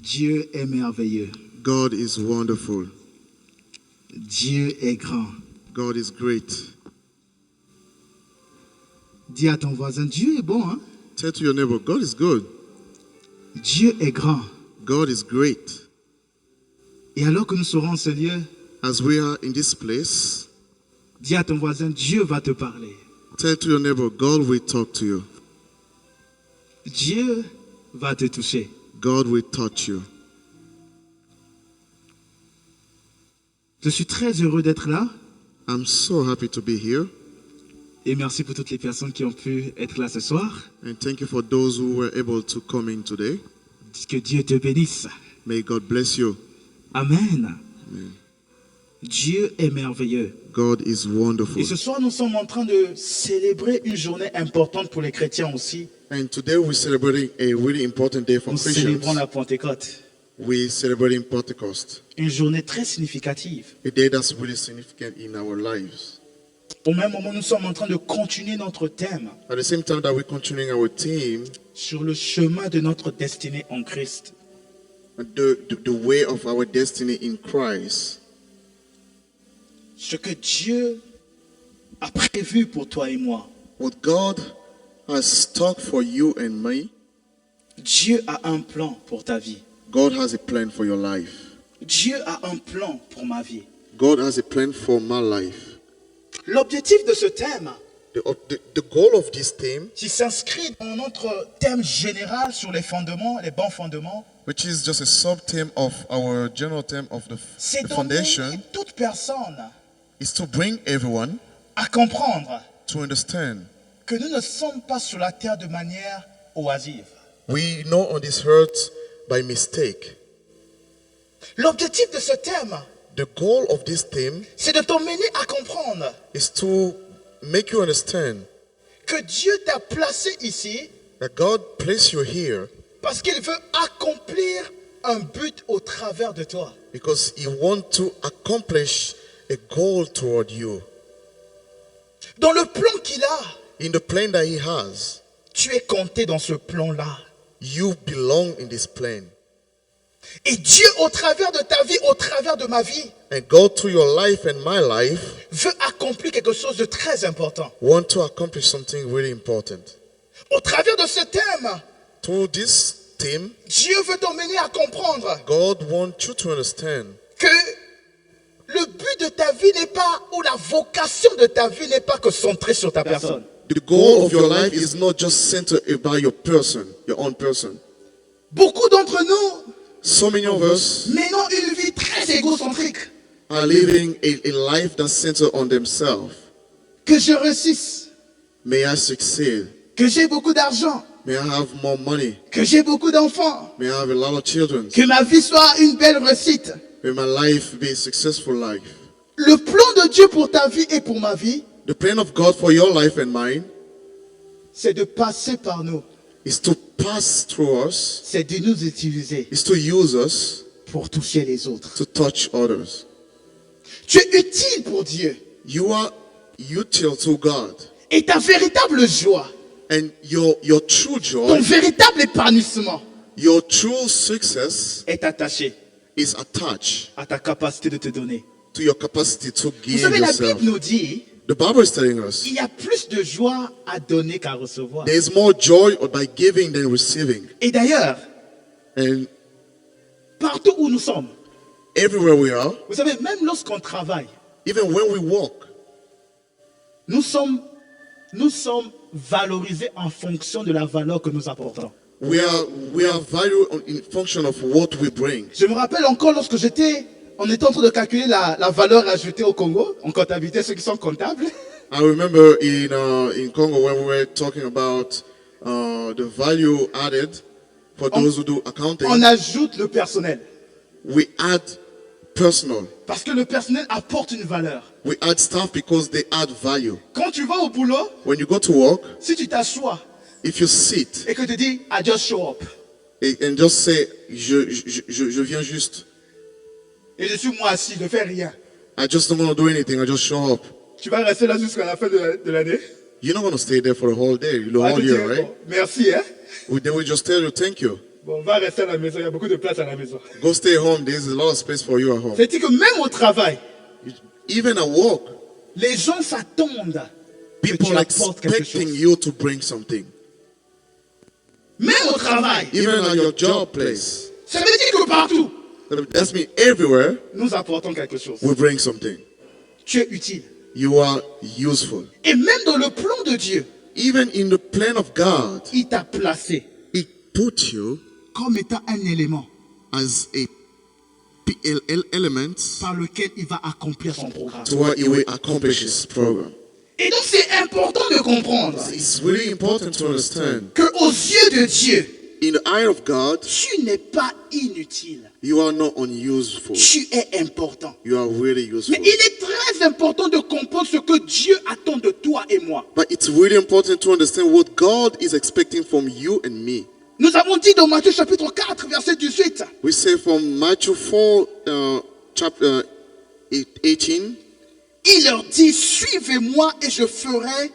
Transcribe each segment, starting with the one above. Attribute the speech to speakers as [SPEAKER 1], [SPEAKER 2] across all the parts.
[SPEAKER 1] Dieu est merveilleux.
[SPEAKER 2] God is wonderful.
[SPEAKER 1] Dieu est grand.
[SPEAKER 2] God is great.
[SPEAKER 1] Dis à ton voisin, Dieu est bon, hein?
[SPEAKER 2] Tell to your neighbor, God is good.
[SPEAKER 1] Dieu est grand.
[SPEAKER 2] God is great.
[SPEAKER 1] Et alors que nous serons en ce lieu,
[SPEAKER 2] As we are in this place,
[SPEAKER 1] dis à ton voisin, Dieu va te parler.
[SPEAKER 2] tell to your neighbor, God will talk to you.
[SPEAKER 1] Dieu va te toucher.
[SPEAKER 2] God will touch you.
[SPEAKER 1] Je suis très heureux d'être là.
[SPEAKER 2] I'm so happy to be here.
[SPEAKER 1] Et merci pour toutes les personnes qui ont pu être là ce soir.
[SPEAKER 2] And thank you for those who were able to come in today.
[SPEAKER 1] Que Dieu te bénisse.
[SPEAKER 2] May God bless you.
[SPEAKER 1] Amen. Dieu est merveilleux.
[SPEAKER 2] God is wonderful.
[SPEAKER 1] Et ce soir, nous sommes en train de célébrer une journée importante pour les chrétiens aussi.
[SPEAKER 2] And today we're celebrating a really important day for
[SPEAKER 1] Nous
[SPEAKER 2] Christians.
[SPEAKER 1] célébrons la Pentecôte.
[SPEAKER 2] We're celebrating Pentecost.
[SPEAKER 1] Une journée très significative.
[SPEAKER 2] A day that's really significant in our lives.
[SPEAKER 1] Au même moment, nous sommes en train de continuer notre thème
[SPEAKER 2] At the same time that we're continuing our theme,
[SPEAKER 1] sur le chemin de notre destinée en Christ.
[SPEAKER 2] the way of our destiny in Christ.
[SPEAKER 1] Ce que Dieu a prévu pour toi et moi.
[SPEAKER 2] What God has stock for you and me,
[SPEAKER 1] Dieu a un plan pour ta vie.
[SPEAKER 2] God has a plan for your life.
[SPEAKER 1] Dieu a un plan pour ma vie.
[SPEAKER 2] God has a plan for my life.
[SPEAKER 1] L'objectif de ce thème,
[SPEAKER 2] The goal of this theme,
[SPEAKER 1] qui s'inscrit dans notre thème général sur les fondements, les bons fondements,
[SPEAKER 2] which is just a sub-theme of our general theme of the
[SPEAKER 1] c'est d'emmener
[SPEAKER 2] foundation,
[SPEAKER 1] toute personne
[SPEAKER 2] is to bring everyone
[SPEAKER 1] à comprendre
[SPEAKER 2] to understand
[SPEAKER 1] que nous ne sommes pas sur la terre de manière oisive.
[SPEAKER 2] we know on this earth by mistake.
[SPEAKER 1] L'objectif de ce thème,
[SPEAKER 2] The goal of this theme
[SPEAKER 1] c'est de t'emmener à comprendre
[SPEAKER 2] is to make you understand
[SPEAKER 1] que Dieu t'a placé ici
[SPEAKER 2] that God placed you here
[SPEAKER 1] parce qu'il veut accomplir un but au travers de toi.
[SPEAKER 2] because He wants to accomplish a goal toward you.
[SPEAKER 1] Dans le plan qu'il a,
[SPEAKER 2] In the plan that He has,
[SPEAKER 1] tu es compté dans ce plan-là.
[SPEAKER 2] you belong in this plan.
[SPEAKER 1] Et Dieu, au travers de ta vie, au travers de ma vie,
[SPEAKER 2] And God, through your life and my life,
[SPEAKER 1] veut accomplir quelque chose de très important.
[SPEAKER 2] want to accomplish something really important.
[SPEAKER 1] Au travers de ce thème,
[SPEAKER 2] Through this theme,
[SPEAKER 1] Dieu veut t'emmener à comprendre
[SPEAKER 2] God wants you to understand
[SPEAKER 1] que le but de ta vie n'est pas, ou la vocation de ta vie n'est pas que centrée sur ta personne.
[SPEAKER 2] the goal of your life is not just centered about your person, your own person.
[SPEAKER 1] Beaucoup d'entre nous
[SPEAKER 2] So many of us
[SPEAKER 1] menons une vie très égocentrique.
[SPEAKER 2] are living a life that's centered on themselves.
[SPEAKER 1] Que je réussisse,
[SPEAKER 2] May I succeed.
[SPEAKER 1] que j'ai beaucoup d'argent,
[SPEAKER 2] May I have more money.
[SPEAKER 1] que j'ai beaucoup d'enfants,
[SPEAKER 2] May I have a lot of children.
[SPEAKER 1] que ma vie soit une belle réussite.
[SPEAKER 2] May my life be a successful life.
[SPEAKER 1] Le plan de Dieu pour ta vie et pour ma vie,
[SPEAKER 2] The plan of God for your life and mine
[SPEAKER 1] c'est de passer par nous,
[SPEAKER 2] is to pass through us,
[SPEAKER 1] c'est de nous utiliser
[SPEAKER 2] is to use us
[SPEAKER 1] pour toucher les autres.
[SPEAKER 2] to touch others.
[SPEAKER 1] Tu es utile pour Dieu.
[SPEAKER 2] You are util to God.
[SPEAKER 1] Et ta véritable joie,
[SPEAKER 2] And your true
[SPEAKER 1] ton
[SPEAKER 2] joy,
[SPEAKER 1] véritable épanouissement
[SPEAKER 2] your true success
[SPEAKER 1] est attaché
[SPEAKER 2] is attached
[SPEAKER 1] à ta capacité de te donner.
[SPEAKER 2] to your capacity to
[SPEAKER 1] Vous
[SPEAKER 2] give
[SPEAKER 1] savez, la
[SPEAKER 2] yourself.
[SPEAKER 1] Bible nous dit,
[SPEAKER 2] The Bible is telling us
[SPEAKER 1] il y a plus de joie à donner qu'à recevoir.
[SPEAKER 2] there is more joy by giving than receiving.
[SPEAKER 1] Et d'ailleurs,
[SPEAKER 2] And
[SPEAKER 1] partout où nous sommes,
[SPEAKER 2] everywhere we are,
[SPEAKER 1] vous savez, même lorsqu'on travaille,
[SPEAKER 2] even when we walk,
[SPEAKER 1] nous sommes valorisés en fonction de la valeur que nous apportons.
[SPEAKER 2] we are valued in function of what we bring.
[SPEAKER 1] Je me rappelle encore lorsque on était en train de calculer la valeur ajoutée au Congo, en comptabilité, ceux qui sont comptables.
[SPEAKER 2] I remember in Congo when we were talking about the value added for those who do accounting.
[SPEAKER 1] On ajoute le personnel.
[SPEAKER 2] We add personal.
[SPEAKER 1] Parce que le personnel apporte une valeur.
[SPEAKER 2] We add staff because they add value.
[SPEAKER 1] Quand tu vas au boulot,
[SPEAKER 2] When you go to work,
[SPEAKER 1] si tu t'assois
[SPEAKER 2] if you sit
[SPEAKER 1] et que tu dis, I just show up,
[SPEAKER 2] and just say, je viens juste.
[SPEAKER 1] et je suis moi assis, je ne fais rien,
[SPEAKER 2] I just don't want to do anything. I just show up.
[SPEAKER 1] tu vas rester là jusqu'à la fin de l'année.
[SPEAKER 2] You're not going to stay there for the whole day, the
[SPEAKER 1] On va
[SPEAKER 2] whole
[SPEAKER 1] te
[SPEAKER 2] year,
[SPEAKER 1] dire,
[SPEAKER 2] right?
[SPEAKER 1] bon, merci, hein.
[SPEAKER 2] They will just tell you, thank you.
[SPEAKER 1] Bon, on va rester à la maison, il y a beaucoup de place à la maison.
[SPEAKER 2] Go stay home. There's a lot of space for you at home.
[SPEAKER 1] C'est-à-dire que même au travail,
[SPEAKER 2] Even at work,
[SPEAKER 1] les gens s'attendent que
[SPEAKER 2] people
[SPEAKER 1] tu
[SPEAKER 2] are
[SPEAKER 1] apportes quelque
[SPEAKER 2] expecting
[SPEAKER 1] chose.
[SPEAKER 2] you to bring something.
[SPEAKER 1] Même au travail,
[SPEAKER 2] Even at your job place.
[SPEAKER 1] ça veut dire que partout,
[SPEAKER 2] That's mean everywhere
[SPEAKER 1] nous apportons quelque chose.
[SPEAKER 2] we bring something.
[SPEAKER 1] Tu es utile.
[SPEAKER 2] You are useful.
[SPEAKER 1] Et même dans le plan de Dieu,
[SPEAKER 2] Even in the plan of God,
[SPEAKER 1] il t'a placé
[SPEAKER 2] He put you
[SPEAKER 1] comme étant un élément
[SPEAKER 2] as a element
[SPEAKER 1] par lequel il va accomplir son programme.
[SPEAKER 2] to what He will accomplish His program.
[SPEAKER 1] Et donc c'est important de comprendre
[SPEAKER 2] It's really important to understand.
[SPEAKER 1] que aux yeux de Dieu,
[SPEAKER 2] In the eye of God,
[SPEAKER 1] tu n'es pas inutile.
[SPEAKER 2] you are not unuseful.
[SPEAKER 1] Tu es important.
[SPEAKER 2] You are really useful.
[SPEAKER 1] Mais il est très important de comprendre ce que Dieu attend de toi et moi.
[SPEAKER 2] But it's really important to understand what God is expecting from you and me.
[SPEAKER 1] Nous avons dit dans Matthieu chapitre 4, verset 18,
[SPEAKER 2] We say from Matthew 4, chapter 18,
[SPEAKER 1] il leur dit, suivez-moi et je ferai,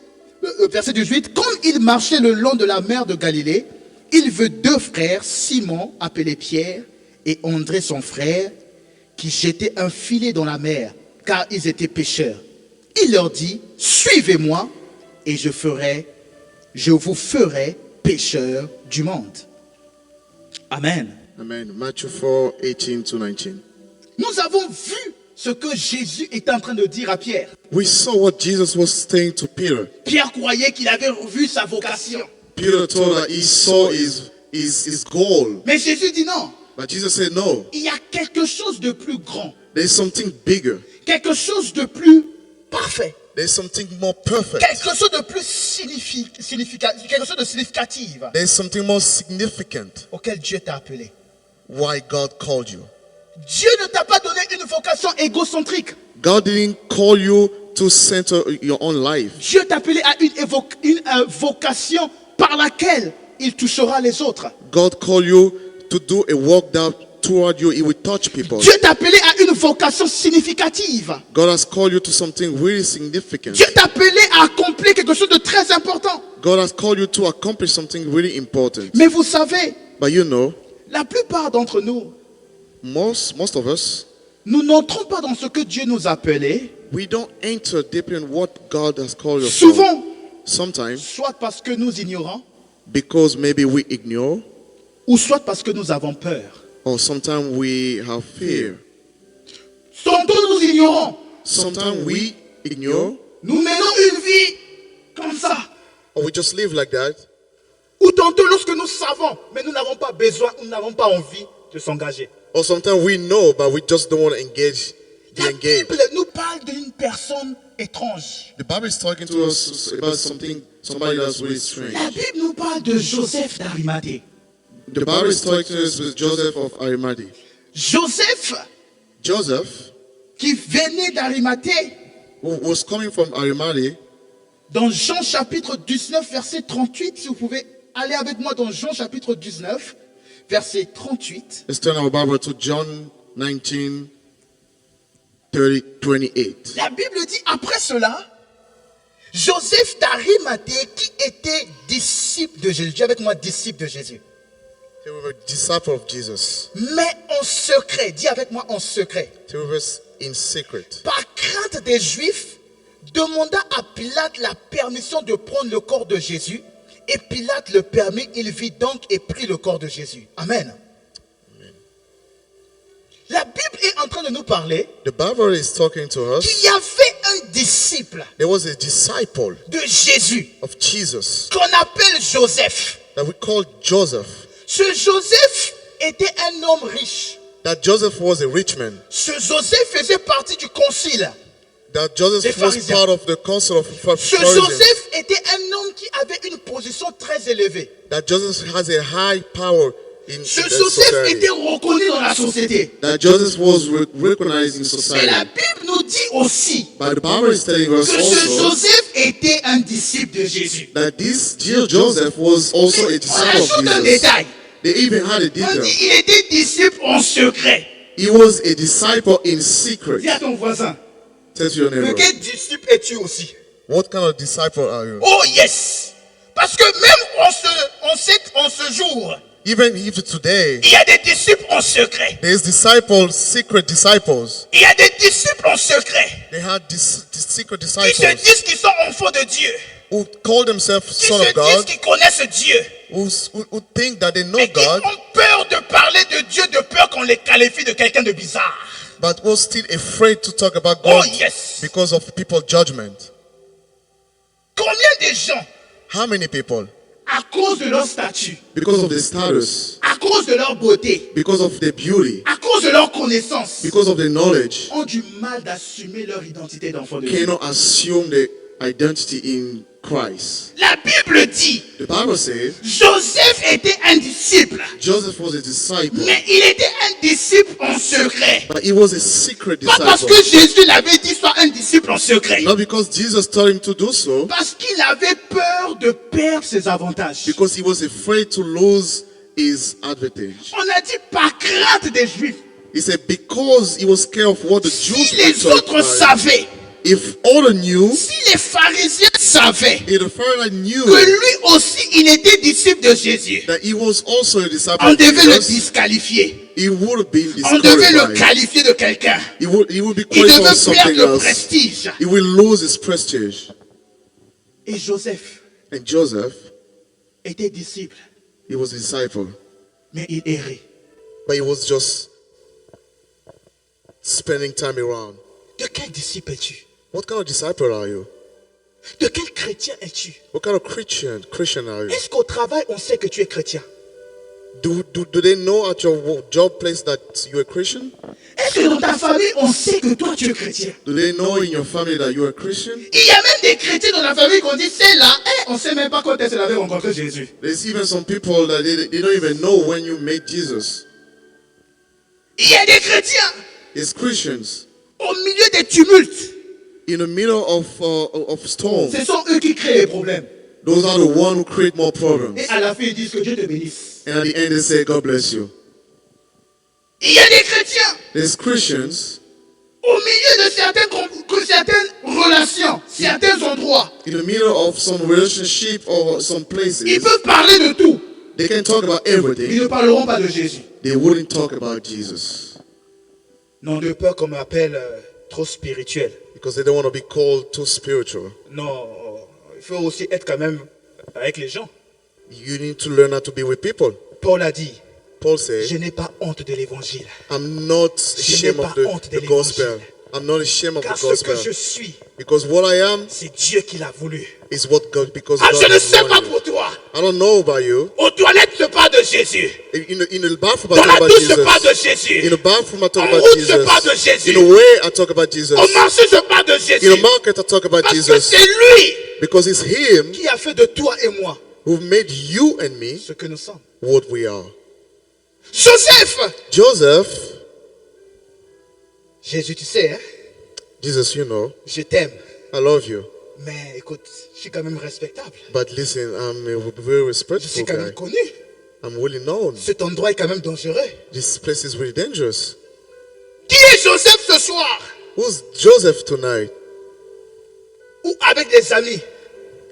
[SPEAKER 1] verset 18, comme il marchait le long de la mer de Galilée, il veut deux frères, Simon, appelé Pierre, et André son frère, qui jetaient un filet dans la mer, car ils étaient pêcheurs. Il leur dit, suivez-moi et je vous ferai pêcheurs du monde. Amen.
[SPEAKER 2] Amen. Matthew 4, 18 to 19.
[SPEAKER 1] Nous avons vu ce que Jésus était en train de dire à Pierre.
[SPEAKER 2] We saw what Jesus was saying to Peter.
[SPEAKER 1] Pierre croyait qu'il avait revu sa vocation.
[SPEAKER 2] Peter told that he saw his goal.
[SPEAKER 1] Mais Jésus dit non.
[SPEAKER 2] But Jesus said, no,
[SPEAKER 1] Il y a quelque chose de plus grand.
[SPEAKER 2] there's something bigger.
[SPEAKER 1] Quelque chose de plus parfait.
[SPEAKER 2] There's something more perfect.
[SPEAKER 1] Quelque chose de plus significatif. Quelque chose de significatif
[SPEAKER 2] There's something more significant
[SPEAKER 1] auquel Dieu t'a appelé.
[SPEAKER 2] why God called you.
[SPEAKER 1] Dieu ne t'a pas donné une vocation égocentrique.
[SPEAKER 2] God didn't call you to center your own life.
[SPEAKER 1] Dieu t'a appelé à une vocation par laquelle il touchera les autres.
[SPEAKER 2] God called you to do a work that toward you, He will touch people.
[SPEAKER 1] Dieu t'a appelé à une vocation significative.
[SPEAKER 2] God has called you to something really significant.
[SPEAKER 1] Dieu t'a appelé à accomplir quelque chose de très important.
[SPEAKER 2] God has called you to accomplish something really important.
[SPEAKER 1] Mais vous savez,
[SPEAKER 2] But you know,
[SPEAKER 1] la plupart d'entre nous,
[SPEAKER 2] most of us,
[SPEAKER 1] nous n'entrons pas dans ce que Dieu nous a appelé,
[SPEAKER 2] we don't enter deep in what God has called us
[SPEAKER 1] souvent,
[SPEAKER 2] for. Sometimes
[SPEAKER 1] soit parce que nous ignorons,
[SPEAKER 2] because maybe we ignore,
[SPEAKER 1] ou soit parce que nous avons peur.
[SPEAKER 2] or sometimes we have fear.
[SPEAKER 1] Tantôt nous ignorons,
[SPEAKER 2] Sometimes we ignore,
[SPEAKER 1] nous menons une vie comme ça.
[SPEAKER 2] or we just live like that.
[SPEAKER 1] Ou tantôt lorsque nous savons, mais nous n'avons pas besoin, nous n'avons pas envie de s'engager.
[SPEAKER 2] Or sometimes we know, but we just don't want to be
[SPEAKER 1] La
[SPEAKER 2] engaged.
[SPEAKER 1] Bible nous parle d'une personne étrange.
[SPEAKER 2] The Bible is talking to us about somebody that's really strange.
[SPEAKER 1] La Bible nous parle de Joseph d'Arimathée.
[SPEAKER 2] The Bible is talking to us with Joseph of Arimathea. Joseph,
[SPEAKER 1] Qui venait d'Arimathée,
[SPEAKER 2] who was coming from Arimathea,
[SPEAKER 1] dans Jean chapitre 19, verset 38, si vous pouvez aller avec moi dans Jean chapitre 19, verset 38.
[SPEAKER 2] let's turn our Bible to John 19, 28.
[SPEAKER 1] La Bible dit, après cela, Joseph d'Arimathée, qui était disciple de Jésus, dis avec moi, disciple de Jésus,
[SPEAKER 2] He was a disciple of Jesus.
[SPEAKER 1] mais en secret, dis avec moi en secret,
[SPEAKER 2] He was in secret.
[SPEAKER 1] par crainte des Juifs, demanda à Pilate la permission de prendre le corps de Jésus. Et Pilate le permit, il vit donc et prit le corps de Jésus. Amen. La Bible est en train de nous parler
[SPEAKER 2] The Bible is talking to us.
[SPEAKER 1] qu'il y avait un disciple
[SPEAKER 2] There was a disciple
[SPEAKER 1] de Jésus
[SPEAKER 2] of Jesus
[SPEAKER 1] qu'on appelle Joseph.
[SPEAKER 2] that we call Joseph.
[SPEAKER 1] Ce Joseph était un homme riche.
[SPEAKER 2] That Joseph was a rich man.
[SPEAKER 1] Ce Joseph faisait partie du concile.
[SPEAKER 2] That Joseph
[SPEAKER 1] Des
[SPEAKER 2] was
[SPEAKER 1] pharisiens.
[SPEAKER 2] part of the council of
[SPEAKER 1] Ce
[SPEAKER 2] Pharisees.
[SPEAKER 1] Joseph était un homme qui avait une position très élevée.
[SPEAKER 2] That Joseph has a high power in
[SPEAKER 1] Ce
[SPEAKER 2] the
[SPEAKER 1] Joseph
[SPEAKER 2] society.
[SPEAKER 1] était reconnu dans la société.
[SPEAKER 2] That Joseph was recognized in
[SPEAKER 1] Et
[SPEAKER 2] society.
[SPEAKER 1] la Bible nous dit aussi
[SPEAKER 2] But the Bible is telling us
[SPEAKER 1] que ce
[SPEAKER 2] also
[SPEAKER 1] Joseph était un disciple de Jésus.
[SPEAKER 2] that this Joseph was also a
[SPEAKER 1] On
[SPEAKER 2] disciple of
[SPEAKER 1] ajoute un
[SPEAKER 2] Jesus.
[SPEAKER 1] détail.
[SPEAKER 2] They even had a
[SPEAKER 1] On
[SPEAKER 2] detail.
[SPEAKER 1] dit il était disciple en secret.
[SPEAKER 2] He was a disciple in secret.
[SPEAKER 1] Dis à ton voisin,
[SPEAKER 2] Tell your
[SPEAKER 1] de
[SPEAKER 2] neighbor.
[SPEAKER 1] quel disciple es-tu aussi?
[SPEAKER 2] What kind of disciple are you?
[SPEAKER 1] Oh yes! Parce que même en ce jour,
[SPEAKER 2] Even if today,
[SPEAKER 1] Il y a des disciples en secret.
[SPEAKER 2] there's disciples, secret disciples.
[SPEAKER 1] Il y a des disciples en secret.
[SPEAKER 2] They had this secret
[SPEAKER 1] Qui se
[SPEAKER 2] disciples
[SPEAKER 1] disent qu'ils sont enfants de Dieu.
[SPEAKER 2] who call themselves
[SPEAKER 1] Qui
[SPEAKER 2] son
[SPEAKER 1] se
[SPEAKER 2] of
[SPEAKER 1] disent
[SPEAKER 2] God,
[SPEAKER 1] qu'ils connaissent Dieu.
[SPEAKER 2] who think that they know
[SPEAKER 1] Mais qui
[SPEAKER 2] God,
[SPEAKER 1] ont peur de parler de Dieu de peur qu'on les qualifie de quelqu'un de bizarre.
[SPEAKER 2] but were still afraid to talk about
[SPEAKER 1] Oh
[SPEAKER 2] God
[SPEAKER 1] yes.
[SPEAKER 2] because of people's judgment.
[SPEAKER 1] Combien de gens,
[SPEAKER 2] How many people?
[SPEAKER 1] à cause de leur statut,
[SPEAKER 2] Because of their status,
[SPEAKER 1] à cause de leur beauté,
[SPEAKER 2] because of their beauty,
[SPEAKER 1] à cause de leur connaissance,
[SPEAKER 2] because of their knowledge,
[SPEAKER 1] ont du mal d'assumer leur identité d'enfant de Dieu.
[SPEAKER 2] cannot assume their identity in Christ.
[SPEAKER 1] La Bible dit,
[SPEAKER 2] The Bible says
[SPEAKER 1] Joseph était un disciple,
[SPEAKER 2] Joseph was a disciple,
[SPEAKER 1] mais il était un disciple en secret.
[SPEAKER 2] but he was a secret
[SPEAKER 1] Pas parce
[SPEAKER 2] disciple.
[SPEAKER 1] que Jésus l'avait dit sois un disciple en secret.
[SPEAKER 2] Not because Jesus told him to do so,
[SPEAKER 1] Parce qu'il avait peur de perdre ses avantages.
[SPEAKER 2] because he was afraid to lose his advantage.
[SPEAKER 1] On a dit par crainte des Juifs.
[SPEAKER 2] He said because he was scared of what the Jews
[SPEAKER 1] Si
[SPEAKER 2] were
[SPEAKER 1] les autres savaient,
[SPEAKER 2] If all knew,
[SPEAKER 1] si les pharisiens savaient
[SPEAKER 2] if the Pharisees knew
[SPEAKER 1] que lui aussi il était disciple de Jésus,
[SPEAKER 2] that he was also a disciple
[SPEAKER 1] on
[SPEAKER 2] of
[SPEAKER 1] devait le
[SPEAKER 2] Jesus,
[SPEAKER 1] disqualifier.
[SPEAKER 2] he would have been
[SPEAKER 1] On devait le
[SPEAKER 2] disqualified.
[SPEAKER 1] qualifier de quelqu'un.
[SPEAKER 2] He would be
[SPEAKER 1] Il
[SPEAKER 2] qualified
[SPEAKER 1] devait
[SPEAKER 2] as something
[SPEAKER 1] perdre le
[SPEAKER 2] else.
[SPEAKER 1] prestige.
[SPEAKER 2] He will lose his prestige.
[SPEAKER 1] Et Joseph
[SPEAKER 2] And Joseph,
[SPEAKER 1] était disciple,
[SPEAKER 2] he was a disciple,
[SPEAKER 1] mais il errait.
[SPEAKER 2] but he was just spending time around.
[SPEAKER 1] De quel disciple es-tu?
[SPEAKER 2] What kind of disciple are you?
[SPEAKER 1] De quel chrétien es-tu?
[SPEAKER 2] What kind of Christian are you?
[SPEAKER 1] Est-ce qu'au travail on sait que tu es chrétien?
[SPEAKER 2] Do they know at your job place that you're a Christian?
[SPEAKER 1] Est-ce que dans ta famille on sait que toi tu es chrétien?
[SPEAKER 2] Do they know in your family that you're a Christian?
[SPEAKER 1] Il y a même des chrétiens dans la famille qu'on dit c'est là, on ne sait même pas quand est-ce qu'elle avait rencontré Jésus.
[SPEAKER 2] There's even some people that they don't even know when you met Jesus.
[SPEAKER 1] Il y a des chrétiens
[SPEAKER 2] It's Christians
[SPEAKER 1] au milieu des tumultes.
[SPEAKER 2] in the middle of storm.
[SPEAKER 1] Ce sont eux qui créent les problèmes.
[SPEAKER 2] Those are the ones who create more problems.
[SPEAKER 1] Et à la fin ils disent que Dieu te bénisse.
[SPEAKER 2] And at the end they say, God bless you.
[SPEAKER 1] Il y a des chrétiens
[SPEAKER 2] There's Christians
[SPEAKER 1] au milieu de certaines relations, certains endroits.
[SPEAKER 2] in the middle of some relationship or some
[SPEAKER 1] Ils
[SPEAKER 2] places.
[SPEAKER 1] peuvent parler de tout.
[SPEAKER 2] They can talk about
[SPEAKER 1] Ils
[SPEAKER 2] everything.
[SPEAKER 1] ne parleront pas de Jésus.
[SPEAKER 2] They wouldn't talk about Jesus
[SPEAKER 1] Non, de peur qu'on m'appelle trop spirituel.
[SPEAKER 2] because they don't want to be called too spiritual.
[SPEAKER 1] Non, il faut aussi être quand même avec les gens.
[SPEAKER 2] You need to learn how to be with people.
[SPEAKER 1] Paul a dit,
[SPEAKER 2] Paul
[SPEAKER 1] je
[SPEAKER 2] said,
[SPEAKER 1] n'ai pas honte de l'évangile.
[SPEAKER 2] I'm not ashamed of the gospel. I'm not ashamed of
[SPEAKER 1] Car
[SPEAKER 2] the
[SPEAKER 1] ce que
[SPEAKER 2] gospel.
[SPEAKER 1] je suis,
[SPEAKER 2] Because what I am
[SPEAKER 1] c'est Dieu qui l'a voulu.
[SPEAKER 2] is what God, because
[SPEAKER 1] Ah,
[SPEAKER 2] God
[SPEAKER 1] je ne
[SPEAKER 2] has
[SPEAKER 1] sais pas
[SPEAKER 2] wanted.
[SPEAKER 1] pour toi.
[SPEAKER 2] I don't know about you.
[SPEAKER 1] Aux toilettes, je parle de Jésus.
[SPEAKER 2] In the bathroom, I
[SPEAKER 1] Dans
[SPEAKER 2] talk
[SPEAKER 1] la
[SPEAKER 2] about
[SPEAKER 1] douche, je parle de
[SPEAKER 2] Jesus.
[SPEAKER 1] Jésus.
[SPEAKER 2] In the bathroom, I talk
[SPEAKER 1] En
[SPEAKER 2] about
[SPEAKER 1] route, je parle de
[SPEAKER 2] Jesus.
[SPEAKER 1] Jésus.
[SPEAKER 2] In the way, I talk about Jesus.
[SPEAKER 1] Au marché, je parle de
[SPEAKER 2] In
[SPEAKER 1] Jésus.
[SPEAKER 2] the market, I talk about
[SPEAKER 1] Parce que
[SPEAKER 2] Jesus.
[SPEAKER 1] c'est lui
[SPEAKER 2] Because it's Him
[SPEAKER 1] qui a fait de toi et moi
[SPEAKER 2] who made you and me
[SPEAKER 1] ce que nous sommes.
[SPEAKER 2] what we are.
[SPEAKER 1] Joseph,
[SPEAKER 2] Joseph,
[SPEAKER 1] Jésus, tu sais, hein,
[SPEAKER 2] Jesus, you know,
[SPEAKER 1] je t'aime.
[SPEAKER 2] I love you.
[SPEAKER 1] Mais écoute, je suis quand même respectable.
[SPEAKER 2] But listen, I'm a very
[SPEAKER 1] Je suis
[SPEAKER 2] respectful
[SPEAKER 1] quand même
[SPEAKER 2] guy.
[SPEAKER 1] connu.
[SPEAKER 2] I'm really known.
[SPEAKER 1] Cet endroit est quand même dangereux.
[SPEAKER 2] This place is really dangerous.
[SPEAKER 1] Qui est Joseph ce soir?
[SPEAKER 2] Who's Joseph tonight?
[SPEAKER 1] Ou avec des amis.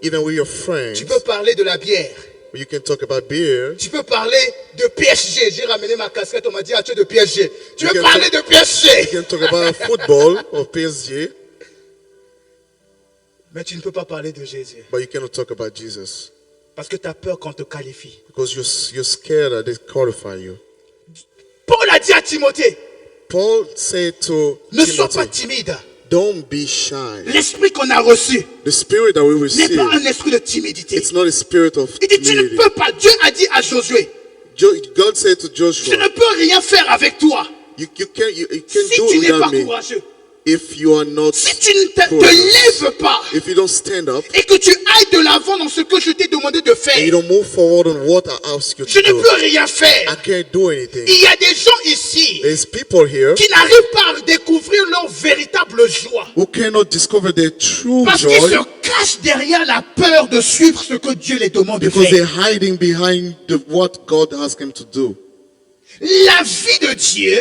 [SPEAKER 2] Even with your friends,
[SPEAKER 1] Tu peux parler de la bière.
[SPEAKER 2] you can talk about beer.
[SPEAKER 1] Tu peux parler de PSG. J'ai ramené ma casquette, on m'a dit, ah, tu es de PSG. Tu
[SPEAKER 2] You
[SPEAKER 1] veux
[SPEAKER 2] can
[SPEAKER 1] parler de
[SPEAKER 2] You
[SPEAKER 1] PSG.
[SPEAKER 2] can talk about football or PSG,
[SPEAKER 1] Mais tu ne peux pas parler de Jésus.
[SPEAKER 2] but you cannot talk about Jesus
[SPEAKER 1] Parce que tu as peur qu'on te qualifie.
[SPEAKER 2] because you're scared that they qualify you.
[SPEAKER 1] Paul a dit à Timothée,
[SPEAKER 2] Paul said to
[SPEAKER 1] ne sois pas
[SPEAKER 2] Timothy,
[SPEAKER 1] timide.
[SPEAKER 2] don't be shy.
[SPEAKER 1] L'esprit qu'on a reçu
[SPEAKER 2] The spirit that we
[SPEAKER 1] n'est
[SPEAKER 2] receive,
[SPEAKER 1] pas un esprit de timidité.
[SPEAKER 2] it's not a spirit of
[SPEAKER 1] Il dit, tu ne
[SPEAKER 2] timidity.
[SPEAKER 1] peux pas. Dieu a dit à Josué,
[SPEAKER 2] God said to
[SPEAKER 1] je
[SPEAKER 2] Joshua,
[SPEAKER 1] ne peux rien faire avec toi
[SPEAKER 2] you can't
[SPEAKER 1] si
[SPEAKER 2] do
[SPEAKER 1] tu
[SPEAKER 2] it
[SPEAKER 1] n'es pas
[SPEAKER 2] without me
[SPEAKER 1] courageux.
[SPEAKER 2] if you are not
[SPEAKER 1] Si tu ne te
[SPEAKER 2] courageous.
[SPEAKER 1] lèves pas
[SPEAKER 2] If you don't stand up
[SPEAKER 1] et que tu ailles de l'avant dans ce que je t'ai demandé de
[SPEAKER 2] and you
[SPEAKER 1] faire,
[SPEAKER 2] don't move forward on what I ask you
[SPEAKER 1] je
[SPEAKER 2] to
[SPEAKER 1] ne
[SPEAKER 2] do,
[SPEAKER 1] peux rien
[SPEAKER 2] I
[SPEAKER 1] faire.
[SPEAKER 2] can't do anything.
[SPEAKER 1] Il y a des gens ici
[SPEAKER 2] There's people here
[SPEAKER 1] qui n'arrivent pas à découvrir leur véritable joie.
[SPEAKER 2] who cannot discover their true
[SPEAKER 1] Parce qu'ils
[SPEAKER 2] joy
[SPEAKER 1] se cachent derrière la peur de suivre ce que Dieu les demande de
[SPEAKER 2] because they're
[SPEAKER 1] faire.
[SPEAKER 2] hiding behind what God asked them to do.
[SPEAKER 1] La vie de Dieu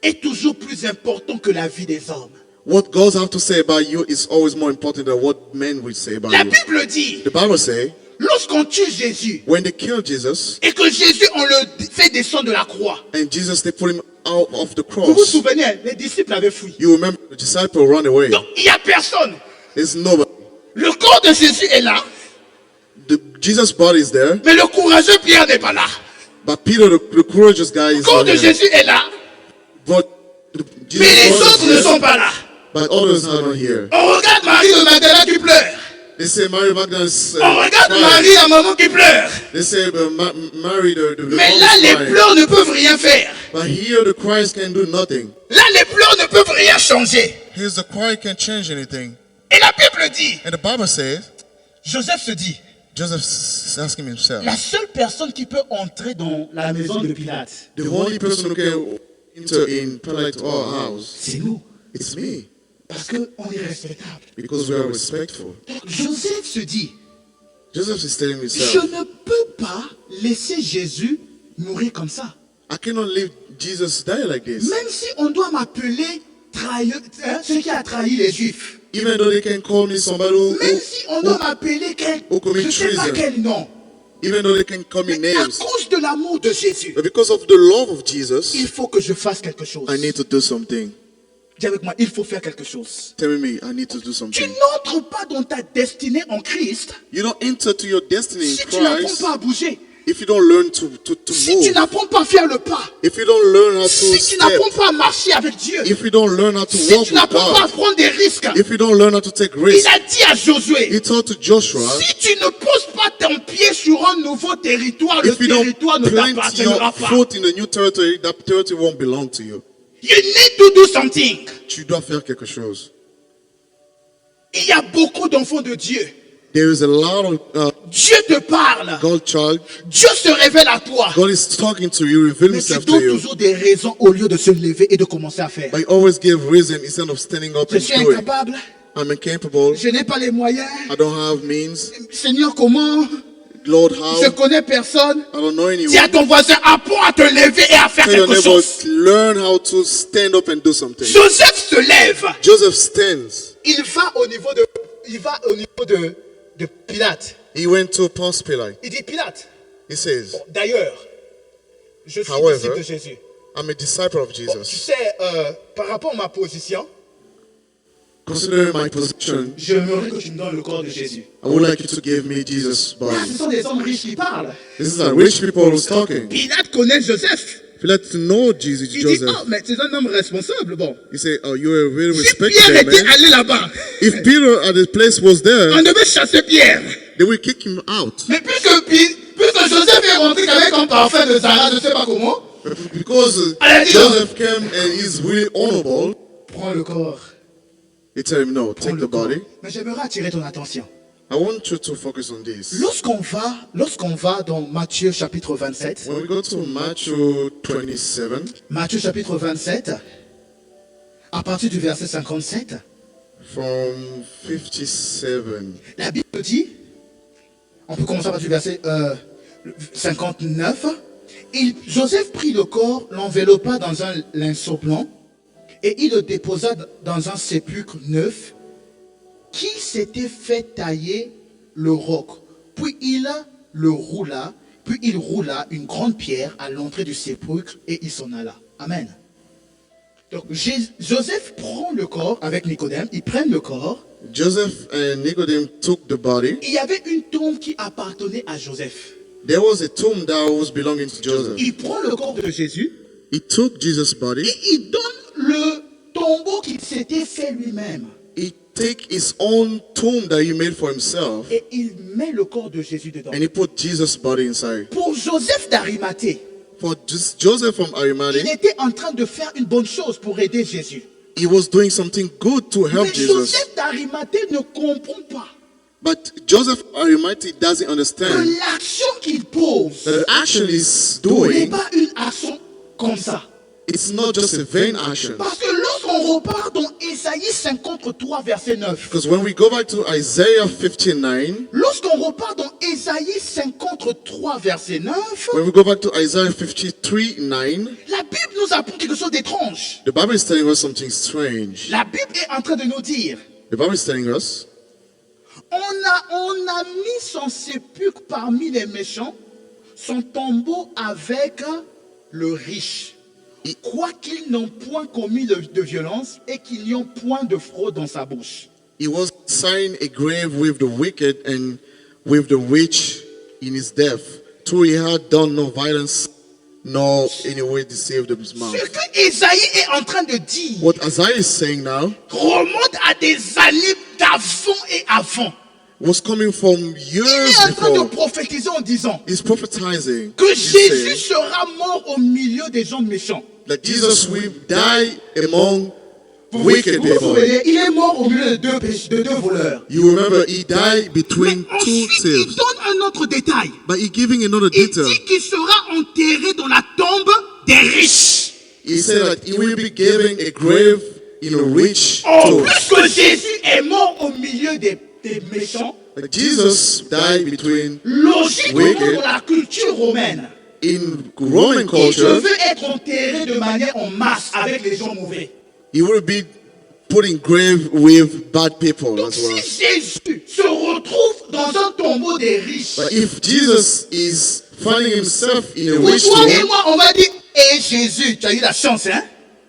[SPEAKER 1] est toujours plus importante que la vie des hommes.
[SPEAKER 2] What God has to say about you is always more important than what men will say about
[SPEAKER 1] La
[SPEAKER 2] you.
[SPEAKER 1] Bible dit,
[SPEAKER 2] The Bible says,
[SPEAKER 1] Lorsqu'on tue Jésus
[SPEAKER 2] when they killed Jesus,
[SPEAKER 1] et que Jésus, on le fait descendre de la croix.
[SPEAKER 2] and Jesus, they put him out of the
[SPEAKER 1] Vous vous
[SPEAKER 2] cross,
[SPEAKER 1] souvenez, les disciples avaient fui.
[SPEAKER 2] you remember the disciple run away.
[SPEAKER 1] Donc, il n'y a personne.
[SPEAKER 2] There's nobody.
[SPEAKER 1] Le corps de Jésus est là,
[SPEAKER 2] Jesus' body is there,
[SPEAKER 1] mais le courageux Pierre n'est pas là.
[SPEAKER 2] but Peter, the courageous guy,
[SPEAKER 1] Le
[SPEAKER 2] is
[SPEAKER 1] corps
[SPEAKER 2] not
[SPEAKER 1] de
[SPEAKER 2] here.
[SPEAKER 1] Jésus est là,
[SPEAKER 2] But
[SPEAKER 1] mais les
[SPEAKER 2] Jesus'
[SPEAKER 1] autres
[SPEAKER 2] body
[SPEAKER 1] ne
[SPEAKER 2] is
[SPEAKER 1] sont
[SPEAKER 2] there,
[SPEAKER 1] pas là.
[SPEAKER 2] but others are not here.
[SPEAKER 1] On regarde Marie de Magdala qui pleure.
[SPEAKER 2] They say Mary Magdalene is
[SPEAKER 1] On regarde
[SPEAKER 2] crying.
[SPEAKER 1] Marie, la maman qui pleure.
[SPEAKER 2] They say Mary, the
[SPEAKER 1] Mais
[SPEAKER 2] mom
[SPEAKER 1] là,
[SPEAKER 2] is
[SPEAKER 1] les
[SPEAKER 2] crying.
[SPEAKER 1] pleurs ne peuvent rien faire.
[SPEAKER 2] But here the cries can do nothing.
[SPEAKER 1] Là, les pleurs ne peuvent rien changer.
[SPEAKER 2] Here's the cry can't change anything.
[SPEAKER 1] Et la Bible dit,
[SPEAKER 2] And the Bible says,
[SPEAKER 1] Joseph se dit,
[SPEAKER 2] Joseph's asking himself,
[SPEAKER 1] la seule personne qui peut entrer dans la maison de Pilate,
[SPEAKER 2] the only person who can enter in Pilate or house,
[SPEAKER 1] c'est nous.
[SPEAKER 2] it's me,
[SPEAKER 1] Parce qu'on est respectable.
[SPEAKER 2] because we are respectful.
[SPEAKER 1] Donc, Joseph se dit,
[SPEAKER 2] Joseph is telling
[SPEAKER 1] je
[SPEAKER 2] himself,
[SPEAKER 1] ne peux pas laisser Jésus mourir comme ça.
[SPEAKER 2] I cannot leave Jesus die like this.
[SPEAKER 1] Même si on doit m'appeler celui qui a trahi les Juifs.
[SPEAKER 2] Even though they can call me somebody who,
[SPEAKER 1] Même si on doit m'appeler je ne sais pas quel nom.
[SPEAKER 2] even though they can call me
[SPEAKER 1] Mais à
[SPEAKER 2] names,
[SPEAKER 1] cause de l'amour de Jésus,
[SPEAKER 2] but because of the love of Jesus,
[SPEAKER 1] il faut que je fasse quelque chose.
[SPEAKER 2] I need to do something.
[SPEAKER 1] Dis avec moi, il faut faire quelque chose.
[SPEAKER 2] Tell me, I need to do
[SPEAKER 1] Tu
[SPEAKER 2] something.
[SPEAKER 1] n'entres pas dans ta destinée en Christ
[SPEAKER 2] You don't enter to your destiny in
[SPEAKER 1] si tu n'apprends
[SPEAKER 2] Christ
[SPEAKER 1] pas à bouger.
[SPEAKER 2] if you don't learn to
[SPEAKER 1] Si tu
[SPEAKER 2] move.
[SPEAKER 1] n'apprends pas à faire le pas.
[SPEAKER 2] If you don't learn how to
[SPEAKER 1] Si tu
[SPEAKER 2] step.
[SPEAKER 1] n'apprends pas à marcher avec Dieu.
[SPEAKER 2] If you don't learn how to
[SPEAKER 1] Si
[SPEAKER 2] walk
[SPEAKER 1] tu
[SPEAKER 2] with
[SPEAKER 1] n'apprends pas à
[SPEAKER 2] God.
[SPEAKER 1] prendre des risques.
[SPEAKER 2] If you don't learn how to take
[SPEAKER 1] Il
[SPEAKER 2] risks.
[SPEAKER 1] a dit à Josué,
[SPEAKER 2] He told to Joshua,
[SPEAKER 1] si tu ne poses pas ton pied sur un nouveau territoire, le
[SPEAKER 2] if you don't
[SPEAKER 1] territoire ne
[SPEAKER 2] plant
[SPEAKER 1] t'appartiendra
[SPEAKER 2] your
[SPEAKER 1] pas.
[SPEAKER 2] foot in a new territory, that territory won't belong to you.
[SPEAKER 1] You need to do something.
[SPEAKER 2] Tu dois faire quelque chose.
[SPEAKER 1] Il y a beaucoup d'enfants de Dieu.
[SPEAKER 2] There is a lot of
[SPEAKER 1] Dieu te parle.
[SPEAKER 2] God child.
[SPEAKER 1] Dieu se révèle à toi.
[SPEAKER 2] God is talking to you, reveal
[SPEAKER 1] Mais tu
[SPEAKER 2] himself to
[SPEAKER 1] donnes
[SPEAKER 2] you.
[SPEAKER 1] toujours des raisons au lieu de se lever et de commencer à faire.
[SPEAKER 2] But he always give reason instead of standing up
[SPEAKER 1] Je
[SPEAKER 2] and
[SPEAKER 1] suis
[SPEAKER 2] doing.
[SPEAKER 1] incapable.
[SPEAKER 2] I'm incapable.
[SPEAKER 1] Je n'ai pas les moyens.
[SPEAKER 2] I don't have means.
[SPEAKER 1] Seigneur, comment?
[SPEAKER 2] Lord,
[SPEAKER 1] Je
[SPEAKER 2] how?
[SPEAKER 1] connais personne.
[SPEAKER 2] I don't know
[SPEAKER 1] Dis à
[SPEAKER 2] anyone.
[SPEAKER 1] ton voisin, apprends à te lever et à faire
[SPEAKER 2] Tell your
[SPEAKER 1] quelque
[SPEAKER 2] neighbor,
[SPEAKER 1] chose.
[SPEAKER 2] learn how to stand up and do something.
[SPEAKER 1] Joseph se lève.
[SPEAKER 2] Joseph stands.
[SPEAKER 1] Il va au niveau de Pilate.
[SPEAKER 2] He went to Ponce Pilate.
[SPEAKER 1] Il dit, Pilate,
[SPEAKER 2] He says,
[SPEAKER 1] d'ailleurs, je suis
[SPEAKER 2] However,
[SPEAKER 1] disciple de Jésus.
[SPEAKER 2] I'm a disciple of
[SPEAKER 1] Bon, tu
[SPEAKER 2] Jesus.
[SPEAKER 1] sais, par rapport à ma position,
[SPEAKER 2] Considering my position,
[SPEAKER 1] j'aimerais que tu me donnes le corps de Jésus.
[SPEAKER 2] I would like you to give me Jesus'
[SPEAKER 1] Ah,
[SPEAKER 2] body.
[SPEAKER 1] ce sont des hommes riches qui parlent.
[SPEAKER 2] This is a rich people who's talking.
[SPEAKER 1] Pilate connaît Joseph.
[SPEAKER 2] Pilate know Jesus,
[SPEAKER 1] Il dit,
[SPEAKER 2] Joseph.
[SPEAKER 1] oh, mais c'est un homme responsable. Bon.
[SPEAKER 2] He said, oh, you're a very
[SPEAKER 1] Si Pierre
[SPEAKER 2] respected
[SPEAKER 1] était
[SPEAKER 2] man.
[SPEAKER 1] allé là-bas,
[SPEAKER 2] If Peter at the place was
[SPEAKER 1] on
[SPEAKER 2] there,
[SPEAKER 1] devait chasser Pierre.
[SPEAKER 2] they will kick him out.
[SPEAKER 1] Mais puisque Joseph est rentré avec un parfum de Zara, je ne sais pas comment,
[SPEAKER 2] Because
[SPEAKER 1] Allez,
[SPEAKER 2] Joseph came and he's really honorable,
[SPEAKER 1] prends le corps.
[SPEAKER 2] he told him, no,
[SPEAKER 1] Prends
[SPEAKER 2] take
[SPEAKER 1] le
[SPEAKER 2] the
[SPEAKER 1] corps.
[SPEAKER 2] body.
[SPEAKER 1] Mais j'aimerais attirer ton attention.
[SPEAKER 2] I want you to focus on this.
[SPEAKER 1] Lorsqu'on va dans Matthieu chapitre 27,
[SPEAKER 2] When we go to Matthew 27,
[SPEAKER 1] Matthieu chapitre 27, à partir du verset 57,
[SPEAKER 2] from 57,
[SPEAKER 1] la Bible dit, on peut commencer à partir du verset 59, Joseph prit le corps, l'enveloppa dans un linceau blanc et il le déposa dans un sépulcre neuf qui s'était fait tailler le roc. Puis il roula une grande pierre à l'entrée du sépulcre et il s'en alla. Amen. Donc Joseph prend le corps avec Nicodème, ils prennent le corps.
[SPEAKER 2] Joseph and Nicodemus took the body.
[SPEAKER 1] Il y avait une tombe qui appartenait à Joseph.
[SPEAKER 2] There was a tomb that was belonging to Joseph.
[SPEAKER 1] Il prend le corps de Jésus
[SPEAKER 2] He took Jesus' body.
[SPEAKER 1] et il donne le tombeau qu'il s'était fait lui-même.
[SPEAKER 2] He take his own tomb that he made for himself,
[SPEAKER 1] Et il met le corps de Jésus dedans.
[SPEAKER 2] and he put Jesus' body inside.
[SPEAKER 1] Pour Joseph d'Arimathée,
[SPEAKER 2] For Joseph from
[SPEAKER 1] il
[SPEAKER 2] Arimathea,
[SPEAKER 1] était en train de faire une bonne chose pour aider Jésus.
[SPEAKER 2] he was doing something good to help
[SPEAKER 1] Mais
[SPEAKER 2] Jesus.
[SPEAKER 1] Joseph d'Arimathée ne comprend pas
[SPEAKER 2] But Joseph Arimathea doesn't
[SPEAKER 1] que
[SPEAKER 2] understand
[SPEAKER 1] l'action qu'il pose
[SPEAKER 2] that the action he's
[SPEAKER 1] n'est
[SPEAKER 2] doing,
[SPEAKER 1] pas une action comme ça.
[SPEAKER 2] it's not just a vain action.
[SPEAKER 1] Parce que lorsqu'on repart dans Ésaïe 53, verset 9,
[SPEAKER 2] Because when we go back to Isaiah 59,
[SPEAKER 1] lorsqu'on repart dans Ésaïe 53, verset 9,
[SPEAKER 2] when we go back to Isaiah 53:9,
[SPEAKER 1] la Bible nous apprend quelque chose d'étrange.
[SPEAKER 2] the Bible is telling us something strange.
[SPEAKER 1] La Bible est en train de nous dire,
[SPEAKER 2] The Bible is telling us,
[SPEAKER 1] On a mis son sépulcre parmi les méchants, son tombeau avec le riche. Quoiqu'ils n'ont point commis de violence et qu'il n'y ait point de fraude dans sa bouche.
[SPEAKER 2] He was assigned a grave with the wicked and with the rich in his death. True, he had done no violence, nor any way deceived his mouth.
[SPEAKER 1] Ce que Isaïe est en train de dire
[SPEAKER 2] What Isaiah is saying now
[SPEAKER 1] remonte à des années d'avant et avant.
[SPEAKER 2] was coming from
[SPEAKER 1] Il
[SPEAKER 2] years
[SPEAKER 1] est en train de
[SPEAKER 2] before.
[SPEAKER 1] prophétiser en disant
[SPEAKER 2] He's prophetizing.
[SPEAKER 1] que
[SPEAKER 2] He's
[SPEAKER 1] Jésus
[SPEAKER 2] saying
[SPEAKER 1] sera mort au milieu des gens méchants.
[SPEAKER 2] that Jesus will die among
[SPEAKER 1] Vous
[SPEAKER 2] wicked
[SPEAKER 1] vous
[SPEAKER 2] people.
[SPEAKER 1] souvenez, il est mort au milieu de deux voleurs.
[SPEAKER 2] You remember he died between
[SPEAKER 1] Mais
[SPEAKER 2] two
[SPEAKER 1] ensuite, il
[SPEAKER 2] thieves.
[SPEAKER 1] donne un autre détail.
[SPEAKER 2] But he giving another
[SPEAKER 1] Il
[SPEAKER 2] detail.
[SPEAKER 1] dit qu'il sera enterré dans la tombe des riches.
[SPEAKER 2] He said that he will be giving a grave in a rich
[SPEAKER 1] En
[SPEAKER 2] tomb.
[SPEAKER 1] plus que Jésus est mort au milieu des méchants,
[SPEAKER 2] But Jesus died between,
[SPEAKER 1] logiquement
[SPEAKER 2] Wicked.
[SPEAKER 1] dans la culture romaine,
[SPEAKER 2] in Roman
[SPEAKER 1] il
[SPEAKER 2] culture,
[SPEAKER 1] devait être enterré de manière en masse avec les gens mauvais.
[SPEAKER 2] he will be put in grave with bad people
[SPEAKER 1] Donc
[SPEAKER 2] as well.
[SPEAKER 1] si Jésus se retrouve dans un tombeau des riches,
[SPEAKER 2] But if Jesus is finding himself in a
[SPEAKER 1] pour
[SPEAKER 2] rich
[SPEAKER 1] toi et
[SPEAKER 2] tomb,
[SPEAKER 1] moi, on va dire, eh Jésus, tu as eu la chance, hein?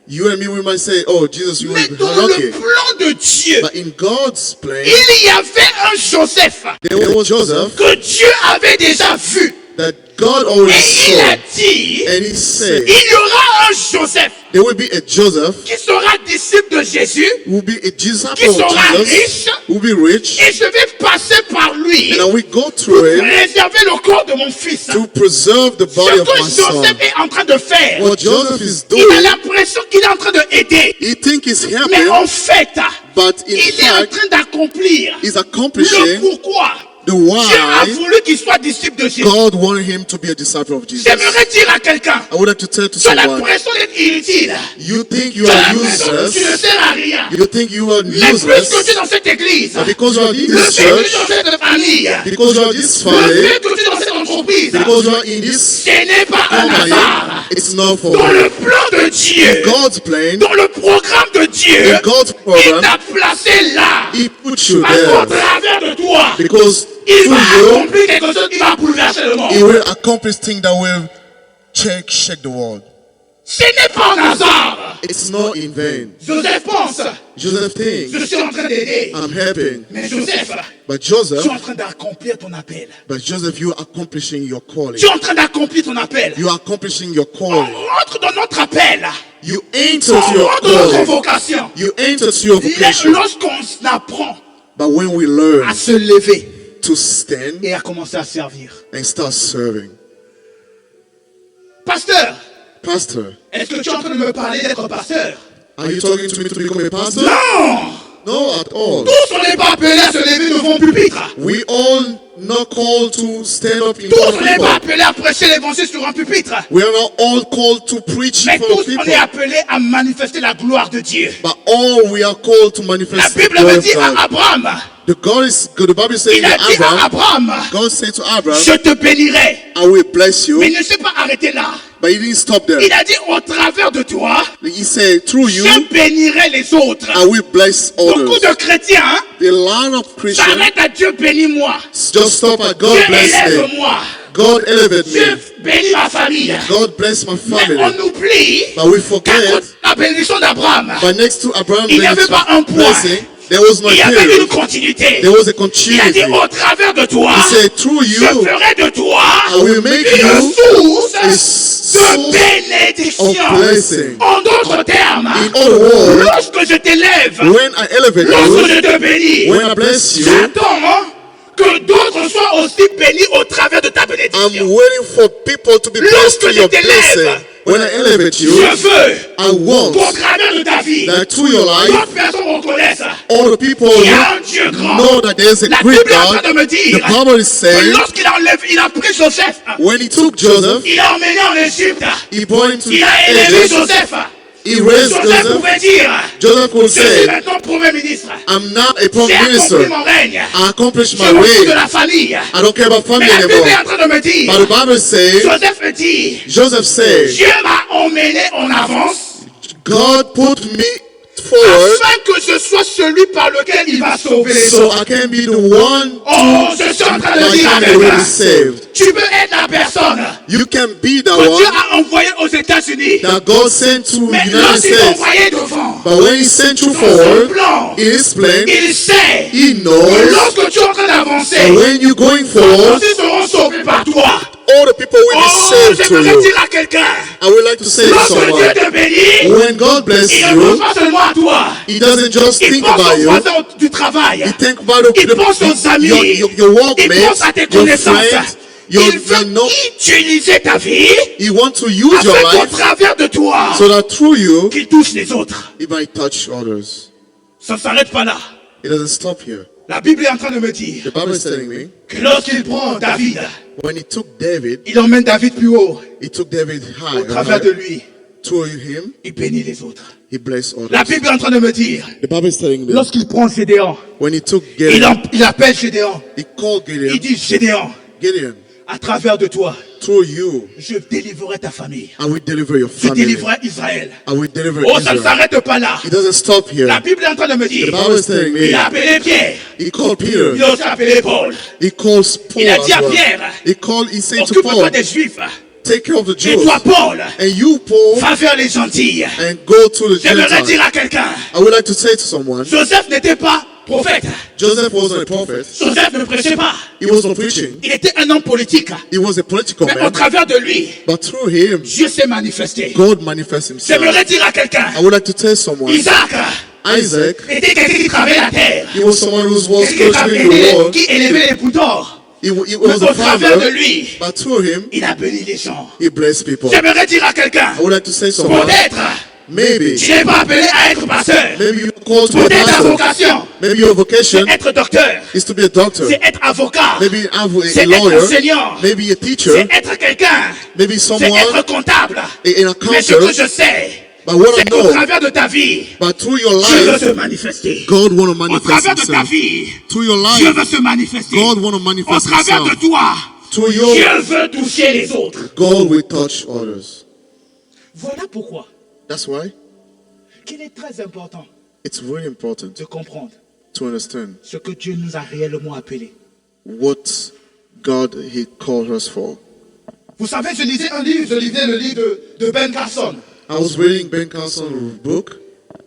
[SPEAKER 2] you and me, we might say, oh, Jesus, you
[SPEAKER 1] Mais
[SPEAKER 2] will be
[SPEAKER 1] dans le
[SPEAKER 2] lucky.
[SPEAKER 1] plan de Dieu,
[SPEAKER 2] But in God's plan,
[SPEAKER 1] il y avait un Joseph
[SPEAKER 2] there was Joseph
[SPEAKER 1] que Dieu avait déjà vu.
[SPEAKER 2] that God already
[SPEAKER 1] Et il a
[SPEAKER 2] saw.
[SPEAKER 1] dit,
[SPEAKER 2] And he said,
[SPEAKER 1] il y aura un Joseph
[SPEAKER 2] there will be a Joseph
[SPEAKER 1] qui sera disciple de Jésus
[SPEAKER 2] who will be a disciple
[SPEAKER 1] Qui sera
[SPEAKER 2] of Jesus,
[SPEAKER 1] riche.
[SPEAKER 2] who will be rich,
[SPEAKER 1] et je vais passer par lui
[SPEAKER 2] and I will go
[SPEAKER 1] pour
[SPEAKER 2] through him
[SPEAKER 1] préserver le corps de mon fils.
[SPEAKER 2] to preserve the
[SPEAKER 1] Ce
[SPEAKER 2] body of
[SPEAKER 1] que
[SPEAKER 2] my son.
[SPEAKER 1] Joseph est en train de faire,
[SPEAKER 2] What Joseph is
[SPEAKER 1] il a
[SPEAKER 2] doing,
[SPEAKER 1] l'impression qu'il est en train d'aider.
[SPEAKER 2] he think he's
[SPEAKER 1] Mais
[SPEAKER 2] helping,
[SPEAKER 1] en fait,
[SPEAKER 2] but in
[SPEAKER 1] il est en
[SPEAKER 2] fact,
[SPEAKER 1] train d'accomplir
[SPEAKER 2] he's
[SPEAKER 1] le
[SPEAKER 2] accomplishing
[SPEAKER 1] pourquoi
[SPEAKER 2] the
[SPEAKER 1] Dieu a
[SPEAKER 2] why
[SPEAKER 1] voulu qu'il soit disciple de Jésus.
[SPEAKER 2] God wanted him to be a disciple of Jesus.
[SPEAKER 1] J'aimerais dire à quelqu'un,
[SPEAKER 2] I would like to tell to
[SPEAKER 1] tu as
[SPEAKER 2] someone,
[SPEAKER 1] l'impression d'être inutile.
[SPEAKER 2] you think you
[SPEAKER 1] Tu as
[SPEAKER 2] are
[SPEAKER 1] l'impression que tu ne
[SPEAKER 2] useless,
[SPEAKER 1] sers à rien.
[SPEAKER 2] you think you are
[SPEAKER 1] Mais plus que tu es
[SPEAKER 2] useless,
[SPEAKER 1] dans cette église,
[SPEAKER 2] but because you are in
[SPEAKER 1] le
[SPEAKER 2] this
[SPEAKER 1] fait que tu es
[SPEAKER 2] church,
[SPEAKER 1] dans cette famille,
[SPEAKER 2] because you are in this
[SPEAKER 1] le
[SPEAKER 2] family,
[SPEAKER 1] fait que tu es dans cette entreprise,
[SPEAKER 2] because you are in this
[SPEAKER 1] ce n'est pas un
[SPEAKER 2] company,
[SPEAKER 1] hasard.
[SPEAKER 2] it's not for
[SPEAKER 1] Dans le plan de Dieu,
[SPEAKER 2] God's plan,
[SPEAKER 1] dans le programme de Dieu,
[SPEAKER 2] in God's
[SPEAKER 1] il
[SPEAKER 2] program,
[SPEAKER 1] t'a placé là,
[SPEAKER 2] he put you
[SPEAKER 1] parce qu'au
[SPEAKER 2] there,
[SPEAKER 1] travers de toi,
[SPEAKER 2] because
[SPEAKER 1] il
[SPEAKER 2] through
[SPEAKER 1] va
[SPEAKER 2] you,
[SPEAKER 1] accomplir quelque chose qui va bouleverser le
[SPEAKER 2] he
[SPEAKER 1] monde.
[SPEAKER 2] will accomplish things that will shake the world.
[SPEAKER 1] Ce n'est pas un hasard.
[SPEAKER 2] It's not in vain.
[SPEAKER 1] Joseph pense,
[SPEAKER 2] Joseph thinks,
[SPEAKER 1] je suis en train d'aider.
[SPEAKER 2] I'm helping.
[SPEAKER 1] Mais Joseph,
[SPEAKER 2] But
[SPEAKER 1] tu es
[SPEAKER 2] Joseph,
[SPEAKER 1] en train d'accomplir ton appel.
[SPEAKER 2] you are accomplishing your calling.
[SPEAKER 1] Tu es en train d'accomplir ton appel.
[SPEAKER 2] You are accomplishing your
[SPEAKER 1] On
[SPEAKER 2] calling.
[SPEAKER 1] rentre dans notre appel.
[SPEAKER 2] You enter
[SPEAKER 1] On
[SPEAKER 2] to your
[SPEAKER 1] rentre dans notre
[SPEAKER 2] calling.
[SPEAKER 1] vocation.
[SPEAKER 2] You enter to your vocation.
[SPEAKER 1] Lorsqu'on apprend
[SPEAKER 2] But when we learn
[SPEAKER 1] à se lever
[SPEAKER 2] to stand
[SPEAKER 1] et à commencer à servir.
[SPEAKER 2] and start serving.
[SPEAKER 1] Pasteur,
[SPEAKER 2] Pastor,
[SPEAKER 1] est-ce que tu es en train de me parler d'être pasteur?
[SPEAKER 2] are you talking to me to become a pastor?
[SPEAKER 1] Non!
[SPEAKER 2] No, at all.
[SPEAKER 1] Tous on n'est pas appelés à se lever devant le pupitre.
[SPEAKER 2] We all not called to stand up in
[SPEAKER 1] Tous
[SPEAKER 2] front
[SPEAKER 1] on
[SPEAKER 2] of
[SPEAKER 1] n'est pas
[SPEAKER 2] people.
[SPEAKER 1] appelés à prêcher l'évangile sur un pupitre.
[SPEAKER 2] We are not all called to preach
[SPEAKER 1] Mais
[SPEAKER 2] in front of
[SPEAKER 1] tous on
[SPEAKER 2] people.
[SPEAKER 1] est appelés à manifester la gloire de Dieu.
[SPEAKER 2] But all we are called to
[SPEAKER 1] La
[SPEAKER 2] manifest the
[SPEAKER 1] Bible
[SPEAKER 2] glory
[SPEAKER 1] me
[SPEAKER 2] of
[SPEAKER 1] dit à
[SPEAKER 2] God.
[SPEAKER 1] Abraham,
[SPEAKER 2] The Bible says
[SPEAKER 1] il a
[SPEAKER 2] to
[SPEAKER 1] dit à
[SPEAKER 2] Abraham,
[SPEAKER 1] Abraham,
[SPEAKER 2] God said to Abraham,
[SPEAKER 1] je te bénirai.
[SPEAKER 2] I will bless you.
[SPEAKER 1] Mais il ne s'est pas arrêté là.
[SPEAKER 2] But he didn't stop there.
[SPEAKER 1] Il a dit au travers de toi,
[SPEAKER 2] He said, through you,
[SPEAKER 1] je bénirai les autres.
[SPEAKER 2] I will bless
[SPEAKER 1] Beaucoup
[SPEAKER 2] others.
[SPEAKER 1] de chrétiens hein,
[SPEAKER 2] The line of Christians
[SPEAKER 1] s'arrêtent à Dieu bénis-moi.
[SPEAKER 2] just stop at God
[SPEAKER 1] Dieu
[SPEAKER 2] bless me.
[SPEAKER 1] élève-moi.
[SPEAKER 2] God elevate
[SPEAKER 1] Dieu
[SPEAKER 2] me.
[SPEAKER 1] bénis ma famille.
[SPEAKER 2] God bless my
[SPEAKER 1] Mais
[SPEAKER 2] family.
[SPEAKER 1] on oublie
[SPEAKER 2] But we
[SPEAKER 1] qu'à
[SPEAKER 2] forget,
[SPEAKER 1] côté de la bénédiction d'Abraham,
[SPEAKER 2] but next to Abraham's
[SPEAKER 1] il n'y avait pas un point.
[SPEAKER 2] blessing, there was no
[SPEAKER 1] il y avait une
[SPEAKER 2] period.
[SPEAKER 1] continuité.
[SPEAKER 2] There was a
[SPEAKER 1] Il a dit
[SPEAKER 2] continuity.
[SPEAKER 1] au travers de toi,
[SPEAKER 2] He said, through
[SPEAKER 1] je
[SPEAKER 2] you,
[SPEAKER 1] ferai de toi
[SPEAKER 2] I will make
[SPEAKER 1] une
[SPEAKER 2] you
[SPEAKER 1] source
[SPEAKER 2] a
[SPEAKER 1] de
[SPEAKER 2] source
[SPEAKER 1] bénédiction.
[SPEAKER 2] of blessing.
[SPEAKER 1] En d'autres termes,
[SPEAKER 2] In other words,
[SPEAKER 1] lorsque je t'élève,
[SPEAKER 2] when I elevate
[SPEAKER 1] lorsque
[SPEAKER 2] you,
[SPEAKER 1] je te bénis,
[SPEAKER 2] when I bless you,
[SPEAKER 1] j'attends que d'autres soient aussi bénis au travers de ta
[SPEAKER 2] I'm
[SPEAKER 1] bénédiction.
[SPEAKER 2] waiting for people to be blessed
[SPEAKER 1] Lorsque
[SPEAKER 2] through
[SPEAKER 1] je
[SPEAKER 2] your
[SPEAKER 1] t'élève,
[SPEAKER 2] blessing. When I elevate you,
[SPEAKER 1] Je veux
[SPEAKER 2] I want
[SPEAKER 1] qu'au travers de ta vie,
[SPEAKER 2] that through your life,
[SPEAKER 1] d'autres personnes reconnaissent
[SPEAKER 2] all the people
[SPEAKER 1] qu'il y a un Dieu grand.
[SPEAKER 2] know that there is a
[SPEAKER 1] La
[SPEAKER 2] great
[SPEAKER 1] Bible est en
[SPEAKER 2] God.
[SPEAKER 1] train de me dire
[SPEAKER 2] The Bible is
[SPEAKER 1] que
[SPEAKER 2] saying,
[SPEAKER 1] lorsqu'il a enlevé, il a pris Joseph,
[SPEAKER 2] when he took Joseph,
[SPEAKER 1] il l'a emmené en Égypte,
[SPEAKER 2] he brought him to
[SPEAKER 1] il a élevé
[SPEAKER 2] Egypt.
[SPEAKER 1] Joseph.
[SPEAKER 2] He raised
[SPEAKER 1] Joseph
[SPEAKER 2] Joseph.
[SPEAKER 1] pouvait dire,
[SPEAKER 2] Joseph would
[SPEAKER 1] je suis
[SPEAKER 2] say,
[SPEAKER 1] maintenant premier ministre.
[SPEAKER 2] I'm not a
[SPEAKER 1] J'ai
[SPEAKER 2] prime
[SPEAKER 1] accompli
[SPEAKER 2] minister.
[SPEAKER 1] mon règne.
[SPEAKER 2] I accomplished
[SPEAKER 1] Je
[SPEAKER 2] my
[SPEAKER 1] m'occupe de
[SPEAKER 2] way.
[SPEAKER 1] la famille.
[SPEAKER 2] I don't care about
[SPEAKER 1] Mais
[SPEAKER 2] family
[SPEAKER 1] la Bible est
[SPEAKER 2] anymore.
[SPEAKER 1] en train de me dire,
[SPEAKER 2] But the Bible says,
[SPEAKER 1] Joseph dit,
[SPEAKER 2] Joseph said,
[SPEAKER 1] Dieu m'a emmené en avance
[SPEAKER 2] God put me forward
[SPEAKER 1] afin que je sois celui par lequel il va sauver les
[SPEAKER 2] so
[SPEAKER 1] autres.
[SPEAKER 2] I can be the one
[SPEAKER 1] Oh, je suis en train de
[SPEAKER 2] that
[SPEAKER 1] dire à
[SPEAKER 2] can already
[SPEAKER 1] quelqu'un,
[SPEAKER 2] saved.
[SPEAKER 1] tu peux être la personne
[SPEAKER 2] You can be the
[SPEAKER 1] que Dieu
[SPEAKER 2] one
[SPEAKER 1] a envoyée aux États-Unis.
[SPEAKER 2] that God sent to
[SPEAKER 1] Mais
[SPEAKER 2] United
[SPEAKER 1] lorsqu'il
[SPEAKER 2] States.
[SPEAKER 1] envoyé devant,
[SPEAKER 2] But when He sent you
[SPEAKER 1] dans son
[SPEAKER 2] forward
[SPEAKER 1] plan,
[SPEAKER 2] in His plan,
[SPEAKER 1] il sait
[SPEAKER 2] He
[SPEAKER 1] que
[SPEAKER 2] knows
[SPEAKER 1] lorsque tu es en train
[SPEAKER 2] that
[SPEAKER 1] d'avancer,
[SPEAKER 2] when you're going
[SPEAKER 1] tous
[SPEAKER 2] forward,
[SPEAKER 1] ils seront sauvés par toi.
[SPEAKER 2] all the people will be
[SPEAKER 1] Oh,
[SPEAKER 2] saved to
[SPEAKER 1] j'aimerais
[SPEAKER 2] you.
[SPEAKER 1] dire à quelqu'un,
[SPEAKER 2] I would like to say to
[SPEAKER 1] lorsque Dieu
[SPEAKER 2] someone,
[SPEAKER 1] te bénit,
[SPEAKER 2] when God bless
[SPEAKER 1] il ne pense
[SPEAKER 2] you,
[SPEAKER 1] pas seulement à toi.
[SPEAKER 2] He doesn't just
[SPEAKER 1] Il
[SPEAKER 2] think
[SPEAKER 1] pense
[SPEAKER 2] about
[SPEAKER 1] aux
[SPEAKER 2] you.
[SPEAKER 1] voisins du travail.
[SPEAKER 2] He think about
[SPEAKER 1] Il pense aux amis.
[SPEAKER 2] your
[SPEAKER 1] Il
[SPEAKER 2] workmates,
[SPEAKER 1] pense à tes
[SPEAKER 2] your
[SPEAKER 1] connaissances.
[SPEAKER 2] friends,
[SPEAKER 1] Il
[SPEAKER 2] your
[SPEAKER 1] veut
[SPEAKER 2] no.
[SPEAKER 1] utiliser ta vie
[SPEAKER 2] He wants to use your
[SPEAKER 1] afin qu'au
[SPEAKER 2] life
[SPEAKER 1] travers de toi,
[SPEAKER 2] so that through you,
[SPEAKER 1] qu'il touche les autres.
[SPEAKER 2] He might touch others.
[SPEAKER 1] Ça ne s'arrête pas là.
[SPEAKER 2] It doesn't stop here.
[SPEAKER 1] La Bible est en train de me dire
[SPEAKER 2] The Bible is telling me
[SPEAKER 1] que lorsqu'il prend David,
[SPEAKER 2] when He took David,
[SPEAKER 1] il emmène David plus haut.
[SPEAKER 2] He took David high.
[SPEAKER 1] Au travers de lui,
[SPEAKER 2] Through him,
[SPEAKER 1] il bénit les autres.
[SPEAKER 2] He blessed
[SPEAKER 1] La
[SPEAKER 2] others.
[SPEAKER 1] Bible est en train de me dire,
[SPEAKER 2] The Bible is telling me
[SPEAKER 1] lorsqu'il prend Gédéon,
[SPEAKER 2] when He took
[SPEAKER 1] il,
[SPEAKER 2] Gideon,
[SPEAKER 1] il appelle Gédéon.
[SPEAKER 2] He called
[SPEAKER 1] Il
[SPEAKER 2] Gideon.
[SPEAKER 1] dit, Gédéon,
[SPEAKER 2] Gideon,
[SPEAKER 1] à travers de toi,
[SPEAKER 2] through you,
[SPEAKER 1] je délivrerai ta famille.
[SPEAKER 2] I will deliver your
[SPEAKER 1] Je
[SPEAKER 2] family.
[SPEAKER 1] délivrerai Israël.
[SPEAKER 2] I will deliver
[SPEAKER 1] Oh, ça ne
[SPEAKER 2] Israel.
[SPEAKER 1] s'arrête pas là.
[SPEAKER 2] It doesn't stop here.
[SPEAKER 1] La Bible est en train de me
[SPEAKER 2] The
[SPEAKER 1] dire,
[SPEAKER 2] Bible is telling
[SPEAKER 1] il
[SPEAKER 2] me
[SPEAKER 1] a appelé Pierre.
[SPEAKER 2] He called Peter.
[SPEAKER 1] Il a aussi appelé Paul.
[SPEAKER 2] He calls Paul
[SPEAKER 1] Il a
[SPEAKER 2] as
[SPEAKER 1] dit à
[SPEAKER 2] well.
[SPEAKER 1] Pierre,
[SPEAKER 2] He said to
[SPEAKER 1] occupe-toi
[SPEAKER 2] Paul,
[SPEAKER 1] des Juifs.
[SPEAKER 2] take care of the
[SPEAKER 1] Et
[SPEAKER 2] Jews.
[SPEAKER 1] toi, Paul,
[SPEAKER 2] And you, Paul,
[SPEAKER 1] va vers les Gentils.
[SPEAKER 2] and go to the
[SPEAKER 1] J'aimerais
[SPEAKER 2] Gentiles.
[SPEAKER 1] dire à quelqu'un,
[SPEAKER 2] I would like to say to someone,
[SPEAKER 1] Joseph n'était pas prophète.
[SPEAKER 2] Joseph wasn't a prophet.
[SPEAKER 1] Joseph ne prêchait pas.
[SPEAKER 2] He was not preaching.
[SPEAKER 1] Il était un homme politique.
[SPEAKER 2] He was a political
[SPEAKER 1] Mais au
[SPEAKER 2] man.
[SPEAKER 1] travers de lui,
[SPEAKER 2] But through him,
[SPEAKER 1] Dieu s'est manifesté.
[SPEAKER 2] God manifests himself.
[SPEAKER 1] J'aimerais dire à quelqu'un,
[SPEAKER 2] I would like to tell someone,
[SPEAKER 1] Isaac
[SPEAKER 2] Isaac,
[SPEAKER 1] était quelqu'un qui travaillait la terre.
[SPEAKER 2] he was someone who was
[SPEAKER 1] Quelqu'un
[SPEAKER 2] cultivating the world.
[SPEAKER 1] qui élevait les boutons.
[SPEAKER 2] He
[SPEAKER 1] Mais
[SPEAKER 2] was
[SPEAKER 1] au
[SPEAKER 2] a
[SPEAKER 1] travers de
[SPEAKER 2] farmer.
[SPEAKER 1] lui,
[SPEAKER 2] But through him,
[SPEAKER 1] il a béni les gens.
[SPEAKER 2] he blessed people.
[SPEAKER 1] J'aimerais dire à quelqu'un,
[SPEAKER 2] I would like to say to someone,
[SPEAKER 1] peut-être,
[SPEAKER 2] maybe,
[SPEAKER 1] tu n'es pas appelé à être pasteur.
[SPEAKER 2] maybe you're called to be a
[SPEAKER 1] Peut-être ta
[SPEAKER 2] pastor.
[SPEAKER 1] vocation,
[SPEAKER 2] Maybe your vocation
[SPEAKER 1] c'est être docteur,
[SPEAKER 2] is to be a doctor.
[SPEAKER 1] c'est être avocat,
[SPEAKER 2] Maybe a
[SPEAKER 1] c'est être
[SPEAKER 2] lawyer.
[SPEAKER 1] enseignant,
[SPEAKER 2] Maybe a teacher.
[SPEAKER 1] c'est être quelqu'un,
[SPEAKER 2] Maybe
[SPEAKER 1] c'est
[SPEAKER 2] someone,
[SPEAKER 1] être comptable.
[SPEAKER 2] an
[SPEAKER 1] Mais ce que
[SPEAKER 2] accountant.
[SPEAKER 1] je sais,
[SPEAKER 2] But what I
[SPEAKER 1] c'est qu'au
[SPEAKER 2] know,
[SPEAKER 1] travers de ta vie,
[SPEAKER 2] but through your
[SPEAKER 1] Dieu veut
[SPEAKER 2] life,
[SPEAKER 1] se manifester.
[SPEAKER 2] God want to
[SPEAKER 1] Au
[SPEAKER 2] manifest
[SPEAKER 1] travers de ta
[SPEAKER 2] himself.
[SPEAKER 1] vie,
[SPEAKER 2] Through your
[SPEAKER 1] Dieu
[SPEAKER 2] life,
[SPEAKER 1] veut se manifester.
[SPEAKER 2] God want to
[SPEAKER 1] Au
[SPEAKER 2] manifest
[SPEAKER 1] travers de
[SPEAKER 2] himself.
[SPEAKER 1] toi,
[SPEAKER 2] Through you,
[SPEAKER 1] Dieu veut toucher les autres.
[SPEAKER 2] God will touch others.
[SPEAKER 1] Voilà pourquoi
[SPEAKER 2] That's why
[SPEAKER 1] qu'il est très important
[SPEAKER 2] it's very important
[SPEAKER 1] de comprendre
[SPEAKER 2] to understand
[SPEAKER 1] ce que Dieu nous a réellement appelé.
[SPEAKER 2] what God He called us for.
[SPEAKER 1] Vous savez, je lisais un livre, le livre de Ben Carson,
[SPEAKER 2] I was reading Ben Carson's book.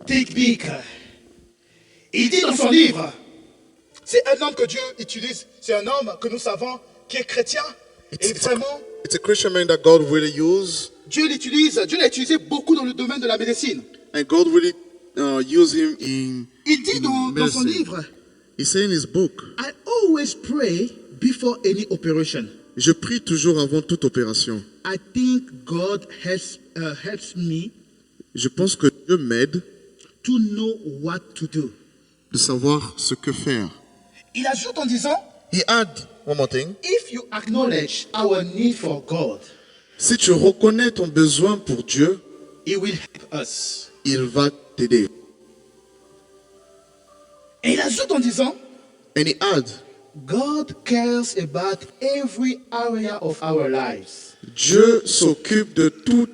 [SPEAKER 1] Think Big. Il dit dans son livre, c'est un homme que Dieu utilise, c'est un homme que nous savons qui est chrétien. Et vraiment,
[SPEAKER 2] It's a Christian man that God really used,
[SPEAKER 1] Dieu l'a utilisé beaucoup dans le domaine de la médecine.
[SPEAKER 2] and God really used him in
[SPEAKER 1] Il dit dans son
[SPEAKER 2] medicine.
[SPEAKER 1] livre,
[SPEAKER 2] He said in his book,
[SPEAKER 1] I always pray before any operation.
[SPEAKER 2] je prie toujours avant toute opération.
[SPEAKER 1] I think God helps me
[SPEAKER 2] Je pense que Dieu m'aide
[SPEAKER 1] to know what to do.
[SPEAKER 2] de savoir ce que faire.
[SPEAKER 1] Il ajoute en disant,
[SPEAKER 2] He add one more thing.
[SPEAKER 1] if you acknowledge our need for God,
[SPEAKER 2] Si tu reconnais ton besoin pour Dieu,
[SPEAKER 1] He will help us.
[SPEAKER 2] il va t'aider.
[SPEAKER 1] Et il ajoute en disant,
[SPEAKER 2] And he add,
[SPEAKER 1] God cares about every area of our lives.
[SPEAKER 2] Dieu s'occupe de tout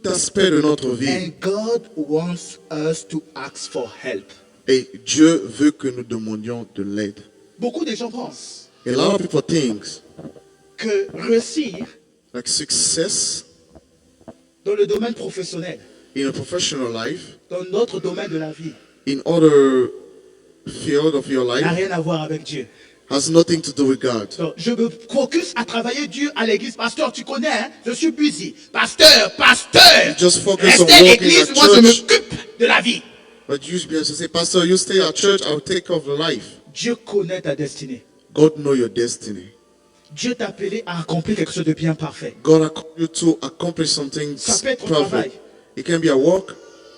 [SPEAKER 2] aspect de notre vie.
[SPEAKER 1] And God wants us to ask for help.
[SPEAKER 2] Et Dieu veut que nous demandions de l'aide.
[SPEAKER 1] Beaucoup de gens pensent
[SPEAKER 2] A lot of people think
[SPEAKER 1] que réussir
[SPEAKER 2] like success
[SPEAKER 1] dans le domaine professionnel,
[SPEAKER 2] in a professional life,
[SPEAKER 1] dans notre domaine de la vie,
[SPEAKER 2] in other field of your
[SPEAKER 1] n'a
[SPEAKER 2] life,
[SPEAKER 1] rien à voir avec Dieu.
[SPEAKER 2] has nothing to do with God.
[SPEAKER 1] Donc, je me focus à travailler Dieu à l'église. Pasteur, tu connais, hein? Je suis busy. Pasteur.
[SPEAKER 2] Just focus on
[SPEAKER 1] Restez à
[SPEAKER 2] walking
[SPEAKER 1] l'église,
[SPEAKER 2] at
[SPEAKER 1] moi je
[SPEAKER 2] church.
[SPEAKER 1] m'occupe de la vie.
[SPEAKER 2] But you should be able to say, Pastor, you stay at church, I'll take care of the life.
[SPEAKER 1] Dieu connaît ta destinée.
[SPEAKER 2] God know your destiny.
[SPEAKER 1] Dieu t'a appelé à accomplir quelque chose de bien parfait.
[SPEAKER 2] God has called you to accomplish something
[SPEAKER 1] Ça peut être au travail.
[SPEAKER 2] perfect. It can be at work.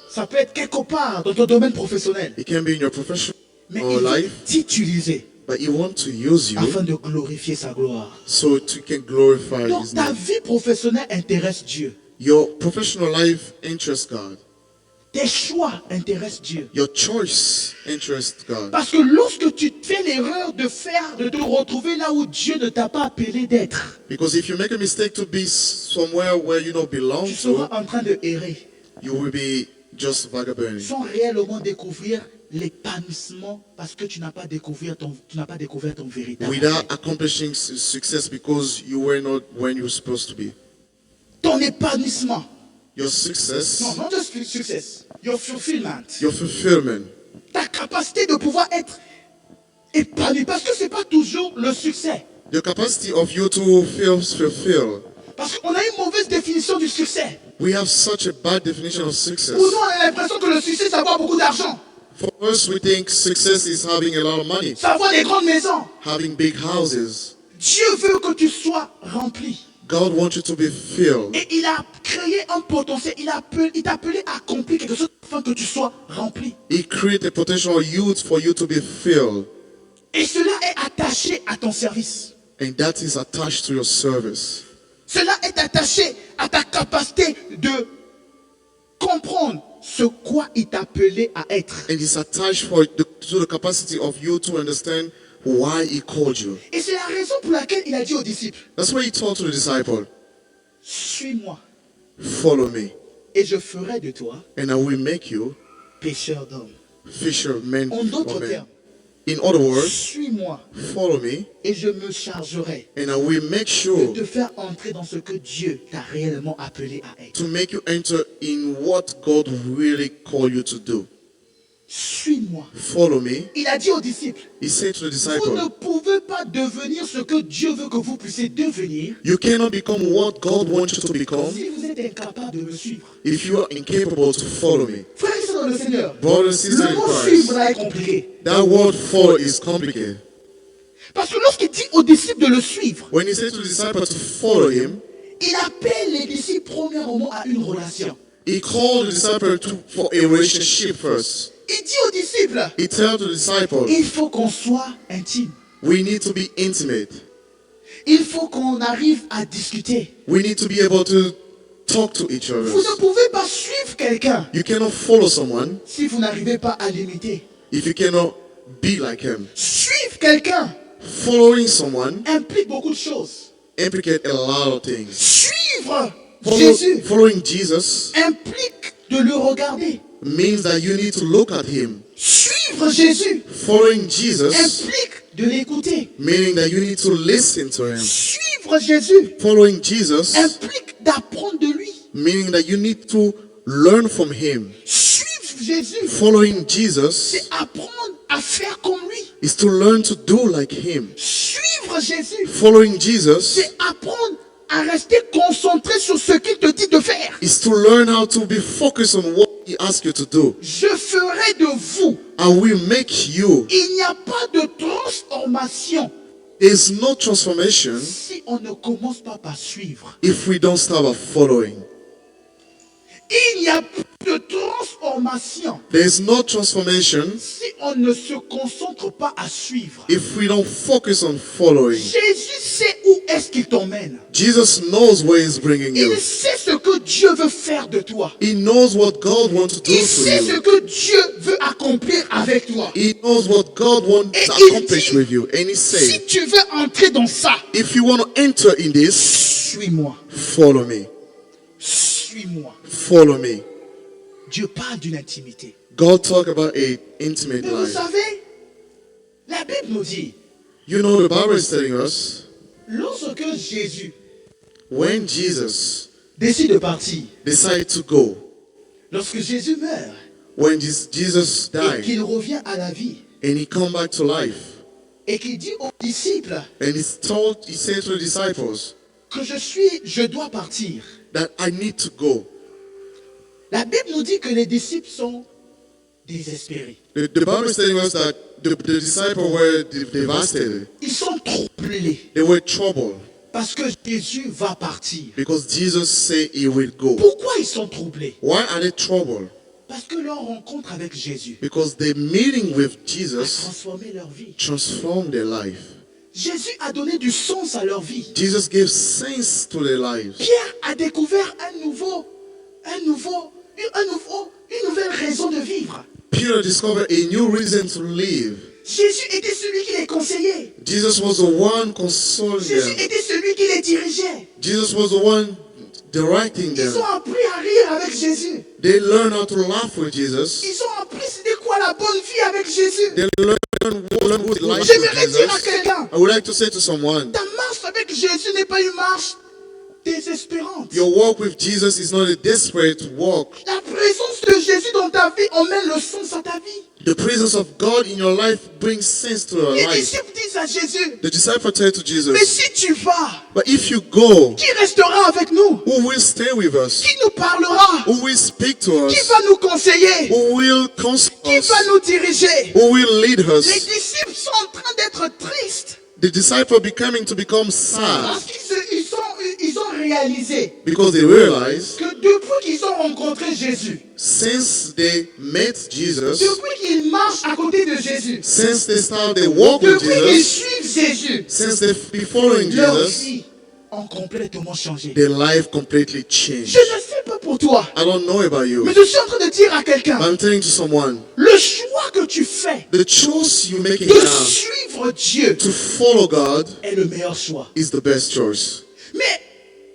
[SPEAKER 1] Ça peut être quelque part dans ton domaine professionnel.
[SPEAKER 2] It can be in your profession
[SPEAKER 1] Mais
[SPEAKER 2] or
[SPEAKER 1] il veut
[SPEAKER 2] life.
[SPEAKER 1] t'utiliser
[SPEAKER 2] But He wants to use you
[SPEAKER 1] afin de glorifier sa gloire.
[SPEAKER 2] so you can glorify
[SPEAKER 1] Donc
[SPEAKER 2] His
[SPEAKER 1] ta
[SPEAKER 2] name.
[SPEAKER 1] vie professionnelle intéresse Dieu.
[SPEAKER 2] Your professional life interests God.
[SPEAKER 1] Tes choix intéressent Dieu.
[SPEAKER 2] Your choice interests God.
[SPEAKER 1] Parce que lorsque tu fais l'erreur de te retrouver là où Dieu ne t'a pas appelé d'être,
[SPEAKER 2] Because if you make a mistake to be somewhere where you don't belong
[SPEAKER 1] tu seras
[SPEAKER 2] to,
[SPEAKER 1] en train de errer.
[SPEAKER 2] you will be just vagabonding.
[SPEAKER 1] sans réellement découvrir l'épanouissement parce que tu n'as pas découvert ton véritable
[SPEAKER 2] Without
[SPEAKER 1] appel.
[SPEAKER 2] accomplishing success because you were not when you were supposed to be.
[SPEAKER 1] Ton épanouissement.
[SPEAKER 2] Your success,
[SPEAKER 1] Non, not just success. Your fulfillment.
[SPEAKER 2] your fulfillment,
[SPEAKER 1] Ta capacité de pouvoir être épanoui. Parce que ce n'est pas toujours le succès.
[SPEAKER 2] the capacity of you to feel fulfilled.
[SPEAKER 1] Parce qu'on a une mauvaise définition du succès.
[SPEAKER 2] We have such a bad definition of success.
[SPEAKER 1] Pour nous, on a l'impression que le succès, c'est avoir beaucoup d'argent.
[SPEAKER 2] For us, we think success is having a lot of money,
[SPEAKER 1] C'est avoir des grandes maisons.
[SPEAKER 2] having big houses.
[SPEAKER 1] Dieu veut que tu sois rempli.
[SPEAKER 2] God wants you to be filled.
[SPEAKER 1] Et il a créé un potentiel. Il t'a appelé à accomplir quelque chose afin que tu sois rempli.
[SPEAKER 2] He created a potential youth for you to be filled.
[SPEAKER 1] Et cela est attaché à ton service.
[SPEAKER 2] And that is attached to your service.
[SPEAKER 1] Cela est attaché à ta capacité de comprendre ce quoi il t'a appelé à être.
[SPEAKER 2] And it's attached to the capacity of you to understand why he called you.
[SPEAKER 1] Et c'est la raison pour laquelle il a dit aux disciples,
[SPEAKER 2] That's why he told to the disciple,
[SPEAKER 1] suis-moi
[SPEAKER 2] follow me,
[SPEAKER 1] et je ferai de toi
[SPEAKER 2] and I will make you
[SPEAKER 1] pécheur d'hommes.
[SPEAKER 2] fishermen
[SPEAKER 1] En d'autres
[SPEAKER 2] of men.
[SPEAKER 1] termes,
[SPEAKER 2] In other words,
[SPEAKER 1] suis-moi
[SPEAKER 2] follow me,
[SPEAKER 1] et je me chargerai
[SPEAKER 2] and I will make
[SPEAKER 1] de
[SPEAKER 2] sure
[SPEAKER 1] te faire entrer dans ce que Dieu t'a réellement appelé à être.
[SPEAKER 2] to make you enter in what God really called you to do.
[SPEAKER 1] Suis-moi.
[SPEAKER 2] Follow me.
[SPEAKER 1] Il a dit aux disciples,
[SPEAKER 2] He said to the
[SPEAKER 1] vous ne
[SPEAKER 2] disciple,
[SPEAKER 1] pouvez pas devenir ce que Dieu veut que vous puissiez devenir
[SPEAKER 2] you cannot become what God wants you to become
[SPEAKER 1] si vous êtes incapable de me suivre.
[SPEAKER 2] if you are incapable to follow me.
[SPEAKER 1] Frères et sœurs dans le Seigneur,
[SPEAKER 2] Brothers and sisters
[SPEAKER 1] le
[SPEAKER 2] in
[SPEAKER 1] mot
[SPEAKER 2] Christ,
[SPEAKER 1] suivre là est compliqué.
[SPEAKER 2] that word follow is complicated.
[SPEAKER 1] Parce que lorsqu'il dit aux disciples de le suivre,
[SPEAKER 2] When he said to the disciple to follow him,
[SPEAKER 1] il appelle les disciples premièrement à une relation.
[SPEAKER 2] he called the disciple for a relationship first.
[SPEAKER 1] Il dit aux disciples,
[SPEAKER 2] He told the disciple,
[SPEAKER 1] il faut qu'on soit intime.
[SPEAKER 2] we need to be intimate.
[SPEAKER 1] Il faut qu'on arrive à discuter.
[SPEAKER 2] We need to be able to talk to each other.
[SPEAKER 1] Vous ne pouvez pas suivre quelqu'un
[SPEAKER 2] You cannot follow someone
[SPEAKER 1] si vous n'arrivez pas à l'imiter.
[SPEAKER 2] if you cannot be like him.
[SPEAKER 1] Suivre quelqu'un
[SPEAKER 2] Following someone
[SPEAKER 1] implique beaucoup de choses.
[SPEAKER 2] implicates a lot of things.
[SPEAKER 1] Suivre Jésus
[SPEAKER 2] Following Jesus
[SPEAKER 1] implique de le regarder.
[SPEAKER 2] means that you need to look at him.
[SPEAKER 1] Suivre Jésus
[SPEAKER 2] Following Jesus
[SPEAKER 1] implique de l'écouter.
[SPEAKER 2] meaning that you need to listen to him.
[SPEAKER 1] Suivre Jésus
[SPEAKER 2] Following Jesus
[SPEAKER 1] implique d'apprendre de lui.
[SPEAKER 2] meaning that you need to learn from him.
[SPEAKER 1] Suivre Jésus,
[SPEAKER 2] Following Jesus
[SPEAKER 1] c'est apprendre à faire comme lui.
[SPEAKER 2] is to learn to do like him.
[SPEAKER 1] Suivre Jésus,
[SPEAKER 2] Following Jesus
[SPEAKER 1] c'est apprendre à rester concentré sur ce qu'il te dit de faire.
[SPEAKER 2] is to learn how to be focused on what he asks you to do.
[SPEAKER 1] Je ferai de vous.
[SPEAKER 2] I will make you.
[SPEAKER 1] Il n'y a pas de transformation
[SPEAKER 2] There's no transformation
[SPEAKER 1] si on ne commence pas par suivre.
[SPEAKER 2] if we don't start by following.
[SPEAKER 1] Il n'y a pas de transformation
[SPEAKER 2] There's no transformation
[SPEAKER 1] si on ne se concentre pas à suivre.
[SPEAKER 2] if we don't focus on following.
[SPEAKER 1] Jésus sait où est-ce qu'il t'emmène.
[SPEAKER 2] Jesus knows where he's bringing you.
[SPEAKER 1] Il sait ce que Dieu veut faire de toi.
[SPEAKER 2] He knows what God wants to do
[SPEAKER 1] Il
[SPEAKER 2] to
[SPEAKER 1] sait ce
[SPEAKER 2] you.
[SPEAKER 1] que Dieu veut accomplir avec toi.
[SPEAKER 2] He knows what God wants
[SPEAKER 1] Et
[SPEAKER 2] to
[SPEAKER 1] il
[SPEAKER 2] accomplish
[SPEAKER 1] dit,
[SPEAKER 2] with you. And he
[SPEAKER 1] si
[SPEAKER 2] said,
[SPEAKER 1] tu veux entrer dans ça,
[SPEAKER 2] if you want to enter in this,
[SPEAKER 1] suis-moi.
[SPEAKER 2] follow me.
[SPEAKER 1] Suis-moi.
[SPEAKER 2] Follow me.
[SPEAKER 1] Dieu parle d'une intimité.
[SPEAKER 2] God talk about a intimate
[SPEAKER 1] Mais vous
[SPEAKER 2] life.
[SPEAKER 1] savez, la Bible nous dit,
[SPEAKER 2] You know, the Bible is telling us
[SPEAKER 1] lorsque Jésus
[SPEAKER 2] when Jesus
[SPEAKER 1] décide de partir,
[SPEAKER 2] decided to go,
[SPEAKER 1] lorsque Jésus meurt
[SPEAKER 2] when Jesus
[SPEAKER 1] et
[SPEAKER 2] died
[SPEAKER 1] qu'il revient à la vie
[SPEAKER 2] and he come back to life,
[SPEAKER 1] et qu'il dit aux disciples
[SPEAKER 2] and he said to the disciples
[SPEAKER 1] que je dois partir.
[SPEAKER 2] that I need to go.
[SPEAKER 1] La Bible nous dit que les disciples sont désespérés.
[SPEAKER 2] The Bible is telling us that the disciples were devastated.
[SPEAKER 1] Ils sont troublés
[SPEAKER 2] They were troubled
[SPEAKER 1] parce que Jésus va partir.
[SPEAKER 2] because Jesus said he will go.
[SPEAKER 1] Pourquoi ils sont troublés?
[SPEAKER 2] Why are they troubled?
[SPEAKER 1] Parce que leur rencontre avec Jésus
[SPEAKER 2] Because the meeting with
[SPEAKER 1] a
[SPEAKER 2] Jesus
[SPEAKER 1] transformé leur vie.
[SPEAKER 2] transformed their life.
[SPEAKER 1] Jésus a donné du sens à leur vie.
[SPEAKER 2] Jesus gave sense to their lives.
[SPEAKER 1] Pierre a découvert une nouvelle raison de vivre.
[SPEAKER 2] Peter discovered a new reason to live.
[SPEAKER 1] Jésus était celui qui les conseillait.
[SPEAKER 2] Jesus was the one consoling
[SPEAKER 1] Jésus
[SPEAKER 2] them.
[SPEAKER 1] était celui qui les dirigeait.
[SPEAKER 2] Jesus was the one directing
[SPEAKER 1] Ils ont
[SPEAKER 2] them.
[SPEAKER 1] appris à rire avec Jésus.
[SPEAKER 2] They learn how to laugh with Jesus.
[SPEAKER 1] Ils ont appris c'était quoi la bonne vie avec Jésus.
[SPEAKER 2] They learn what life with
[SPEAKER 1] J'aimerais dire à
[SPEAKER 2] Jesus.
[SPEAKER 1] quelqu'un,
[SPEAKER 2] I would like to say to someone,
[SPEAKER 1] ta marche avec Jésus n'est pas une marche désespérante.
[SPEAKER 2] your walk with Jesus is not a desperate walk.
[SPEAKER 1] La présence de Jésus dans ta vie emmène le sens à ta vie.
[SPEAKER 2] The presence of God in your life brings sense to your
[SPEAKER 1] Les
[SPEAKER 2] life.
[SPEAKER 1] disciples disent à Jésus,
[SPEAKER 2] The disciple said to
[SPEAKER 1] mais
[SPEAKER 2] Jesus,
[SPEAKER 1] si tu vas,
[SPEAKER 2] but if you go,
[SPEAKER 1] qui restera avec nous?
[SPEAKER 2] who will stay with us?
[SPEAKER 1] Qui nous parlera?
[SPEAKER 2] Who will speak to
[SPEAKER 1] Qui
[SPEAKER 2] us?
[SPEAKER 1] va nous conseiller?
[SPEAKER 2] Who will counsel
[SPEAKER 1] Qui
[SPEAKER 2] us?
[SPEAKER 1] va nous diriger?
[SPEAKER 2] Who will lead
[SPEAKER 1] Les
[SPEAKER 2] us?
[SPEAKER 1] disciples sont en train d'être tristes
[SPEAKER 2] The disciple become sad
[SPEAKER 1] parce qu'ils ont réalisé
[SPEAKER 2] because they realize
[SPEAKER 1] que depuis qu'ils ont rencontré Jésus,
[SPEAKER 2] since they met Jesus,
[SPEAKER 1] depuis qu'ils marchent à côté de Jésus,
[SPEAKER 2] since they started their walk with
[SPEAKER 1] depuis qu'ils
[SPEAKER 2] Jesus,
[SPEAKER 1] suivent Jésus,
[SPEAKER 2] since they be following
[SPEAKER 1] leurs
[SPEAKER 2] Jesus,
[SPEAKER 1] vies ont complètement changé.
[SPEAKER 2] their life completely
[SPEAKER 1] Je
[SPEAKER 2] changed.
[SPEAKER 1] ne sais pas pour toi,
[SPEAKER 2] I don't know about you,
[SPEAKER 1] mais je suis en train de dire à
[SPEAKER 2] but
[SPEAKER 1] quelqu'un,
[SPEAKER 2] I'm telling to someone,
[SPEAKER 1] le choix que tu fais
[SPEAKER 2] the choice you're making
[SPEAKER 1] de
[SPEAKER 2] now
[SPEAKER 1] suivre Dieu
[SPEAKER 2] to follow God
[SPEAKER 1] est le meilleur choix.
[SPEAKER 2] is the best choice.
[SPEAKER 1] Mais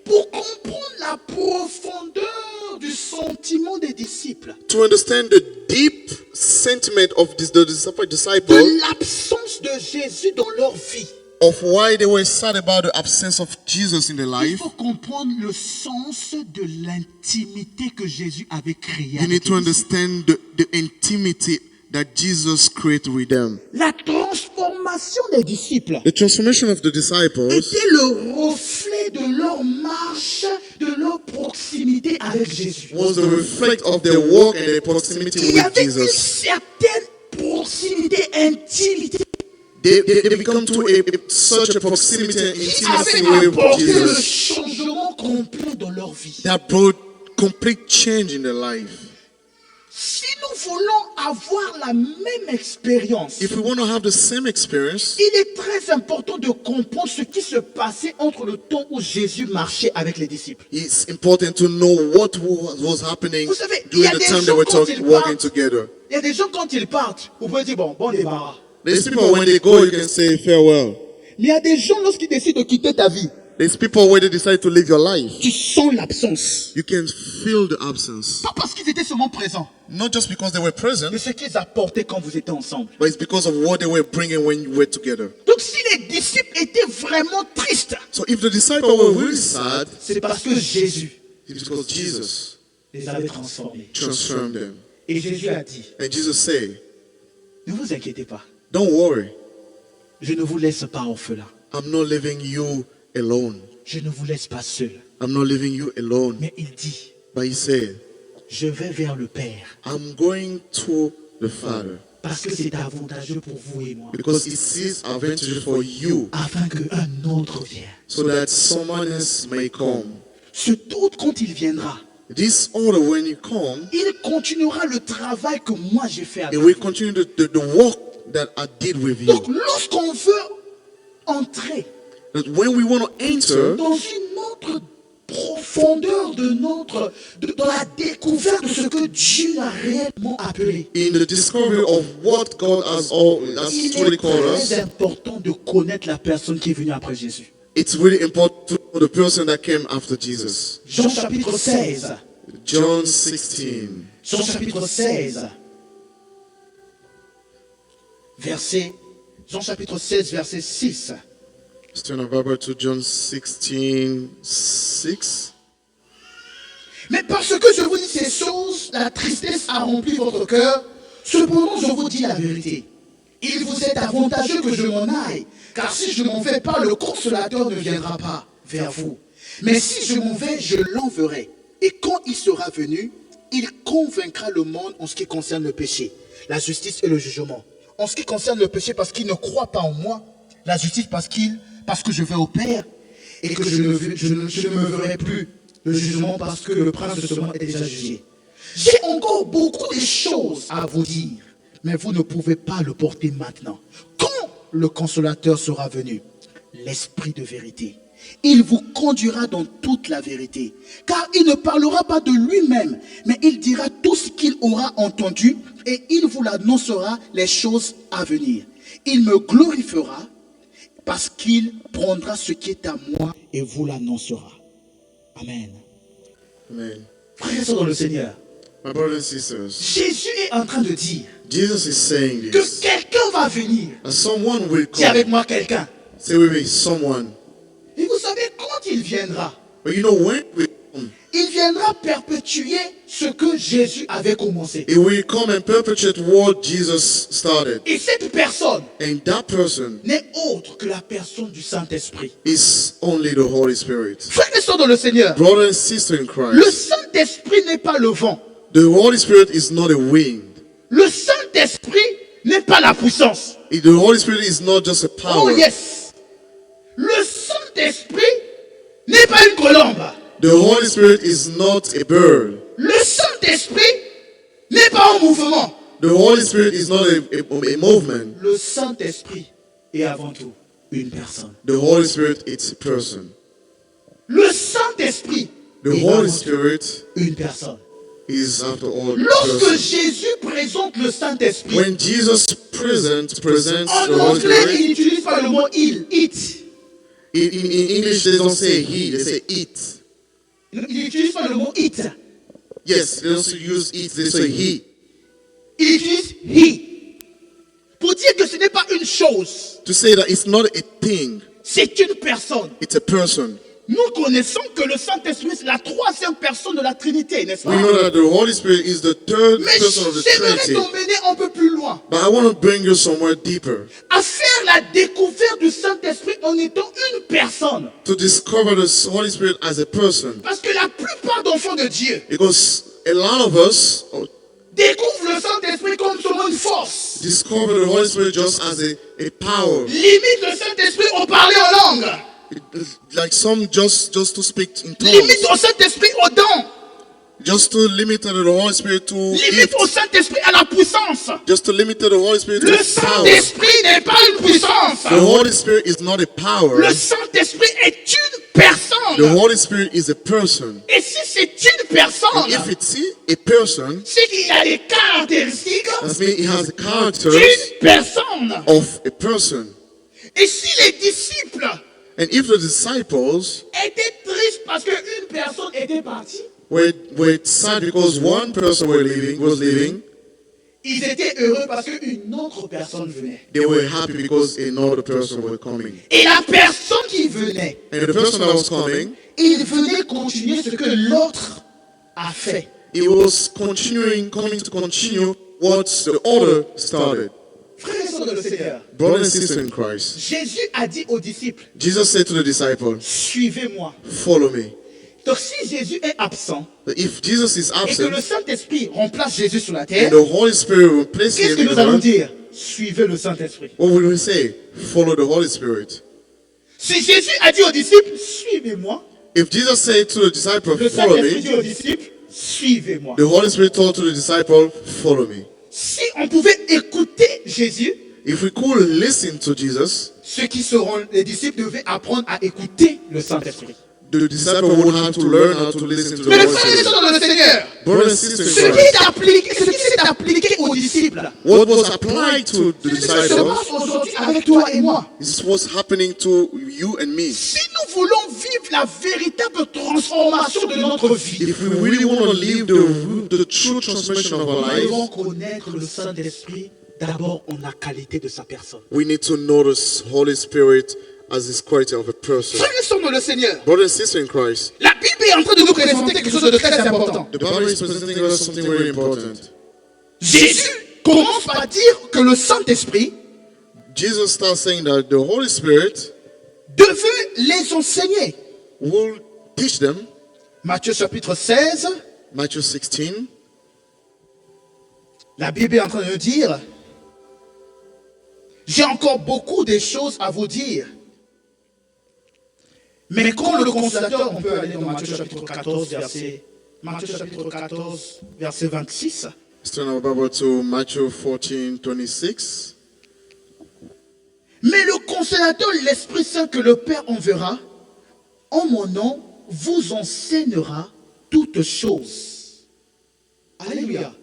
[SPEAKER 1] pour comprendre la profondeur du sentiment des disciples,
[SPEAKER 2] To understand the deep sentiment of the disciple,
[SPEAKER 1] de l'absence de Jésus dans leur vie,
[SPEAKER 2] of why they were sad about the absence of Jesus in their
[SPEAKER 1] il
[SPEAKER 2] life,
[SPEAKER 1] faut comprendre le sens de l'intimité que Jésus avait créée.
[SPEAKER 2] you
[SPEAKER 1] avec
[SPEAKER 2] need to
[SPEAKER 1] les disciples.
[SPEAKER 2] understand the intimity that Jesus created with them.
[SPEAKER 1] La transformation des disciples
[SPEAKER 2] The transformation of the disciples
[SPEAKER 1] était le reflet de leur marche, de leur proximité avec Jésus.
[SPEAKER 2] was the reflect of their walk and their proximity
[SPEAKER 1] Il y
[SPEAKER 2] with
[SPEAKER 1] avait une
[SPEAKER 2] Jesus.
[SPEAKER 1] certaine proximité, intimité
[SPEAKER 2] They become to such a proximity and
[SPEAKER 1] qui
[SPEAKER 2] intimacy
[SPEAKER 1] avait
[SPEAKER 2] with
[SPEAKER 1] apporté le
[SPEAKER 2] Jesus
[SPEAKER 1] changement complet dans leur vie.
[SPEAKER 2] that brought complete change in their life.
[SPEAKER 1] Si nous voulons avoir la même expérience,
[SPEAKER 2] If we want to have the same experience,
[SPEAKER 1] il est très important de comprendre ce qui se passait entre le temps où Jésus marchait avec les disciples.
[SPEAKER 2] it's important to know what was happening
[SPEAKER 1] Vous savez, il y
[SPEAKER 2] during
[SPEAKER 1] a
[SPEAKER 2] the
[SPEAKER 1] des
[SPEAKER 2] time they
[SPEAKER 1] gens
[SPEAKER 2] were
[SPEAKER 1] quand ils
[SPEAKER 2] walking
[SPEAKER 1] partent,
[SPEAKER 2] together.
[SPEAKER 1] il y a des gens quand ils partent, vous pouvez dire bon débarras.
[SPEAKER 2] There's people when they go, you can say farewell.
[SPEAKER 1] Mais il y a des gens lorsqu'ils décident de quitter ta vie,
[SPEAKER 2] There's people when they decide to live your life,
[SPEAKER 1] tu sens l'absence.
[SPEAKER 2] you can feel the absence.
[SPEAKER 1] Pas parce qu'ils étaient seulement présents,
[SPEAKER 2] Not just because they were
[SPEAKER 1] mais
[SPEAKER 2] present,
[SPEAKER 1] ce qu'ils apportaient quand vous étiez ensemble.
[SPEAKER 2] but it's because of what they were bringing when you were together.
[SPEAKER 1] Donc si les disciples étaient vraiment tristes,
[SPEAKER 2] So if the disciples were really sad,
[SPEAKER 1] c'est parce que Jésus
[SPEAKER 2] it's because Jesus
[SPEAKER 1] les avait transformés.
[SPEAKER 2] transformed them.
[SPEAKER 1] Et Jésus a dit,
[SPEAKER 2] And Jesus said,
[SPEAKER 1] ne vous inquiétez pas,
[SPEAKER 2] don't worry,
[SPEAKER 1] je ne vous laisse pas orphelin.
[SPEAKER 2] I'm not leaving you alone.
[SPEAKER 1] Je ne vous laisse pas seul.
[SPEAKER 2] I'm not leaving you alone.
[SPEAKER 1] Mais il dit,
[SPEAKER 2] But he said,
[SPEAKER 1] je vais vers le Père
[SPEAKER 2] I'm going to the Father
[SPEAKER 1] parce que c'est avantageux pour vous et moi,
[SPEAKER 2] because it is advantageous for you
[SPEAKER 1] afin qu'un autre vienne.
[SPEAKER 2] so that someone else may come.
[SPEAKER 1] Cet autre, quand il viendra,
[SPEAKER 2] This order, when you come,
[SPEAKER 1] il continuera le travail que moi j'ai fait avec
[SPEAKER 2] it
[SPEAKER 1] vous.
[SPEAKER 2] will continue the work that I did with you.
[SPEAKER 1] Donc lorsqu'on veut entrer
[SPEAKER 2] That when we want to enter
[SPEAKER 1] dans une autre profondeur dans la découverte de ce que Dieu a réellement appelé,
[SPEAKER 2] in the discovery of what God has
[SPEAKER 1] il
[SPEAKER 2] truly
[SPEAKER 1] est
[SPEAKER 2] called us,
[SPEAKER 1] très important de connaître la personne qui est venue après Jésus.
[SPEAKER 2] it's really important to know the person that came after Jesus.
[SPEAKER 1] Jean chapitre 16.
[SPEAKER 2] John 16.
[SPEAKER 1] Jean chapitre 16. Jean chapitre 16, verset 6.
[SPEAKER 2] Let's turn our Bible to John 16, 6.
[SPEAKER 1] Mais parce que je vous dis ces choses, la tristesse a rempli votre cœur. Cependant, je vous dis la vérité. Il vous est avantageux que je m'en aille, car si je m'en vais pas, le consolateur ne viendra pas vers vous. Mais si je m'en vais, je l'enverrai. Et quand il sera venu, il convaincra le monde en ce qui concerne le péché, la justice et le jugement. En ce qui concerne le péché, parce qu'il ne croit pas en moi. La justice, parce que je vais au Père et que je ne me verrai plus. Le jugement, parce que le prince de ce monde est déjà jugé. J'ai encore beaucoup de choses à vous dire, mais vous ne pouvez pas le porter maintenant. Quand le consolateur sera venu, l'Esprit de vérité, il vous conduira dans toute la vérité, car il ne parlera pas de lui-même, mais il dira tout ce qu'il aura entendu et il vous annoncera les choses à venir. Il me glorifiera parce qu'il prendra ce qui est à moi et vous l'annoncera. Amen.
[SPEAKER 2] Amen.
[SPEAKER 1] Frères et sœurs dans le Seigneur,
[SPEAKER 2] My brothers and sisters,
[SPEAKER 1] Jésus est en train de dire
[SPEAKER 2] Jesus is saying
[SPEAKER 1] que
[SPEAKER 2] this.
[SPEAKER 1] quelqu'un va venir.
[SPEAKER 2] And someone will
[SPEAKER 1] Dis avec
[SPEAKER 2] come.
[SPEAKER 1] moi quelqu'un.
[SPEAKER 2] Say with me, someone.
[SPEAKER 1] Et vous savez quand il viendra,
[SPEAKER 2] But you know when it will come,
[SPEAKER 1] il viendra perpétuer ce que Jésus avait commencé.
[SPEAKER 2] it will come and perpetuate what Jesus started.
[SPEAKER 1] Et cette personne
[SPEAKER 2] And that person
[SPEAKER 1] n'est autre que la personne du Saint-Esprit.
[SPEAKER 2] is only the Holy Spirit.
[SPEAKER 1] Frères et sœurs dans le Seigneur,
[SPEAKER 2] Brother and sister in
[SPEAKER 1] le
[SPEAKER 2] Christ,
[SPEAKER 1] Saint-Esprit n'est pas le vent.
[SPEAKER 2] the Holy Spirit is not a wind.
[SPEAKER 1] Le Saint-Esprit n'est pas la puissance.
[SPEAKER 2] The Holy Spirit is not just a
[SPEAKER 1] Oh
[SPEAKER 2] power.
[SPEAKER 1] yes. Le Saint-Esprit n'est pas une colombe.
[SPEAKER 2] The Holy Spirit is not a bird.
[SPEAKER 1] Le Saint-Esprit n'est pas un mouvement.
[SPEAKER 2] The Holy Spirit is not a movement.
[SPEAKER 1] Le Saint-Esprit est avant tout une personne.
[SPEAKER 2] The Holy Spirit is a person.
[SPEAKER 1] Le Saint-Esprit
[SPEAKER 2] The
[SPEAKER 1] est
[SPEAKER 2] Holy
[SPEAKER 1] avant tout
[SPEAKER 2] Spirit
[SPEAKER 1] une personne.
[SPEAKER 2] is after all a
[SPEAKER 1] Lorsque
[SPEAKER 2] person.
[SPEAKER 1] Jésus présente le Saint-Esprit,
[SPEAKER 2] When Jesus presents
[SPEAKER 1] en
[SPEAKER 2] the Holy
[SPEAKER 1] anglais,
[SPEAKER 2] Spirit,
[SPEAKER 1] il n'utilise pas le mot il, it.
[SPEAKER 2] in English they don't say he, they say it.
[SPEAKER 1] Il n'utilise pas le mot it.
[SPEAKER 2] Yes, they don't use it, they say he.
[SPEAKER 1] Il utilise he. Pour dire que ce n'est pas une chose,
[SPEAKER 2] To say that it's not a thing,
[SPEAKER 1] c'est une personne.
[SPEAKER 2] it's a person.
[SPEAKER 1] Nous connaissons que le Saint-Esprit, c'est la troisième personne de la Trinité, n'est-ce
[SPEAKER 2] We
[SPEAKER 1] pas?
[SPEAKER 2] know that the Holy Spirit is the third
[SPEAKER 1] Mais
[SPEAKER 2] person of the
[SPEAKER 1] j'aimerais
[SPEAKER 2] Trinity.
[SPEAKER 1] t'emmener un peu plus loin,
[SPEAKER 2] But I want to bring you somewhere deeper
[SPEAKER 1] à faire la découverte du Saint-Esprit en étant une personne.
[SPEAKER 2] to discover the Holy Spirit as a person.
[SPEAKER 1] Parce que la plupart d'enfants de Dieu
[SPEAKER 2] Because a lot of us
[SPEAKER 1] découvrent le Saint-Esprit comme seulement une force.
[SPEAKER 2] discover the Holy Spirit just as a power.
[SPEAKER 1] Limite le Saint-Esprit au parler en langue.
[SPEAKER 2] Like some just to speak in
[SPEAKER 1] Limite
[SPEAKER 2] tongues.
[SPEAKER 1] au Saint-Esprit aux dons.
[SPEAKER 2] Just to limit the Holy Spirit to
[SPEAKER 1] Limite au
[SPEAKER 2] gifts.
[SPEAKER 1] Saint-Esprit à la puissance.
[SPEAKER 2] Just to limit the Holy Spirit to
[SPEAKER 1] Le
[SPEAKER 2] power.
[SPEAKER 1] Saint-Esprit n'est pas une puissance.
[SPEAKER 2] The Holy Spirit is not a power.
[SPEAKER 1] Le Saint-Esprit est une
[SPEAKER 2] The
[SPEAKER 1] personne.
[SPEAKER 2] Holy Spirit is a person.
[SPEAKER 1] Et si c'est une personne,
[SPEAKER 2] If it's a person,
[SPEAKER 1] c'est qu'il y a des caractéristiques
[SPEAKER 2] that means it has the characters
[SPEAKER 1] d'une personne.
[SPEAKER 2] of a person.
[SPEAKER 1] Et si les disciples
[SPEAKER 2] And if the disciples
[SPEAKER 1] étaient tristes parce qu'une personne était partie,
[SPEAKER 2] were sad because one person was leaving,
[SPEAKER 1] ils étaient heureux parce qu'une autre personne venait.
[SPEAKER 2] they were happy because another person was coming.
[SPEAKER 1] Et la personne qui venait,
[SPEAKER 2] And the person that was coming,
[SPEAKER 1] il venait continuer ce que l'autre a fait.
[SPEAKER 2] he was coming to continue what the other started.
[SPEAKER 1] Frères et sœurs de le Seigneur,
[SPEAKER 2] Brothers and sisters in Christ,
[SPEAKER 1] Jésus a dit aux disciples,
[SPEAKER 2] Jesus said to the disciples,
[SPEAKER 1] suivez-moi.
[SPEAKER 2] follow me.
[SPEAKER 1] Donc si Jésus est absent
[SPEAKER 2] But if Jesus is
[SPEAKER 1] et que le
[SPEAKER 2] absent
[SPEAKER 1] Saint-Esprit remplace Jésus sur la
[SPEAKER 2] and
[SPEAKER 1] terre,
[SPEAKER 2] the Holy Spirit will place
[SPEAKER 1] qu'est-ce
[SPEAKER 2] him
[SPEAKER 1] que
[SPEAKER 2] in
[SPEAKER 1] nous
[SPEAKER 2] the
[SPEAKER 1] allons
[SPEAKER 2] earth,
[SPEAKER 1] dire? Suivez le Saint-Esprit.
[SPEAKER 2] what will we say? Follow the Holy Spirit.
[SPEAKER 1] Si Jésus a dit aux disciples, suivez-moi,
[SPEAKER 2] If Jesus said to the disciples,
[SPEAKER 1] le
[SPEAKER 2] follow
[SPEAKER 1] Saint-Esprit
[SPEAKER 2] me,
[SPEAKER 1] dit aux disciples, suivez-moi.
[SPEAKER 2] the Holy Spirit told to the disciples, follow me.
[SPEAKER 1] Si on pouvait écouter Jésus,
[SPEAKER 2] If we could listen to Jesus,
[SPEAKER 1] ceux qui seront les disciples devaient apprendre à écouter le Saint-Esprit.
[SPEAKER 2] the disciples would have to learn how to listen to the
[SPEAKER 1] Mais le
[SPEAKER 2] Holy
[SPEAKER 1] frère et
[SPEAKER 2] Spirit.
[SPEAKER 1] sœurs dans le Seigneur,
[SPEAKER 2] Brothers and sisters
[SPEAKER 1] ce
[SPEAKER 2] in
[SPEAKER 1] qui
[SPEAKER 2] Christ,
[SPEAKER 1] s'est appliqué aux disciples,
[SPEAKER 2] what was applied to the
[SPEAKER 1] c'est ce qui se
[SPEAKER 2] disciples
[SPEAKER 1] passe aujourd'hui avec toi et moi.
[SPEAKER 2] is what's happening to you and me.
[SPEAKER 1] Si nous voulons vivre la véritable transformation de notre vie,
[SPEAKER 2] If we really want to live the true transformation of our
[SPEAKER 1] nous
[SPEAKER 2] lives,
[SPEAKER 1] devons connaître le Saint-Esprit d'abord en la qualité de sa personne.
[SPEAKER 2] we need to know the Holy Spirit as His quality of a person.
[SPEAKER 1] Frères et sœurs dans le Seigneur,
[SPEAKER 2] Brothers and sisters in Christ,
[SPEAKER 1] la Bible est en train de nous présenter quelque chose de très important.
[SPEAKER 2] the Bible is presenting us something very important.
[SPEAKER 1] Jésus commence par dire que le Saint-Esprit
[SPEAKER 2] Jesus starts saying that the Holy Spirit
[SPEAKER 1] devait les enseigner.
[SPEAKER 2] will teach them.
[SPEAKER 1] Matthieu chapitre 16,
[SPEAKER 2] Matthew 16,
[SPEAKER 1] la Bible est en train de nous dire, j'ai encore beaucoup de choses à vous dire. Mais comme le consolateur, on peut aller dans Matthieu chapitre 14, verset 26.
[SPEAKER 2] let's turn our Bible to Matthew 14:26.
[SPEAKER 1] Mais le consolateur, l'Esprit Saint que le Père enverra, en mon nom, vous enseignera toutes choses. Alléluia.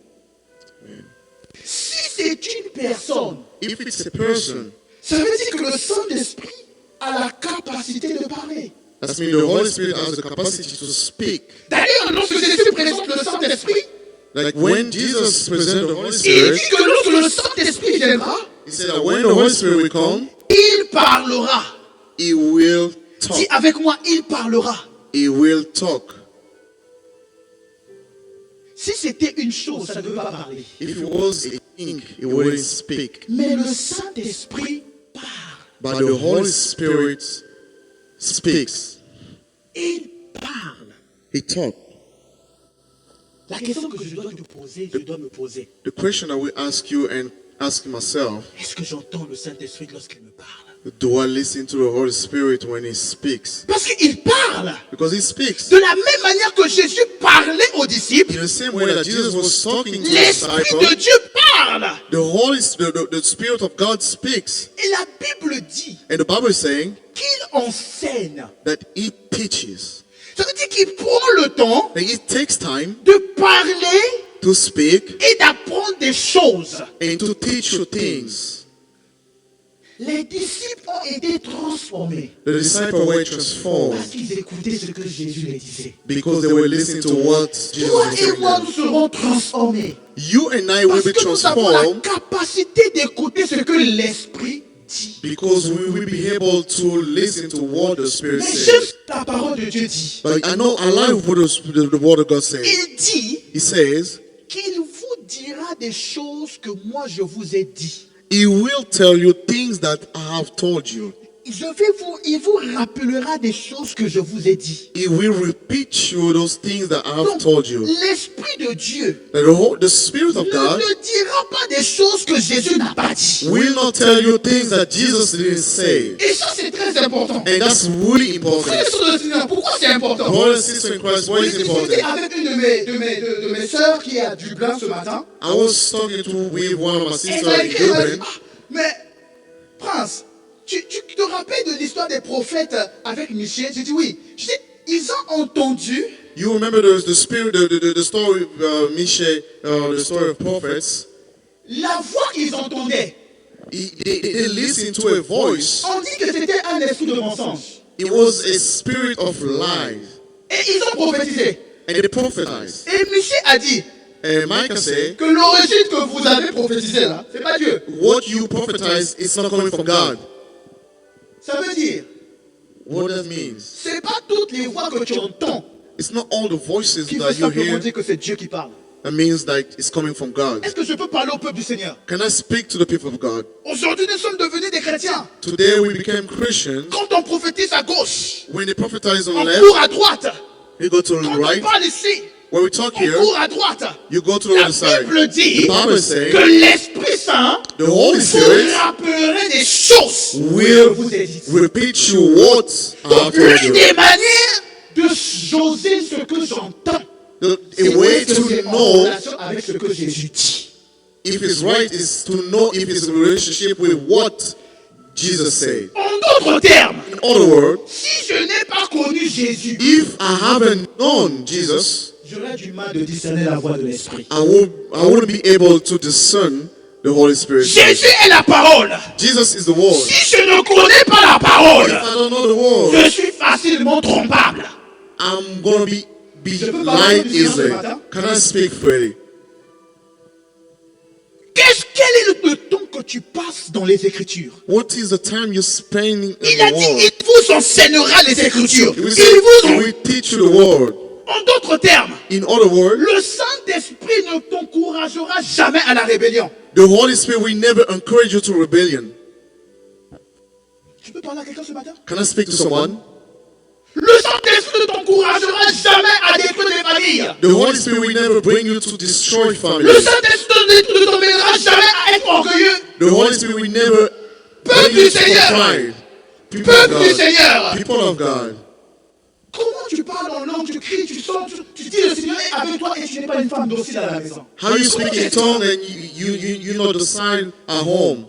[SPEAKER 1] Si c'est une personne,
[SPEAKER 2] If it's a person,
[SPEAKER 1] ça veut dire que le Saint-Esprit a la capacité de parler.
[SPEAKER 2] that means the Holy Spirit has the capacity to speak.
[SPEAKER 1] D'ailleurs, lorsque Jésus présente le Saint-Esprit,
[SPEAKER 2] Like when Jesus presented the Holy
[SPEAKER 1] il
[SPEAKER 2] Spirit,
[SPEAKER 1] dit que lorsque le Saint-Esprit viendra,
[SPEAKER 2] he said that when the Holy Spirit will come,
[SPEAKER 1] il parlera.
[SPEAKER 2] he will
[SPEAKER 1] Dis
[SPEAKER 2] talk.
[SPEAKER 1] avec moi, il parlera.
[SPEAKER 2] He will talk.
[SPEAKER 1] Si c'était une chose, ça ne veut pas parler.
[SPEAKER 2] If he was a king, he wouldn't speak.
[SPEAKER 1] Mais le Saint-Esprit parle.
[SPEAKER 2] But the Holy Spirit speaks.
[SPEAKER 1] Il parle.
[SPEAKER 2] He talks.
[SPEAKER 1] La question que je dois me poser,
[SPEAKER 2] The question I will ask you and ask myself,
[SPEAKER 1] est-ce que j'entends le Saint-Esprit lorsqu'il me parle?
[SPEAKER 2] do I listen to the Holy Spirit when he speaks?
[SPEAKER 1] Parce qu'il parle.
[SPEAKER 2] Because he speaks.
[SPEAKER 1] De la même manière que Jésus parlait aux disciples,
[SPEAKER 2] In the same way that Jesus was talking to the
[SPEAKER 1] l'Esprit
[SPEAKER 2] disciples,
[SPEAKER 1] de Dieu parle.
[SPEAKER 2] the Spirit of God speaks.
[SPEAKER 1] Et la Bible dit
[SPEAKER 2] And the Bible is saying
[SPEAKER 1] qu'il enseigne.
[SPEAKER 2] that he teaches.
[SPEAKER 1] Ça veut dire qu'il prend le temps
[SPEAKER 2] That it takes time
[SPEAKER 1] de parler
[SPEAKER 2] to speak
[SPEAKER 1] et d'apprendre des choses.
[SPEAKER 2] and to teach you things.
[SPEAKER 1] Les disciples ont été transformés
[SPEAKER 2] The disciples were transformed
[SPEAKER 1] parce qu'ils écoutaient ce que Jésus les disait.
[SPEAKER 2] because they were listening to what Jesus
[SPEAKER 1] Toi
[SPEAKER 2] was
[SPEAKER 1] et
[SPEAKER 2] saying.
[SPEAKER 1] moi, nous serons transformés.
[SPEAKER 2] You and I will
[SPEAKER 1] Parce
[SPEAKER 2] be
[SPEAKER 1] que nous avons la
[SPEAKER 2] transformed
[SPEAKER 1] capacité d'écouter ce que l'Esprit dit.
[SPEAKER 2] because we will be able to listen to what the Spirit
[SPEAKER 1] Mais
[SPEAKER 2] says.
[SPEAKER 1] juste la parole de Dieu dit.
[SPEAKER 2] But I know alive what the word of God says.
[SPEAKER 1] Il dit
[SPEAKER 2] He says,
[SPEAKER 1] qu'il vous dira des choses que moi je vous ai dit.
[SPEAKER 2] he will tell you things that I have told you.
[SPEAKER 1] Il vous rappellera des choses que je vous ai dit.
[SPEAKER 2] He will repeat you those things that I have
[SPEAKER 1] Donc,
[SPEAKER 2] told you.
[SPEAKER 1] l'Esprit de Dieu
[SPEAKER 2] That the Spirit of God
[SPEAKER 1] ne dira pas des choses que Jésus n'a pas dit.
[SPEAKER 2] will not tell you things that Jesus didn't say.
[SPEAKER 1] Et ça, c'est très important.
[SPEAKER 2] And that's really
[SPEAKER 1] Frères
[SPEAKER 2] important.
[SPEAKER 1] et sœurs de Seigneur, pourquoi c'est important?
[SPEAKER 2] Brothers and sisters in Christ, why is
[SPEAKER 1] J'ai
[SPEAKER 2] it
[SPEAKER 1] discuté
[SPEAKER 2] important?
[SPEAKER 1] avec une de mes sœurs qui est à Dublin ce matin.
[SPEAKER 2] I was talking with one of my
[SPEAKER 1] Et
[SPEAKER 2] sisters
[SPEAKER 1] elle m'a
[SPEAKER 2] in
[SPEAKER 1] écrit, elle m'a dit,
[SPEAKER 2] Dublin.
[SPEAKER 1] ah, mais Prince, tu te rappelles de l'histoire des prophètes avec Michel? J'ai dit oui. Je dis, ils ont entendu
[SPEAKER 2] You remember the story of Misha, the story of prophets?
[SPEAKER 1] la voix qu'ils entendaient.
[SPEAKER 2] They listened to a voice.
[SPEAKER 1] On dit que c'était un esprit de mensonge.
[SPEAKER 2] It was a spirit of lies.
[SPEAKER 1] Et ils ont prophétisé.
[SPEAKER 2] And they prophesied.
[SPEAKER 1] Et Michel a dit
[SPEAKER 2] And Micah said,
[SPEAKER 1] que l'origine que vous avez prophétisée là, c'est pas Dieu.
[SPEAKER 2] what you prophesize is not coming from God.
[SPEAKER 1] Ça veut dire,
[SPEAKER 2] What that means?
[SPEAKER 1] c'est pas toutes les voix que tu entends
[SPEAKER 2] It's not all the voices
[SPEAKER 1] qui veut
[SPEAKER 2] that you
[SPEAKER 1] simplement
[SPEAKER 2] hear
[SPEAKER 1] dire que c'est Dieu qui parle.
[SPEAKER 2] that means that it's coming from God.
[SPEAKER 1] Est-ce que je peux parler au peuple du Seigneur?
[SPEAKER 2] Can I speak to the people of God?
[SPEAKER 1] Aujourd'hui, nous sommes devenus des chrétiens.
[SPEAKER 2] Today we became Christians.
[SPEAKER 1] Quand on prophétise à gauche,
[SPEAKER 2] When they prophesize on
[SPEAKER 1] on
[SPEAKER 2] the left,
[SPEAKER 1] court à droite.
[SPEAKER 2] you go to the
[SPEAKER 1] Quand on
[SPEAKER 2] right.
[SPEAKER 1] parle ici,
[SPEAKER 2] When we talk
[SPEAKER 1] on
[SPEAKER 2] here,
[SPEAKER 1] court à droite.
[SPEAKER 2] you go to the
[SPEAKER 1] La
[SPEAKER 2] other side.
[SPEAKER 1] Bible dit
[SPEAKER 2] The Bible is saying
[SPEAKER 1] que l'Esprit Saint
[SPEAKER 2] the Holy
[SPEAKER 1] vous
[SPEAKER 2] Spirit
[SPEAKER 1] rappellerait des choses que
[SPEAKER 2] will
[SPEAKER 1] vous ai dites.
[SPEAKER 2] repeat you what I
[SPEAKER 1] Donc,
[SPEAKER 2] have told
[SPEAKER 1] l'une
[SPEAKER 2] you.
[SPEAKER 1] des manières de joser ce que j'entends,
[SPEAKER 2] A
[SPEAKER 1] c'est
[SPEAKER 2] way
[SPEAKER 1] que
[SPEAKER 2] to
[SPEAKER 1] c'est en
[SPEAKER 2] know
[SPEAKER 1] relation avec ce que Jésus dit.
[SPEAKER 2] if it's right is to know if it's in relationship with what Jesus said.
[SPEAKER 1] En d'autres termes,
[SPEAKER 2] In other words,
[SPEAKER 1] si je n'ai pas connu Jésus,
[SPEAKER 2] if I haven't known Jesus,
[SPEAKER 1] j'aurais du mal de discerner la voix de l'Esprit.
[SPEAKER 2] I wouldn't be able to discern the Holy Spirit.
[SPEAKER 1] Jésus est la parole.
[SPEAKER 2] Jesus is the Word.
[SPEAKER 1] Si je ne connais pas la
[SPEAKER 2] If
[SPEAKER 1] parole,
[SPEAKER 2] I don't know the Word,
[SPEAKER 1] je suis facilement trompable.
[SPEAKER 2] I'm gonna be
[SPEAKER 1] Je peux parler
[SPEAKER 2] lied
[SPEAKER 1] du Seigneur ce
[SPEAKER 2] easily.
[SPEAKER 1] matin?
[SPEAKER 2] Can I speak freely?
[SPEAKER 1] Quel est le temps que tu passes dans les Écritures?
[SPEAKER 2] What is the time you spend in
[SPEAKER 1] Il a
[SPEAKER 2] the
[SPEAKER 1] dit,
[SPEAKER 2] Word?
[SPEAKER 1] il vous enseignera les Écritures.
[SPEAKER 2] He will
[SPEAKER 1] Il
[SPEAKER 2] say,
[SPEAKER 1] vous
[SPEAKER 2] he
[SPEAKER 1] en...
[SPEAKER 2] will teach you the Word.
[SPEAKER 1] En d'autres termes,
[SPEAKER 2] In other words,
[SPEAKER 1] le Saint-Esprit ne t'encouragera jamais à la rébellion.
[SPEAKER 2] the Holy Spirit will never encourage you to rebellion.
[SPEAKER 1] Tu peux parler à quelqu'un ce matin?
[SPEAKER 2] Can I speak to someone?
[SPEAKER 1] Le Saint-Esprit ne t'encouragera jamais à détruire des familles.
[SPEAKER 2] The Holy Spirit will never bring you to destroy
[SPEAKER 1] Le
[SPEAKER 2] families.
[SPEAKER 1] Saint-Esprit ne t'emmènera jamais à être orgueilleux.
[SPEAKER 2] The Holy Spirit will never
[SPEAKER 1] Peuple
[SPEAKER 2] bring you
[SPEAKER 1] du
[SPEAKER 2] to
[SPEAKER 1] Seigneur.
[SPEAKER 2] pride. People of
[SPEAKER 1] Peuple du
[SPEAKER 2] God.
[SPEAKER 1] Seigneur.
[SPEAKER 2] People of God.
[SPEAKER 1] Comment tu parles en langue, tu cries, tu sens, tu dis le Seigneur est avec toi et tu n'es pas une femme docile à la maison.
[SPEAKER 2] How you speak in tongue and you know the sign at home.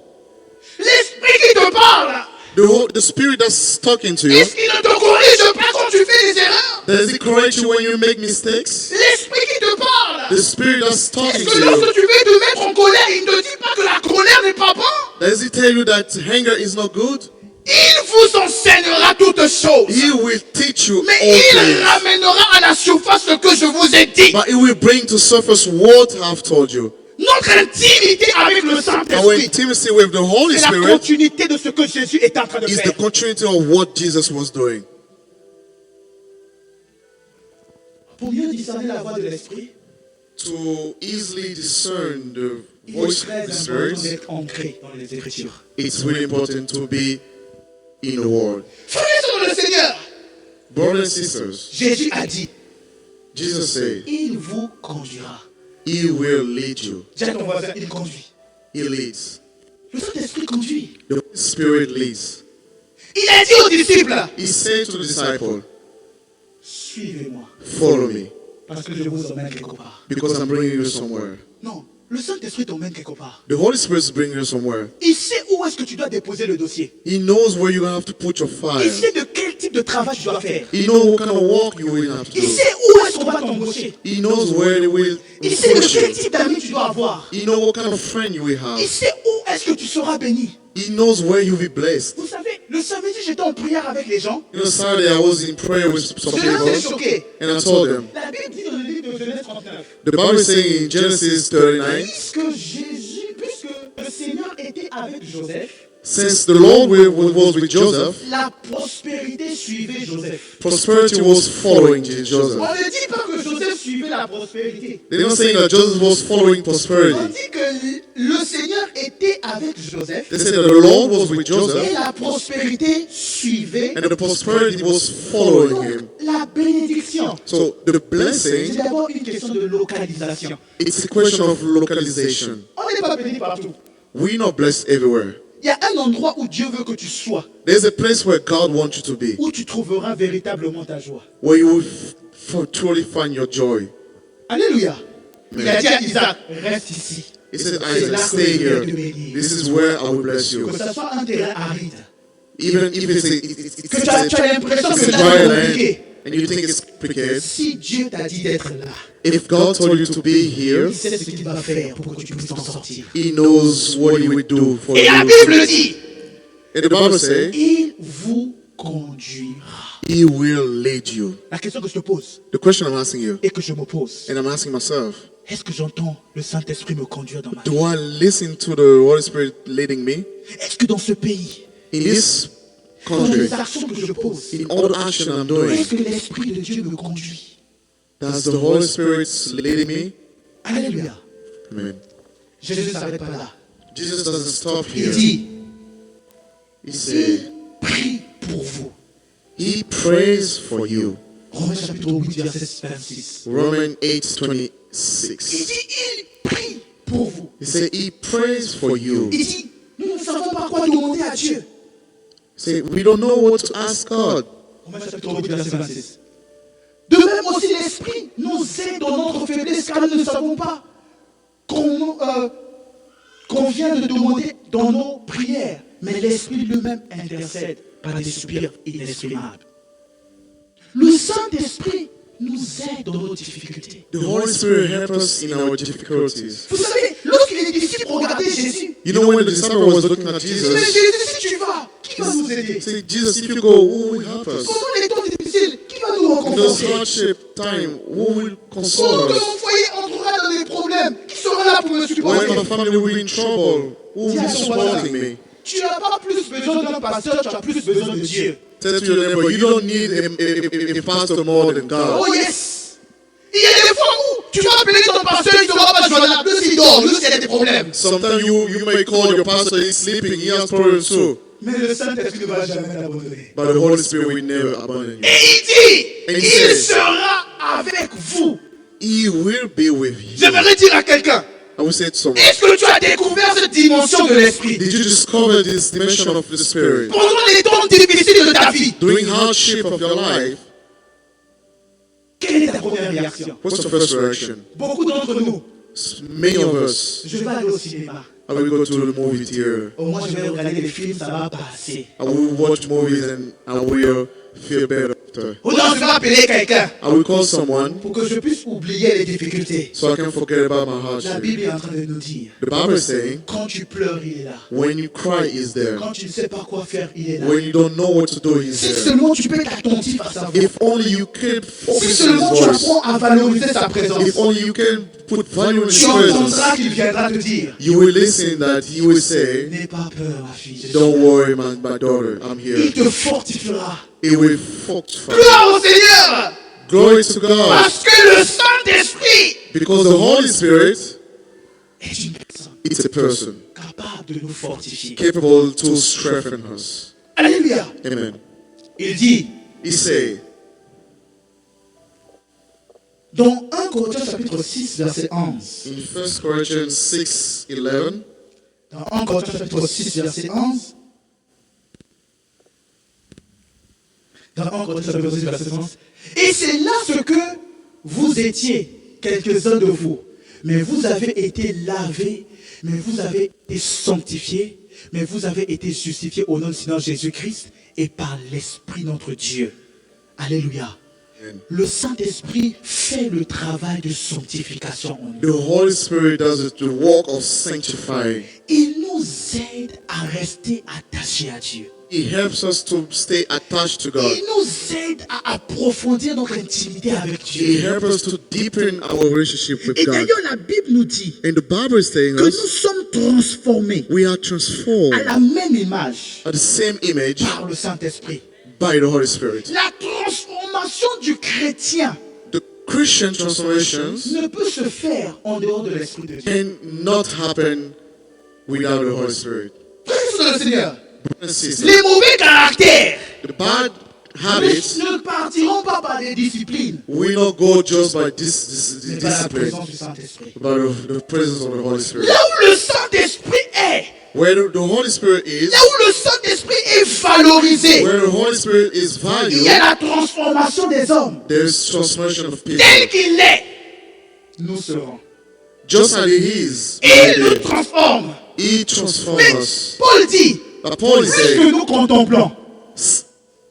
[SPEAKER 1] L'Esprit qui te parle,
[SPEAKER 2] The Spirit that's talking to you,
[SPEAKER 1] est-ce qu'il ne te corrige pas quand tu fais des erreurs?
[SPEAKER 2] does it correct you when you make mistakes?
[SPEAKER 1] L'Esprit qui te parle,
[SPEAKER 2] The Spirit that's talking
[SPEAKER 1] est-ce
[SPEAKER 2] to
[SPEAKER 1] que
[SPEAKER 2] you,
[SPEAKER 1] lorsque tu veux te mettre en colère, il ne te dit pas que la colère n'est pas bonne?
[SPEAKER 2] does it tell you that anger is not good?
[SPEAKER 1] Il vous enseignera toutes choses.
[SPEAKER 2] He will teach you
[SPEAKER 1] Mais
[SPEAKER 2] all
[SPEAKER 1] il
[SPEAKER 2] things.
[SPEAKER 1] ramènera à la surface ce que je vous ai dit.
[SPEAKER 2] But he will bring to surface what I've told you.
[SPEAKER 1] Notre intimité avec le
[SPEAKER 2] Our
[SPEAKER 1] Saint-Esprit,
[SPEAKER 2] intimacy with the Holy
[SPEAKER 1] c'est la
[SPEAKER 2] Spirit
[SPEAKER 1] continuité de ce que Jésus est en train de
[SPEAKER 2] is the
[SPEAKER 1] faire.
[SPEAKER 2] continuity of what Jesus was doing.
[SPEAKER 1] Pour mieux discerner la voix de l'Esprit,
[SPEAKER 2] To easily discern the
[SPEAKER 1] il est
[SPEAKER 2] voice
[SPEAKER 1] très
[SPEAKER 2] of the
[SPEAKER 1] important
[SPEAKER 2] Spirit,
[SPEAKER 1] d'être ancré dans les Écritures.
[SPEAKER 2] it's really important to be in the Word.
[SPEAKER 1] Frères et sœurs dans le Seigneur,
[SPEAKER 2] Brothers and sisters,
[SPEAKER 1] Jésus a dit,
[SPEAKER 2] Jesus said,
[SPEAKER 1] il vous conduira.
[SPEAKER 2] He will lead you.
[SPEAKER 1] Dis à ton voisin, il conduit.
[SPEAKER 2] He leads.
[SPEAKER 1] Le Saint-Esprit conduit.
[SPEAKER 2] The Holy Spirit leads.
[SPEAKER 1] Il a dit aux disciples,
[SPEAKER 2] He said to the disciple,
[SPEAKER 1] suivez-moi,
[SPEAKER 2] follow me,
[SPEAKER 1] parce que je vous emmène quelque part.
[SPEAKER 2] because I'm bringing you somewhere.
[SPEAKER 1] Non, le Saint-Esprit t'emmène quelque part.
[SPEAKER 2] The Holy Spirit is bringing you somewhere.
[SPEAKER 1] Il sait où est-ce que tu dois déposer le dossier.
[SPEAKER 2] He knows where you're going to have to put your
[SPEAKER 1] Il
[SPEAKER 2] file.
[SPEAKER 1] sait de quel type de travail tu dois faire.
[SPEAKER 2] He knows what kind of work you will have to
[SPEAKER 1] Il
[SPEAKER 2] do.
[SPEAKER 1] sait où est-ce qu'on va t'embaucher.
[SPEAKER 2] He knows where they will
[SPEAKER 1] Il sait de
[SPEAKER 2] push
[SPEAKER 1] quel
[SPEAKER 2] you.
[SPEAKER 1] type d'amis tu dois avoir.
[SPEAKER 2] He knows what kind of friend you will
[SPEAKER 1] Il
[SPEAKER 2] have.
[SPEAKER 1] sait où est-ce que tu seras béni.
[SPEAKER 2] He knows where you'll be blessed.
[SPEAKER 1] Vous savez, le samedi, j'étais en prière avec les gens.
[SPEAKER 2] You know, Saturday I was in prayer with some
[SPEAKER 1] Je leur ai
[SPEAKER 2] people,
[SPEAKER 1] choqué.
[SPEAKER 2] and I told them,
[SPEAKER 1] La Bible dit dans le livre de Genèse 39,
[SPEAKER 2] the Bible is saying in Genesis 39,
[SPEAKER 1] puisque le Seigneur était avec Joseph,
[SPEAKER 2] since the Lord was with Joseph,
[SPEAKER 1] la prospérité suivait Joseph.
[SPEAKER 2] prosperity was following
[SPEAKER 1] On
[SPEAKER 2] Joseph.
[SPEAKER 1] ne dit pas que Joseph suivait la prospérité.
[SPEAKER 2] They don't say that Joseph was following
[SPEAKER 1] On
[SPEAKER 2] prosperity.
[SPEAKER 1] dit que le Seigneur était avec Joseph
[SPEAKER 2] They say that the Lord was with
[SPEAKER 1] et
[SPEAKER 2] Joseph,
[SPEAKER 1] la prospérité suivait
[SPEAKER 2] and the prosperity was following
[SPEAKER 1] donc,
[SPEAKER 2] him.
[SPEAKER 1] la bénédiction.
[SPEAKER 2] So the
[SPEAKER 1] C'est
[SPEAKER 2] blessing,
[SPEAKER 1] d'abord une question de localisation.
[SPEAKER 2] it's a question of localization.
[SPEAKER 1] On n'est pas béni partout.
[SPEAKER 2] We're not blessed everywhere.
[SPEAKER 1] Il y a un endroit où Dieu veut que tu sois,
[SPEAKER 2] There's a place where God wants you to be,
[SPEAKER 1] où tu trouveras véritablement ta joie.
[SPEAKER 2] where you will truly find your joy.
[SPEAKER 1] Alléluia. Il a dit à Isaac, reste ici.
[SPEAKER 2] He said,
[SPEAKER 1] C'est là
[SPEAKER 2] Isaac,
[SPEAKER 1] que
[SPEAKER 2] stay
[SPEAKER 1] je vais
[SPEAKER 2] here.
[SPEAKER 1] te bénir.
[SPEAKER 2] This is where I will bless you.
[SPEAKER 1] Que ce soit un terrain aride,
[SPEAKER 2] Even if it's
[SPEAKER 1] que tu as l'impression
[SPEAKER 2] it's
[SPEAKER 1] que
[SPEAKER 2] a
[SPEAKER 1] là
[SPEAKER 2] dry
[SPEAKER 1] c'est
[SPEAKER 2] land
[SPEAKER 1] compliqué.
[SPEAKER 2] and you think it's complicated,
[SPEAKER 1] Si Dieu t'a dit d'être là,
[SPEAKER 2] if God told you to be here,
[SPEAKER 1] il sait ce qu'il va faire pour que tu puisses t'en sortir.
[SPEAKER 2] He knows what He will do for
[SPEAKER 1] Et la
[SPEAKER 2] you.
[SPEAKER 1] Bible dit,
[SPEAKER 2] And the Bible says,
[SPEAKER 1] il vous conduira.
[SPEAKER 2] He will lead you.
[SPEAKER 1] La question que je te pose
[SPEAKER 2] The question I'm asking you,
[SPEAKER 1] et que je me pose,
[SPEAKER 2] and I'm asking myself,
[SPEAKER 1] est-ce que j'entends le Saint-Esprit me conduire dans ma vie?
[SPEAKER 2] do I listen to the Holy Spirit leading me?
[SPEAKER 1] Est-ce que dans ce pays,
[SPEAKER 2] In this
[SPEAKER 1] dans
[SPEAKER 2] country,
[SPEAKER 1] les actions que je pose,
[SPEAKER 2] in all the action I'm doing,
[SPEAKER 1] est-ce que l'Esprit de Dieu me conduit?
[SPEAKER 2] does the Holy Spirit leading me?
[SPEAKER 1] Alléluia.
[SPEAKER 2] Amen.
[SPEAKER 1] Jésus ne s'arrête pas là.
[SPEAKER 2] Jesus doesn't stop
[SPEAKER 1] Il
[SPEAKER 2] here.
[SPEAKER 1] dit,
[SPEAKER 2] He said,
[SPEAKER 1] prie pour vous.
[SPEAKER 2] He prays for you.
[SPEAKER 1] Romains chapitre 8, verset 26.
[SPEAKER 2] Romans
[SPEAKER 1] Il
[SPEAKER 2] 8:26.
[SPEAKER 1] dit, il prie pour vous.
[SPEAKER 2] He said, He prays for you.
[SPEAKER 1] Il dit, nous ne savons pas quoi demander à Dieu.
[SPEAKER 2] He said, we don't know what to ask God.
[SPEAKER 1] Romains chapitre 8, verset 26. De même aussi l'Esprit nous aide dans notre faiblesse, car nous ne savons pas qu'on vient de demander dans nos prières. Mais l'Esprit lui-même intercède par des soupirs inexprimables. Le Saint-Esprit nous aide dans nos difficultés.
[SPEAKER 2] The Holy Spirit helps us in our difficulties.
[SPEAKER 1] Vous savez, lorsque les disciples regardaient Jésus,
[SPEAKER 2] You know, when the disciple was looking at
[SPEAKER 1] ils disaient,
[SPEAKER 2] Jesus,
[SPEAKER 1] Jésus, si tu vas, qui va nous aider?
[SPEAKER 2] he said, Jesus, if you go, who will help us?
[SPEAKER 1] Pendant les temps difficiles, qui va nous
[SPEAKER 2] In those
[SPEAKER 1] réconforter?
[SPEAKER 2] hardship time, who will
[SPEAKER 1] Pendant
[SPEAKER 2] console
[SPEAKER 1] que
[SPEAKER 2] us?
[SPEAKER 1] mon foyer entrera dans des problèmes, qui sera là pour me supporter?
[SPEAKER 2] When my family will be in trouble, who will be supporting me?
[SPEAKER 1] Tu n'as pas plus besoin d'un pasteur, tu as plus besoin de Dieu.
[SPEAKER 2] Tell to your neighbor, you don't need a pastor more than God.
[SPEAKER 1] Oh yes! Il y a des fois où tu vas appeler ton pasteur, il ne sera pas joignable. Lui, s'il dort, lui, c'est des problèmes.
[SPEAKER 2] Sometimes you may call your pastor, he's sleeping, he has problems too.
[SPEAKER 1] Mais le Saint-Esprit ne va jamais t'abandonner.
[SPEAKER 2] But the Holy Spirit will never abandon you.
[SPEAKER 1] Et il dit,
[SPEAKER 2] And he
[SPEAKER 1] il
[SPEAKER 2] says,
[SPEAKER 1] sera avec vous.
[SPEAKER 2] He will be with you.
[SPEAKER 1] J'aimerais dire à quelqu'un,
[SPEAKER 2] I will say to someone,
[SPEAKER 1] est-ce que tu as découvert cette dimension de l'Esprit?
[SPEAKER 2] did you discover this dimension of the Spirit?
[SPEAKER 1] Pendant les temps difficiles de ta vie,
[SPEAKER 2] During hardship of your life,
[SPEAKER 1] quelle est ta première réaction?
[SPEAKER 2] what's your first reaction?
[SPEAKER 1] Beaucoup d'entre nous,
[SPEAKER 2] Many of us,
[SPEAKER 1] je vais aller au cinéma.
[SPEAKER 2] I will go to the movie theater.
[SPEAKER 1] Au moins, je vais regarder les films, ça va passer.
[SPEAKER 2] I will watch movies and I will feel better after.
[SPEAKER 1] Ou non, je vais appeler quelqu'un
[SPEAKER 2] I will call someone
[SPEAKER 1] pour que je puisse oublier les difficultés.
[SPEAKER 2] so I can forget about my
[SPEAKER 1] La
[SPEAKER 2] hardship.
[SPEAKER 1] Bible est en train de nous dire,
[SPEAKER 2] The Bible is saying,
[SPEAKER 1] quand tu pleures, il est là.
[SPEAKER 2] when you cry, He's there.
[SPEAKER 1] Quand tu ne sais pas quoi faire, il est là.
[SPEAKER 2] When you don't know what to do, He's
[SPEAKER 1] Si
[SPEAKER 2] there.
[SPEAKER 1] seulement tu peux être attentif à sa voix.
[SPEAKER 2] If only you can
[SPEAKER 1] Si
[SPEAKER 2] focus on
[SPEAKER 1] seulement
[SPEAKER 2] His
[SPEAKER 1] tu
[SPEAKER 2] voice.
[SPEAKER 1] apprends à valoriser sa présence.
[SPEAKER 2] If only you can put value in His
[SPEAKER 1] Tu
[SPEAKER 2] presence.
[SPEAKER 1] entendras qu'il viendra te dire,
[SPEAKER 2] You will listen that He will say,
[SPEAKER 1] n'aie pas peur, ma fille. je suis
[SPEAKER 2] don't
[SPEAKER 1] là.
[SPEAKER 2] worry, my daughter, I'm
[SPEAKER 1] Il
[SPEAKER 2] here.
[SPEAKER 1] te fortifiera.
[SPEAKER 2] He will fortify.
[SPEAKER 1] Gloire au Seigneur.
[SPEAKER 2] Glory to God.
[SPEAKER 1] Parce que le Saint-Esprit
[SPEAKER 2] Because the Holy Spirit
[SPEAKER 1] est une personne
[SPEAKER 2] is a person
[SPEAKER 1] capable de nous fortifier.
[SPEAKER 2] capable to strengthen us.
[SPEAKER 1] Alléluia.
[SPEAKER 2] Amen.
[SPEAKER 1] Il dit,
[SPEAKER 2] He said,
[SPEAKER 1] dans 1 Corinthiens chapitre 6, verset 11.
[SPEAKER 2] in 1 Corinthians 6:11,
[SPEAKER 1] Dans 1 Corinthiens chapitre 6, verset 11. Dans 1 Corinthiens chapitre 6, verset 11. Et c'est là ce que vous étiez, quelques-uns de vous. Mais vous avez été lavés, mais vous avez été sanctifiés, mais vous avez été justifiés au nom du Seigneur Jésus-Christ et par l'Esprit notre Dieu. Alléluia. Le Saint-Esprit fait le travail de sanctification en
[SPEAKER 2] the
[SPEAKER 1] nous.
[SPEAKER 2] Holy Spirit does the work of sanctifying.
[SPEAKER 1] Il nous aide à rester attachés à Dieu.
[SPEAKER 2] He helps us to stay attached to God.
[SPEAKER 1] Il nous aide à approfondir notre intimité avec
[SPEAKER 2] He
[SPEAKER 1] Dieu.
[SPEAKER 2] helps us to deepen our relationship with
[SPEAKER 1] Et
[SPEAKER 2] God.
[SPEAKER 1] d'ailleurs, la Bible nous dit
[SPEAKER 2] And the Bible is telling
[SPEAKER 1] que nous
[SPEAKER 2] us
[SPEAKER 1] sommes transformés
[SPEAKER 2] we are
[SPEAKER 1] à
[SPEAKER 2] transformed
[SPEAKER 1] la même image
[SPEAKER 2] at the same image
[SPEAKER 1] par le Saint-Esprit.
[SPEAKER 2] by the Holy Spirit.
[SPEAKER 1] La transformation du chrétien
[SPEAKER 2] The Christian transformations
[SPEAKER 1] ne peut se faire en dehors de l'Esprit de Dieu.
[SPEAKER 2] cannot happen without the Holy Spirit.
[SPEAKER 1] Christ le Seigneur.
[SPEAKER 2] Brothers and sisters,
[SPEAKER 1] Les mauvais caractères
[SPEAKER 2] the bad habits
[SPEAKER 1] ne partiront pas par des disciplines,
[SPEAKER 2] will not go just by this
[SPEAKER 1] mais par la
[SPEAKER 2] discipline,
[SPEAKER 1] présence du Saint-Esprit.
[SPEAKER 2] but the presence of the Holy Spirit.
[SPEAKER 1] Là où le Saint-Esprit est,
[SPEAKER 2] Where the Holy Spirit is,
[SPEAKER 1] là où le Saint-Esprit est valorisé,
[SPEAKER 2] where the Holy Spirit is
[SPEAKER 1] il y a
[SPEAKER 2] valued,
[SPEAKER 1] la transformation des hommes.
[SPEAKER 2] there is transformation of people.
[SPEAKER 1] Tel qu'il est, nous serons.
[SPEAKER 2] Just as He is,
[SPEAKER 1] Il nous transforme.
[SPEAKER 2] He transforms
[SPEAKER 1] Mais
[SPEAKER 2] us.
[SPEAKER 1] Paul dit,
[SPEAKER 2] But Paul is
[SPEAKER 1] plus que
[SPEAKER 2] saying,
[SPEAKER 1] nous contemplons,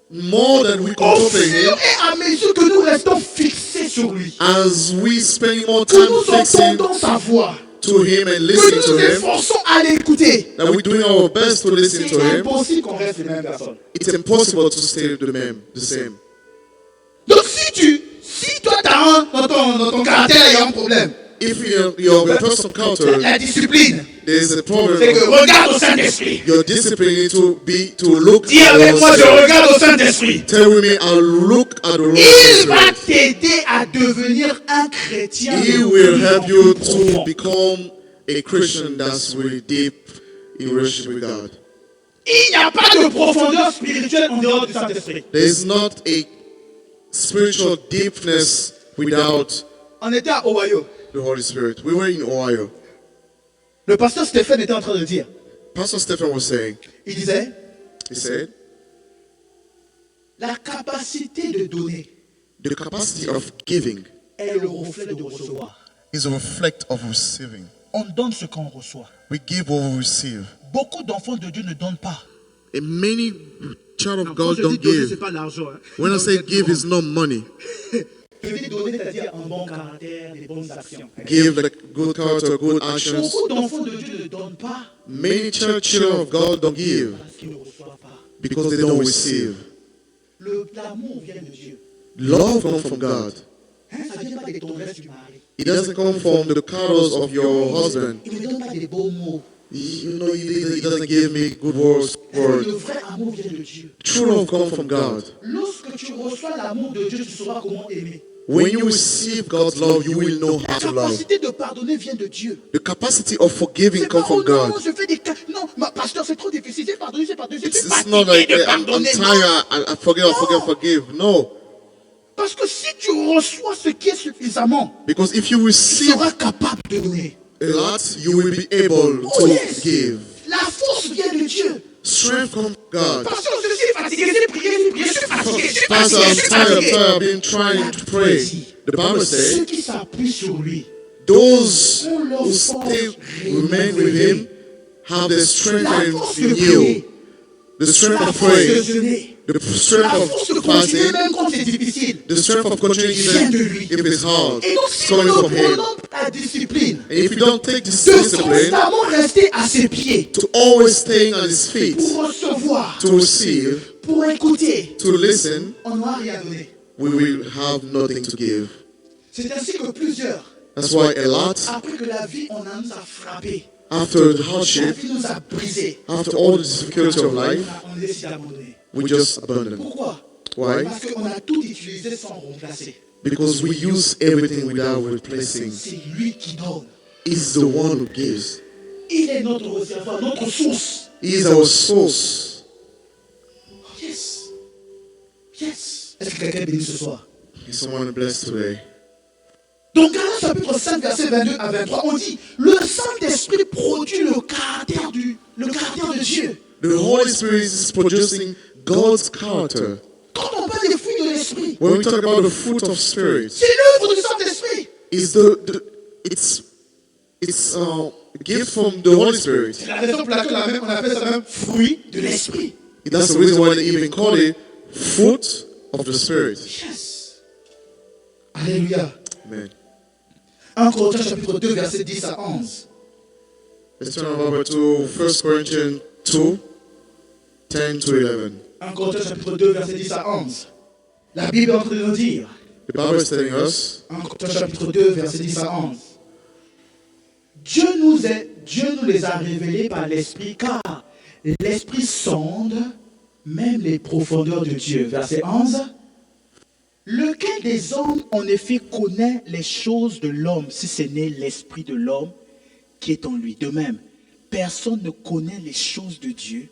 [SPEAKER 2] more than we
[SPEAKER 1] au
[SPEAKER 2] contemplate
[SPEAKER 1] fur
[SPEAKER 2] Him,
[SPEAKER 1] et à mesure que nous restons fixés sur lui,
[SPEAKER 2] as we spend more
[SPEAKER 1] que
[SPEAKER 2] time
[SPEAKER 1] nous
[SPEAKER 2] fixing
[SPEAKER 1] entendons sa voix,
[SPEAKER 2] to Him and
[SPEAKER 1] que
[SPEAKER 2] listening
[SPEAKER 1] nous
[SPEAKER 2] to
[SPEAKER 1] nous
[SPEAKER 2] Him,
[SPEAKER 1] efforçons à l'écouter,
[SPEAKER 2] that we're doing our best to listen
[SPEAKER 1] c'est
[SPEAKER 2] to Him,
[SPEAKER 1] impossible qu'on reste les mêmes personnes.
[SPEAKER 2] it's impossible to stay the same.
[SPEAKER 1] Donc si toi t'as dans ton caractère, il y a un problème.
[SPEAKER 2] If your personal character,
[SPEAKER 1] La discipline,
[SPEAKER 2] there's a
[SPEAKER 1] c'est
[SPEAKER 2] problem.
[SPEAKER 1] que regarde au Saint-Esprit.
[SPEAKER 2] Your discipline need to look
[SPEAKER 1] Dis
[SPEAKER 2] at
[SPEAKER 1] avec
[SPEAKER 2] the
[SPEAKER 1] moi,
[SPEAKER 2] Holy
[SPEAKER 1] je
[SPEAKER 2] Spirit.
[SPEAKER 1] regarde au Saint-Esprit.
[SPEAKER 2] Tell with me, I'll look at the Lord.
[SPEAKER 1] Il va t'aider à devenir un chrétien.
[SPEAKER 2] He
[SPEAKER 1] de
[SPEAKER 2] will
[SPEAKER 1] plus
[SPEAKER 2] help
[SPEAKER 1] en
[SPEAKER 2] you
[SPEAKER 1] plus
[SPEAKER 2] to
[SPEAKER 1] profond.
[SPEAKER 2] become a Christian that's really deep in relationship with God.
[SPEAKER 1] Il n'y a pas de profondeur spirituelle en dehors du Saint-Esprit.
[SPEAKER 2] There is not a spiritual deepness without
[SPEAKER 1] On était à Ohio.
[SPEAKER 2] the Holy Spirit. We were in Ohio.
[SPEAKER 1] Le pasteur Stéphane était en train de dire,
[SPEAKER 2] Pastor Stephen was saying,
[SPEAKER 1] il disait,
[SPEAKER 2] he said,
[SPEAKER 1] la capacité de donner
[SPEAKER 2] the capacity of giving
[SPEAKER 1] est le reflet de recevoir.
[SPEAKER 2] is a reflect of receiving.
[SPEAKER 1] On donne ce qu'on reçoit.
[SPEAKER 2] We give what we receive.
[SPEAKER 1] Beaucoup d'enfants de Dieu ne donnent pas.
[SPEAKER 2] And many child of
[SPEAKER 1] Quand
[SPEAKER 2] God
[SPEAKER 1] je dis
[SPEAKER 2] don't
[SPEAKER 1] donner,
[SPEAKER 2] give.
[SPEAKER 1] c'est pas l'argent. Hein.
[SPEAKER 2] When I say give, it's not money.
[SPEAKER 1] Je dis donner, c'est-à-dire un bon caractère, des bonnes actions.
[SPEAKER 2] Give like good character, good actions.
[SPEAKER 1] Beaucoup d'enfants de Dieu ne donnent pas
[SPEAKER 2] Many children of God don't give
[SPEAKER 1] parce qu'ils ne reçoivent pas.
[SPEAKER 2] because they don't receive.
[SPEAKER 1] L'amour vient de Dieu.
[SPEAKER 2] Love comes from God.
[SPEAKER 1] Hein, ça ne vient pas des tendresses du mari.
[SPEAKER 2] It doesn't come from the carols of your husband.
[SPEAKER 1] Il ne me donne pas des beaux mots.
[SPEAKER 2] You know, he doesn't give me good words.
[SPEAKER 1] Le vrai amour vient de Dieu.
[SPEAKER 2] True love comes from God.
[SPEAKER 1] Lorsque tu reçois l'amour de Dieu, tu sauras comment aimer.
[SPEAKER 2] When you receive God's love, you will know
[SPEAKER 1] La
[SPEAKER 2] how to love.
[SPEAKER 1] capacité de pardonner vient de Dieu.
[SPEAKER 2] The capacity of forgiving
[SPEAKER 1] C'est pas,
[SPEAKER 2] comes from
[SPEAKER 1] oh
[SPEAKER 2] God.
[SPEAKER 1] non, je fais des cas. Non, pasteur, c'est trop difficile. J'ai pardonné, j'ai pardonné. Je suis
[SPEAKER 2] It's not
[SPEAKER 1] fatigué
[SPEAKER 2] like
[SPEAKER 1] de
[SPEAKER 2] I'm
[SPEAKER 1] pardonner.
[SPEAKER 2] tired,
[SPEAKER 1] Non.
[SPEAKER 2] I forgive. No.
[SPEAKER 1] Parce que si tu reçois ce qui est suffisamment,
[SPEAKER 2] Because if you
[SPEAKER 1] tu
[SPEAKER 2] receive
[SPEAKER 1] seras capable de donner.
[SPEAKER 2] a lot, you will be able
[SPEAKER 1] Oh
[SPEAKER 2] to
[SPEAKER 1] yes.
[SPEAKER 2] give.
[SPEAKER 1] La force vient de Dieu.
[SPEAKER 2] Strength comes from God.
[SPEAKER 1] Pasteur, je suis fatigué, j'ai prié, je suis fatigué, je suis
[SPEAKER 2] Pastor,
[SPEAKER 1] fatigué,
[SPEAKER 2] I'm
[SPEAKER 1] je suis
[SPEAKER 2] tired,
[SPEAKER 1] fatigué.
[SPEAKER 2] I've been trying to pray. The Bible says,
[SPEAKER 1] Ceux qui s'appuient sur lui,
[SPEAKER 2] those who stay, remain with Him, have the strength
[SPEAKER 1] la force de
[SPEAKER 2] in
[SPEAKER 1] prier,
[SPEAKER 2] you. The strength of
[SPEAKER 1] La force de
[SPEAKER 2] praying,
[SPEAKER 1] jeûner.
[SPEAKER 2] the strength
[SPEAKER 1] La force de
[SPEAKER 2] of
[SPEAKER 1] continuer
[SPEAKER 2] fasting,
[SPEAKER 1] même quand c'est difficile.
[SPEAKER 2] the strength of continuing
[SPEAKER 1] vient de
[SPEAKER 2] even
[SPEAKER 1] lui.
[SPEAKER 2] if it's hard.
[SPEAKER 1] Et donc,
[SPEAKER 2] It's
[SPEAKER 1] si nous
[SPEAKER 2] coming
[SPEAKER 1] ne
[SPEAKER 2] from Him.
[SPEAKER 1] prenons pas la discipline
[SPEAKER 2] And if you don't take this
[SPEAKER 1] de
[SPEAKER 2] discipline
[SPEAKER 1] constamment rester à ses pieds
[SPEAKER 2] to always staying on His feet,
[SPEAKER 1] pour recevoir,
[SPEAKER 2] to receive,
[SPEAKER 1] pour écouter,
[SPEAKER 2] to listen,
[SPEAKER 1] on n'aura rien donné.
[SPEAKER 2] we will have nothing to give.
[SPEAKER 1] C'est ainsi que plusieurs,
[SPEAKER 2] That's why a lot,
[SPEAKER 1] après que la vie, on nous a frappé,
[SPEAKER 2] after the
[SPEAKER 1] la
[SPEAKER 2] hardship,
[SPEAKER 1] vie nous a brisé,
[SPEAKER 2] after all the difficulty of life,
[SPEAKER 1] on décide d'abandonner.
[SPEAKER 2] we just abandon.
[SPEAKER 1] Pourquoi?
[SPEAKER 2] Why?
[SPEAKER 1] Parce qu'on a tout utilisé sans remplacer.
[SPEAKER 2] Because we use everything without replacing.
[SPEAKER 1] C'est lui qui donne.
[SPEAKER 2] He's the one who gives.
[SPEAKER 1] Il est notre réservoir, notre source.
[SPEAKER 2] He is our source.
[SPEAKER 1] Yes. Yes. Est-ce que quelqu'un est béni ce soir?
[SPEAKER 2] Is someone blessed today?
[SPEAKER 1] Donc, Galates chapitre 5, verset 22 à 23, on dit, le Saint-Esprit produit le caractère de Dieu.
[SPEAKER 2] The Holy Spirit is producing God's character.
[SPEAKER 1] Quand on parle des fruits de l'Esprit,
[SPEAKER 2] When we talk about the fruit of Spirit,
[SPEAKER 1] c'est l'œuvre du Saint-Esprit.
[SPEAKER 2] it's it's a gift from the Holy Spirit.
[SPEAKER 1] C'est la raison pour laquelle on appelle ça même fruit de l'Esprit.
[SPEAKER 2] That's the reason why they even call it fruit of the Spirit.
[SPEAKER 1] Yes. Alléluia.
[SPEAKER 2] Amen.
[SPEAKER 1] 1 Corinthiens chapitre 2, verset 10 à 11.
[SPEAKER 2] Let's turn over to 1 Corinthians 2, 10 to 11.
[SPEAKER 1] 1 Corinthiens chapitre 2, verset 10 à 11. La Bible est en train de nous dire,
[SPEAKER 2] The Bible is telling us,
[SPEAKER 1] 1 Corinthiens chapitre 2, verset 10 à 11. Dieu nous les a révélés par l'Esprit, car l'Esprit sonde même les profondeurs de Dieu. Verset 11. Lequel des hommes, en effet, connaît les choses de l'homme, si ce n'est l'Esprit de l'homme qui est en lui? De même, personne ne connaît les choses de Dieu,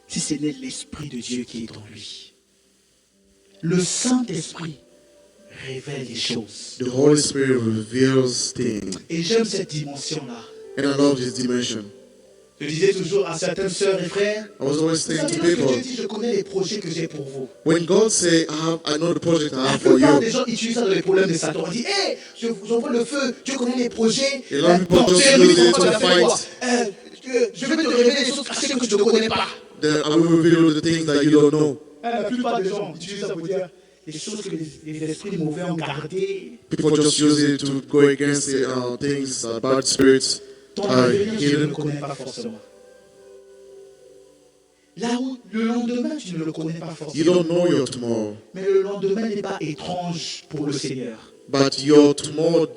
[SPEAKER 1] si ce n'est l'Esprit de Dieu qui est en lui. Le Saint-Esprit révèle les choses.
[SPEAKER 2] the Holy Spirit reveals things.
[SPEAKER 1] Et j'aime cette dimension-là.
[SPEAKER 2] And I love this dimension.
[SPEAKER 1] Je disais toujours à certaines sœurs et frères,
[SPEAKER 2] I was always
[SPEAKER 1] vous
[SPEAKER 2] saying
[SPEAKER 1] savez,
[SPEAKER 2] to
[SPEAKER 1] lorsque
[SPEAKER 2] people,
[SPEAKER 1] Dieu dit, je connais les projets que j'ai pour vous.
[SPEAKER 2] when God say, I know the project I
[SPEAKER 1] La
[SPEAKER 2] have for
[SPEAKER 1] plupart
[SPEAKER 2] you,
[SPEAKER 1] des gens utilisent ça dans les problèmes de Satan. On dit, hé, je vous envoie le feu, Dieu connaît les projets.
[SPEAKER 2] Et là,
[SPEAKER 1] Non,
[SPEAKER 2] people
[SPEAKER 1] c'est
[SPEAKER 2] just
[SPEAKER 1] lui
[SPEAKER 2] use
[SPEAKER 1] qui
[SPEAKER 2] it
[SPEAKER 1] va
[SPEAKER 2] to
[SPEAKER 1] faire quoi?
[SPEAKER 2] fight.
[SPEAKER 1] Je vais te révéler des choses cachées que tu ne connais pas.
[SPEAKER 2] then I will reveal you the things that you don't know.
[SPEAKER 1] La plupart des gens utilisent ça pour dire les choses que les esprits mauvais ont gardées.
[SPEAKER 2] People just use it to go against the things, bad spirits
[SPEAKER 1] Ton
[SPEAKER 2] are
[SPEAKER 1] avenir, tu ne le
[SPEAKER 2] hidden.
[SPEAKER 1] connais pas forcément. Là où le lendemain, tu ne le connais pas
[SPEAKER 2] You
[SPEAKER 1] forcément.
[SPEAKER 2] don't know your tomorrow,
[SPEAKER 1] Mais le lendemain n'est pas étrange pour le Seigneur.
[SPEAKER 2] but your tomorrow,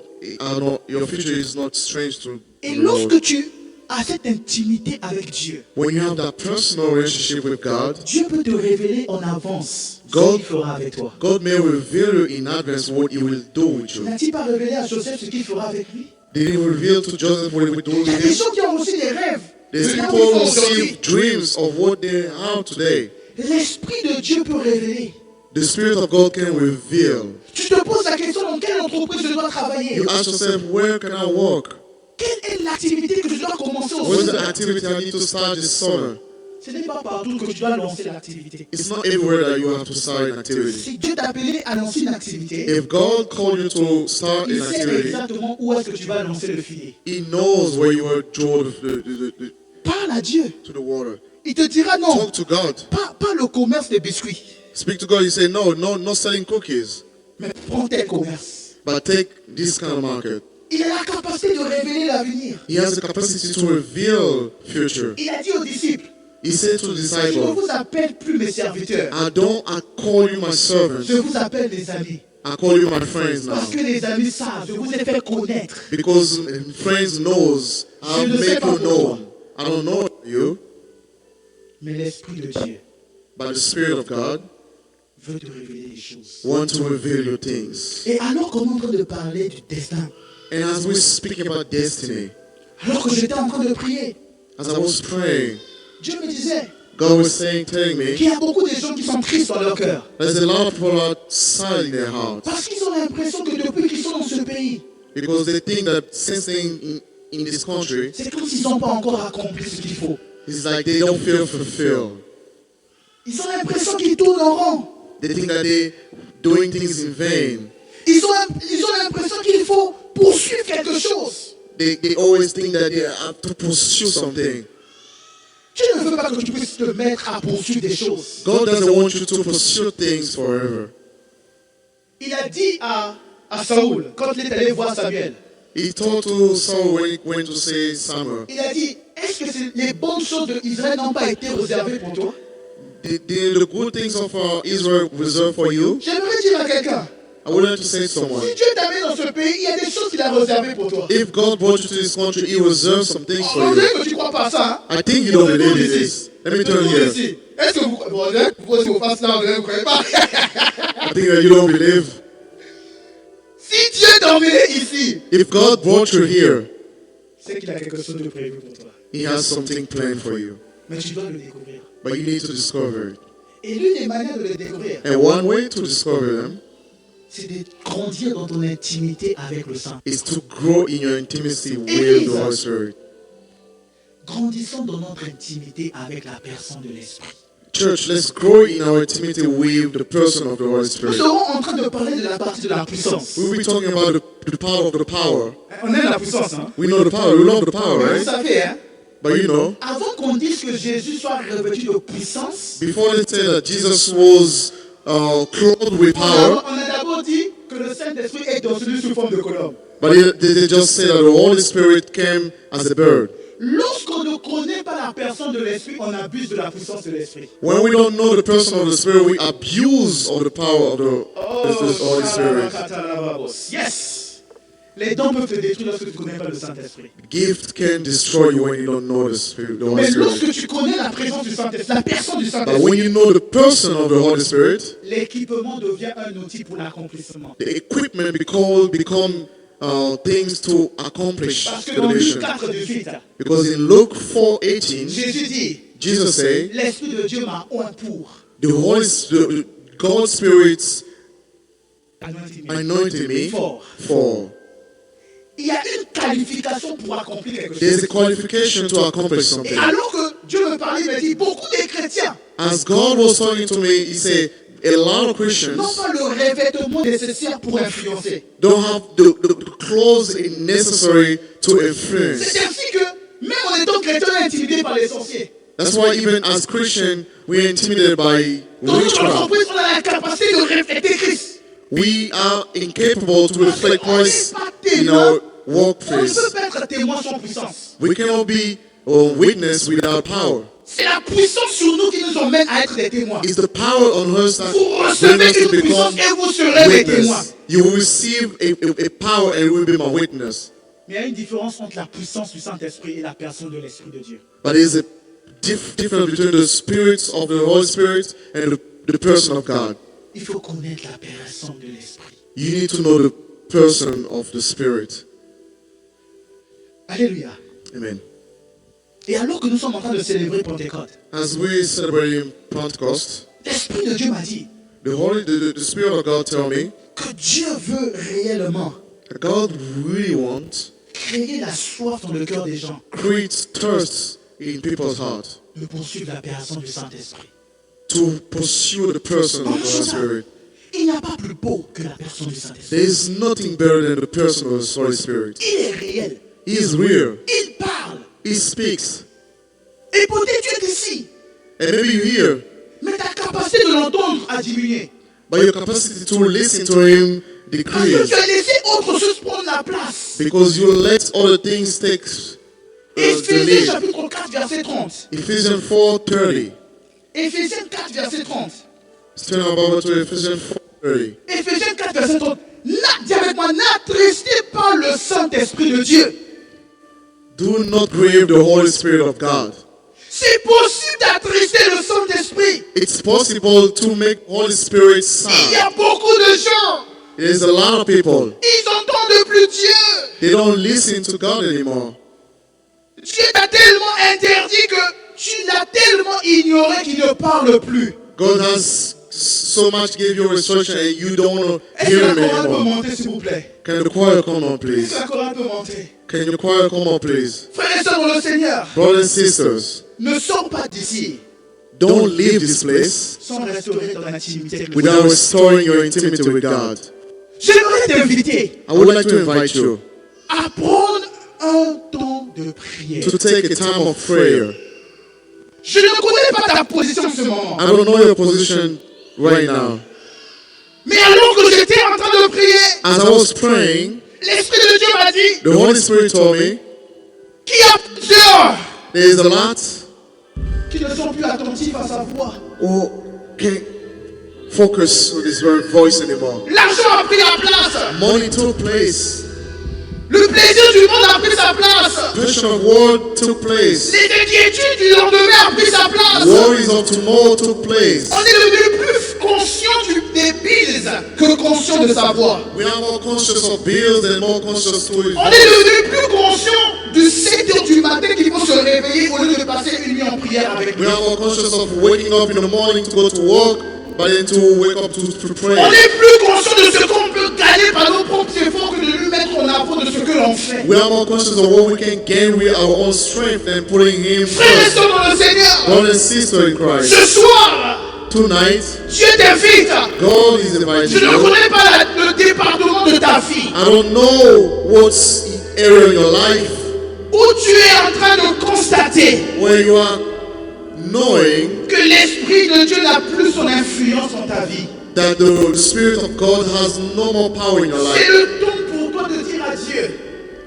[SPEAKER 2] your future is not strange to
[SPEAKER 1] Et
[SPEAKER 2] the Lord.
[SPEAKER 1] lorsque tu as cette intimité avec Dieu,
[SPEAKER 2] When you have that personal relationship with God,
[SPEAKER 1] Dieu peut te révéler en avance ce
[SPEAKER 2] God-
[SPEAKER 1] qu'il fera avec toi.
[SPEAKER 2] God may reveal you in advance what He will do with you.
[SPEAKER 1] N'a-t-il pas révélé à Joseph ce qu'il fera avec lui?
[SPEAKER 2] Did He reveal to Joseph what He will do
[SPEAKER 1] Il y a
[SPEAKER 2] with
[SPEAKER 1] des
[SPEAKER 2] him?
[SPEAKER 1] gens qui ont reçu des rêves.
[SPEAKER 2] There's
[SPEAKER 1] de là où
[SPEAKER 2] people
[SPEAKER 1] ils
[SPEAKER 2] who
[SPEAKER 1] sont aujourd'hui.
[SPEAKER 2] receive dreams of what they have today.
[SPEAKER 1] L'Esprit de Dieu peut révéler.
[SPEAKER 2] The Spirit of God can reveal.
[SPEAKER 1] Tu te poses la question dans quelle entreprise je dois travailler?
[SPEAKER 2] You ask yourself, where can I work?
[SPEAKER 1] Quelle est l'activité que je dois commencer
[SPEAKER 2] What is
[SPEAKER 1] aujourd'hui?
[SPEAKER 2] the activity I need to start this summer?
[SPEAKER 1] Ce n'est pas partout que tu dois lancer l'activité.
[SPEAKER 2] It's not everywhere that you have to start an activity.
[SPEAKER 1] Si Dieu t'a appelé à lancer une activité,
[SPEAKER 2] If God called you to start
[SPEAKER 1] il
[SPEAKER 2] an
[SPEAKER 1] sait
[SPEAKER 2] activity,
[SPEAKER 1] exactement où est-ce que tu vas lancer le filet.
[SPEAKER 2] He knows where you will throw
[SPEAKER 1] Parle à Dieu.
[SPEAKER 2] to the water.
[SPEAKER 1] Il te dira non.
[SPEAKER 2] Talk to God.
[SPEAKER 1] Pas le commerce des biscuits.
[SPEAKER 2] Speak to God. You say, no, not selling cookies,
[SPEAKER 1] Mais prends tel commerce.
[SPEAKER 2] but take this kind of market.
[SPEAKER 1] Il a la capacité de révéler l'avenir.
[SPEAKER 2] He has the capacity to reveal future.
[SPEAKER 1] Il a dit aux disciples,
[SPEAKER 2] He said to the
[SPEAKER 1] je ne
[SPEAKER 2] disciples,
[SPEAKER 1] vous appelle plus mes serviteurs.
[SPEAKER 2] I call you my servants.
[SPEAKER 1] Je vous appelle des amis.
[SPEAKER 2] I call you my friends now.
[SPEAKER 1] Parce que les amis savent, je vous ai fait connaître.
[SPEAKER 2] Because friends knows, I'll
[SPEAKER 1] Je ne sais
[SPEAKER 2] make
[SPEAKER 1] pas
[SPEAKER 2] you
[SPEAKER 1] pour
[SPEAKER 2] known. I don't know you,
[SPEAKER 1] Mais l'Esprit de Dieu
[SPEAKER 2] but the Spirit of God
[SPEAKER 1] veut te révéler les choses.
[SPEAKER 2] wants to reveal you things.
[SPEAKER 1] Et alors qu'on est en train de parler du destin,
[SPEAKER 2] And as we're speaking about destiny,
[SPEAKER 1] alors que j'étais en train de prier,
[SPEAKER 2] as I was praying,
[SPEAKER 1] Dieu me disait
[SPEAKER 2] God was telling me,
[SPEAKER 1] qu'il y a beaucoup de gens qui sont tristes dans leur cœur.
[SPEAKER 2] there's a lot of people are sad in their hearts
[SPEAKER 1] Parce qu'ils ont l'impression que depuis qu'ils sont dans ce pays,
[SPEAKER 2] because they think that since staying in this country,
[SPEAKER 1] c'est comme s'ils n'ont pas encore accompli ce qu'il faut.
[SPEAKER 2] it's like they don't feel fulfilled.
[SPEAKER 1] Ils ont l'impression qu'ils tournent en rond.
[SPEAKER 2] They think that they're doing things in vain.
[SPEAKER 1] Ils ont l'impression qu'il faut poursuivre quelque chose.
[SPEAKER 2] They always think that they have to pursue something.
[SPEAKER 1] Dieu ne veut pas que tu puisses te mettre à poursuivre des choses.
[SPEAKER 2] God doesn't want you to pursue things forever.
[SPEAKER 1] Il a dit à Saoul, quand il est allé voir Samuel,
[SPEAKER 2] He told to Saul when he went to say Samuel,
[SPEAKER 1] il a dit, est-ce que les bonnes choses d'Israël n'ont pas été réservées pour toi?
[SPEAKER 2] did the good things of Israel reserved for you?
[SPEAKER 1] J'aimerais dire à quelqu'un,
[SPEAKER 2] I would like to say to someone,
[SPEAKER 1] si Dieu t'a mis dans ce pays, il y a des choses qu'il a réservées pour toi.
[SPEAKER 2] if God brought you to this country, He reserved some things
[SPEAKER 1] On
[SPEAKER 2] for
[SPEAKER 1] dirait
[SPEAKER 2] you.
[SPEAKER 1] que tu ne crois pas ça. Hein?
[SPEAKER 2] I think you don't believe in this. Let me tell you here.
[SPEAKER 1] Ici. Est-ce que vous croyez vous fassiez là, vous ne croyez pas?
[SPEAKER 2] I think that you don't believe.
[SPEAKER 1] Si Dieu t'a emmené ici,
[SPEAKER 2] If God brought you here,
[SPEAKER 1] c'est qu'il a quelque chose de prévu pour toi.
[SPEAKER 2] He has something planned for you.
[SPEAKER 1] Mais tu dois le découvrir.
[SPEAKER 2] But you need to discover it.
[SPEAKER 1] Et l'une des manières de le découvrir,
[SPEAKER 2] And one way to discover them
[SPEAKER 1] c'est de grandir dans ton intimité avec le Saint.
[SPEAKER 2] is to grow in your intimacy with the Holy Spirit.
[SPEAKER 1] Grandissons dans notre intimité avec la personne de l'Esprit.
[SPEAKER 2] Church, let's grow in our intimacy with the person of the Holy
[SPEAKER 1] Nous
[SPEAKER 2] Spirit.
[SPEAKER 1] serons en train de parler de la partie de la puissance.
[SPEAKER 2] We'll be talking about the power of the power.
[SPEAKER 1] On aime la puissance, hein?
[SPEAKER 2] We know the power. We love the power,
[SPEAKER 1] Mais vous
[SPEAKER 2] right?
[SPEAKER 1] savez, hein?
[SPEAKER 2] But you know,
[SPEAKER 1] Avant qu'on dise que Jésus soit revêtu de puissance,
[SPEAKER 2] before they say that Jesus was clothed with power,
[SPEAKER 1] on a d'abord dit que le Saint-Esprit est descendu sous forme de colombe.
[SPEAKER 2] but they just say that the Holy Spirit came as a bird.
[SPEAKER 1] Lorsqu'on ne connaît pas la personne de l'Esprit, on abuse de la puissance de l'Esprit.
[SPEAKER 2] When we don't know the person of the Spirit, we abuse of the power of the Holy Spirit.
[SPEAKER 1] Yes! Les dons peuvent te détruire lorsque tu ne connais pas le Saint-Esprit.
[SPEAKER 2] Gift can destroy you when you don't know the Spirit, the Holy
[SPEAKER 1] Mais
[SPEAKER 2] Spirit.
[SPEAKER 1] lorsque tu connais la présence du Saint-Esprit, la personne du
[SPEAKER 2] But
[SPEAKER 1] Saint-Esprit,
[SPEAKER 2] when you know the person of the Holy Spirit,
[SPEAKER 1] l'équipement devient un outil pour l'accomplissement.
[SPEAKER 2] the equipment become things to accomplish
[SPEAKER 1] Parce que
[SPEAKER 2] the
[SPEAKER 1] dans Luc
[SPEAKER 2] mission.
[SPEAKER 1] 4, 18,
[SPEAKER 2] Because in Luke 4:18,
[SPEAKER 1] Jésus dit,
[SPEAKER 2] Jesus said,
[SPEAKER 1] l'Esprit de Dieu m'a oint pour
[SPEAKER 2] God's Spirit
[SPEAKER 1] anointed
[SPEAKER 2] anointed me
[SPEAKER 1] for.
[SPEAKER 2] for.
[SPEAKER 1] Il y a une qualification pour accomplir quelque
[SPEAKER 2] There's
[SPEAKER 1] chose.
[SPEAKER 2] a qualification to accomplish
[SPEAKER 1] Et
[SPEAKER 2] something.
[SPEAKER 1] alors que Dieu me parlait, il me dit, beaucoup de chrétiens
[SPEAKER 2] As God was talking to me, He said, a lot of Christians
[SPEAKER 1] n'ont pas le revêtement nécessaire pour influencer.
[SPEAKER 2] don't have the clothes necessary to influence.
[SPEAKER 1] C'est ainsi que, même en étant chrétien, on est intimidé par les sorciers.
[SPEAKER 2] That's why even as Christians, we are intimidated by
[SPEAKER 1] Dans notre
[SPEAKER 2] witchcraft.
[SPEAKER 1] entreprise, on a la capacité de refléter Christ.
[SPEAKER 2] We are incapable to reflect
[SPEAKER 1] On n'est
[SPEAKER 2] Christ
[SPEAKER 1] pas
[SPEAKER 2] in
[SPEAKER 1] témoin.
[SPEAKER 2] our
[SPEAKER 1] On ne
[SPEAKER 2] workplace.
[SPEAKER 1] peut pas être témoin sans puissance.
[SPEAKER 2] We cannot be a witness without power.
[SPEAKER 1] C'est la puissance sur nous qui nous emmène à être des témoins.
[SPEAKER 2] It's the power on us that
[SPEAKER 1] Vous
[SPEAKER 2] brings
[SPEAKER 1] recevez
[SPEAKER 2] us to
[SPEAKER 1] une puissance
[SPEAKER 2] become
[SPEAKER 1] et vous serez des témoins.
[SPEAKER 2] witness. You will receive a power and will be my witness.
[SPEAKER 1] Mais il y a une différence entre la puissance du Saint-Esprit et la personne de l'Esprit de Dieu.
[SPEAKER 2] But there's a difference between the spirits of the Holy Spirit and the person of God.
[SPEAKER 1] Il faut connaître la personne de l'Esprit.
[SPEAKER 2] You need to know the person of the Spirit.
[SPEAKER 1] Alléluia.
[SPEAKER 2] Amen.
[SPEAKER 1] Et alors que nous sommes en train de célébrer Pentecôte,
[SPEAKER 2] As we celebrate Pentecost,
[SPEAKER 1] l'Esprit de Dieu m'a dit
[SPEAKER 2] the Spirit of God tell me
[SPEAKER 1] que Dieu veut réellement
[SPEAKER 2] that God really wants
[SPEAKER 1] créer la soif dans le cœur des gens
[SPEAKER 2] create thirst in people's heart
[SPEAKER 1] de poursuivre la personne du Saint-Esprit.
[SPEAKER 2] to pursue the person of the Holy Spirit.
[SPEAKER 1] Il n'y a pas plus beau que la personne du Saint-Esprit.
[SPEAKER 2] There is nothing better than the person of the Holy Spirit.
[SPEAKER 1] Il est réel.
[SPEAKER 2] He is real.
[SPEAKER 1] Il parle.
[SPEAKER 2] He speaks.
[SPEAKER 1] Et peut-être tu es ici,
[SPEAKER 2] And maybe you hear,
[SPEAKER 1] mais ta capacité de l'entendre a diminué.
[SPEAKER 2] but your capacity to listen to Him
[SPEAKER 1] Parce que
[SPEAKER 2] decreases
[SPEAKER 1] tu as laissé autre chose prendre la place.
[SPEAKER 2] because you let other things take the
[SPEAKER 1] Éphésiens
[SPEAKER 2] lead.
[SPEAKER 1] chapitre 4, verset 30.
[SPEAKER 2] Ephesians 4:30.
[SPEAKER 1] Éphésiens 4, verset 30.
[SPEAKER 2] Let's turn our Bible to Ephesians 4:30.
[SPEAKER 1] Éphésiens 4, verset 30. Dis avec moi, n'attristez pas le Saint-Esprit de Dieu.
[SPEAKER 2] Do not grieve the Holy Spirit of God.
[SPEAKER 1] C'est possible d'attrister le Saint-Esprit.
[SPEAKER 2] It's possible to make Holy Spirit
[SPEAKER 1] Il y
[SPEAKER 2] sad.
[SPEAKER 1] a beaucoup de gens,
[SPEAKER 2] There's a lot of people.
[SPEAKER 1] ils n'entendent plus Dieu.
[SPEAKER 2] They don't listen to God anymore.
[SPEAKER 1] Dieu t'a tellement interdit que tu l'as tellement ignoré qu'il ne parle plus.
[SPEAKER 2] God has so much gave you instruction and you don't want to
[SPEAKER 1] Est-ce que
[SPEAKER 2] hear
[SPEAKER 1] la
[SPEAKER 2] Him
[SPEAKER 1] chorale peut
[SPEAKER 2] anymore.
[SPEAKER 1] monter, s'il vous plaît?
[SPEAKER 2] Can the choir come on,
[SPEAKER 1] Est-ce
[SPEAKER 2] please?
[SPEAKER 1] que la chorale peut monter?
[SPEAKER 2] Can your choir come on, please?
[SPEAKER 1] Frères et sœurs dans le Seigneur,
[SPEAKER 2] Brothers and sisters,
[SPEAKER 1] ne sors pas d'ici
[SPEAKER 2] don't leave this place
[SPEAKER 1] sans restaurer ton intimité avec le
[SPEAKER 2] without
[SPEAKER 1] Seigneur.
[SPEAKER 2] restoring your intimacy with God.
[SPEAKER 1] J'aimerais t'inviter
[SPEAKER 2] I would like to invite you
[SPEAKER 1] à prendre un temps de prière.
[SPEAKER 2] to take a time of prayer.
[SPEAKER 1] Je ne connais pas ta position en ce moment.
[SPEAKER 2] I don't know your position right now.
[SPEAKER 1] Mais alors que j'étais en train de prier,
[SPEAKER 2] As I was praying,
[SPEAKER 1] l'Esprit de Dieu m'a dit,
[SPEAKER 2] the Holy Spirit told me
[SPEAKER 1] qu'il y a plusieurs
[SPEAKER 2] there is a lot
[SPEAKER 1] qui ne sont plus attentifs à sa voix.
[SPEAKER 2] who can't focus on his voice anymore.
[SPEAKER 1] L'argent a pris la place.
[SPEAKER 2] Money took place.
[SPEAKER 1] Le plaisir du monde a pris sa place.
[SPEAKER 2] Passion of war took place.
[SPEAKER 1] Les inquiétudes du lendemain ont pris sa place.
[SPEAKER 2] Worries of tomorrow took place.
[SPEAKER 1] On est devenu plus conscient des bills que conscient de sa voix.
[SPEAKER 2] We are more conscious of bills and more conscious to his
[SPEAKER 1] On est
[SPEAKER 2] voice.
[SPEAKER 1] devenu plus conscient du 7h du matin qu'il faut se réveiller au lieu de passer une nuit en prière avec
[SPEAKER 2] We
[SPEAKER 1] lui.
[SPEAKER 2] are more conscious of waking up in the morning to go to work, but then to wake up to pray.
[SPEAKER 1] On est plus conscient de ce qu'on peut gagner par nos propres efforts que de lui mettre en avant de ce que l'on fait.
[SPEAKER 2] We are more conscious of what we can gain with our own strength than putting Him
[SPEAKER 1] Frères et
[SPEAKER 2] first.
[SPEAKER 1] sœurs dans le Seigneur,
[SPEAKER 2] Brothers and sisters in Christ,
[SPEAKER 1] ce soir,
[SPEAKER 2] tonight,
[SPEAKER 1] Dieu t'invite.
[SPEAKER 2] God is
[SPEAKER 1] Je
[SPEAKER 2] inviting
[SPEAKER 1] ne
[SPEAKER 2] you.
[SPEAKER 1] connais pas le département de ta vie
[SPEAKER 2] I don't know what's area in your life
[SPEAKER 1] où tu es en train de constater
[SPEAKER 2] where you are knowing
[SPEAKER 1] que l'Esprit de Dieu n'a plus son influence en ta vie.
[SPEAKER 2] that the Spirit of God has no more power in your
[SPEAKER 1] C'est
[SPEAKER 2] life.
[SPEAKER 1] le temps pour toi de dire à Dieu,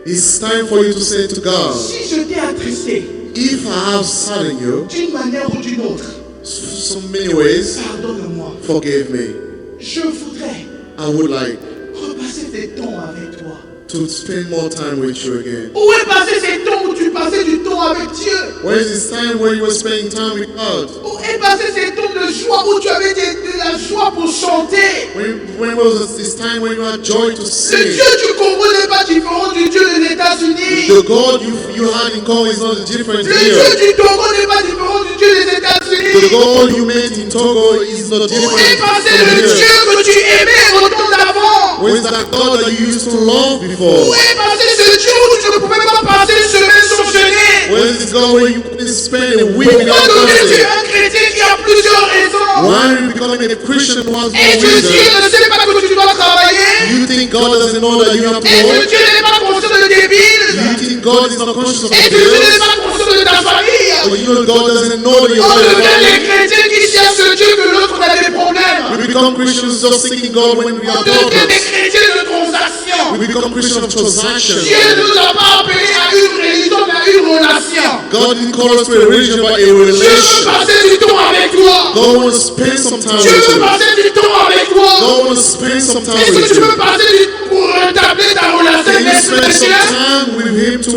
[SPEAKER 2] It's time for you to say to God,
[SPEAKER 1] si je t'ai attristé
[SPEAKER 2] if I have saddened you
[SPEAKER 1] d'une manière ou d'une autre,
[SPEAKER 2] so many ways,
[SPEAKER 1] pardonne-moi.
[SPEAKER 2] forgive me.
[SPEAKER 1] Je voudrais
[SPEAKER 2] I would like
[SPEAKER 1] repasser des temps avec toi.
[SPEAKER 2] to spend more time with you again.
[SPEAKER 1] Où est passé ces temps où tu passais du temps avec Dieu?
[SPEAKER 2] Where is this time where you were spending time with God?
[SPEAKER 1] Où est passé ces temps de joie où tu avais de la joie pour chanter?
[SPEAKER 2] When was this time when you had joy to
[SPEAKER 1] Le
[SPEAKER 2] sing?
[SPEAKER 1] Dieu du Congo n'est pas différent du Dieu des États-Unis.
[SPEAKER 2] The God you had in Congo is not different
[SPEAKER 1] Le Dieu
[SPEAKER 2] here.
[SPEAKER 1] du Togo n'est pas différent du Dieu des États-Unis.
[SPEAKER 2] The God you met in Togo is not
[SPEAKER 1] Où est
[SPEAKER 2] different
[SPEAKER 1] passé
[SPEAKER 2] from
[SPEAKER 1] le
[SPEAKER 2] here.
[SPEAKER 1] Dieu que tu aimais au temps d'avant?
[SPEAKER 2] Where is that God that you used to love
[SPEAKER 1] Où
[SPEAKER 2] before?
[SPEAKER 1] est passé ce Dieu où tu ne pouvais pas passer une semaine sans jeûner?
[SPEAKER 2] Where is this God where you couldn't spend a week
[SPEAKER 1] Pourquoi
[SPEAKER 2] without
[SPEAKER 1] donner tu es
[SPEAKER 2] fasting?
[SPEAKER 1] un chrétien qui a plusieurs raisons?
[SPEAKER 2] Why are you becoming a Christian who has no
[SPEAKER 1] Et que Dieu
[SPEAKER 2] reason?
[SPEAKER 1] ne sait pas que tu dois travailler?
[SPEAKER 2] You think God doesn't know that you have to
[SPEAKER 1] Et que
[SPEAKER 2] work?
[SPEAKER 1] Dieu n'est pas conscient de tes bills?
[SPEAKER 2] You think God is not conscious of
[SPEAKER 1] Et
[SPEAKER 2] the
[SPEAKER 1] que Dieu n'est
[SPEAKER 2] bills?
[SPEAKER 1] pas conscient de ta famille?
[SPEAKER 2] Or you know God doesn't know that you're
[SPEAKER 1] On devient des
[SPEAKER 2] family?
[SPEAKER 1] chrétiens qui cherchent Dieu que l'autre a des problèmes.
[SPEAKER 2] We become Christians just seeking God when we
[SPEAKER 1] On
[SPEAKER 2] have
[SPEAKER 1] devient des
[SPEAKER 2] problems.
[SPEAKER 1] chrétiens de transaction.
[SPEAKER 2] We become Christians of transaction.
[SPEAKER 1] Dieu ne nous a pas appelés à une religion, mais à une relation.
[SPEAKER 2] God didn't call us to a religion but a
[SPEAKER 1] Dieu veut
[SPEAKER 2] relation.
[SPEAKER 1] passer du temps avec toi.
[SPEAKER 2] God wants to spend some time
[SPEAKER 1] Dieu
[SPEAKER 2] with
[SPEAKER 1] veut
[SPEAKER 2] you.
[SPEAKER 1] passer du temps avec toi.
[SPEAKER 2] God wants to spend some time
[SPEAKER 1] Est-ce que
[SPEAKER 2] with
[SPEAKER 1] tu
[SPEAKER 2] you.
[SPEAKER 1] veux passer du temps pour rétablir ta relation
[SPEAKER 2] Can you
[SPEAKER 1] avec
[SPEAKER 2] spend some
[SPEAKER 1] Dieu?
[SPEAKER 2] time with Him to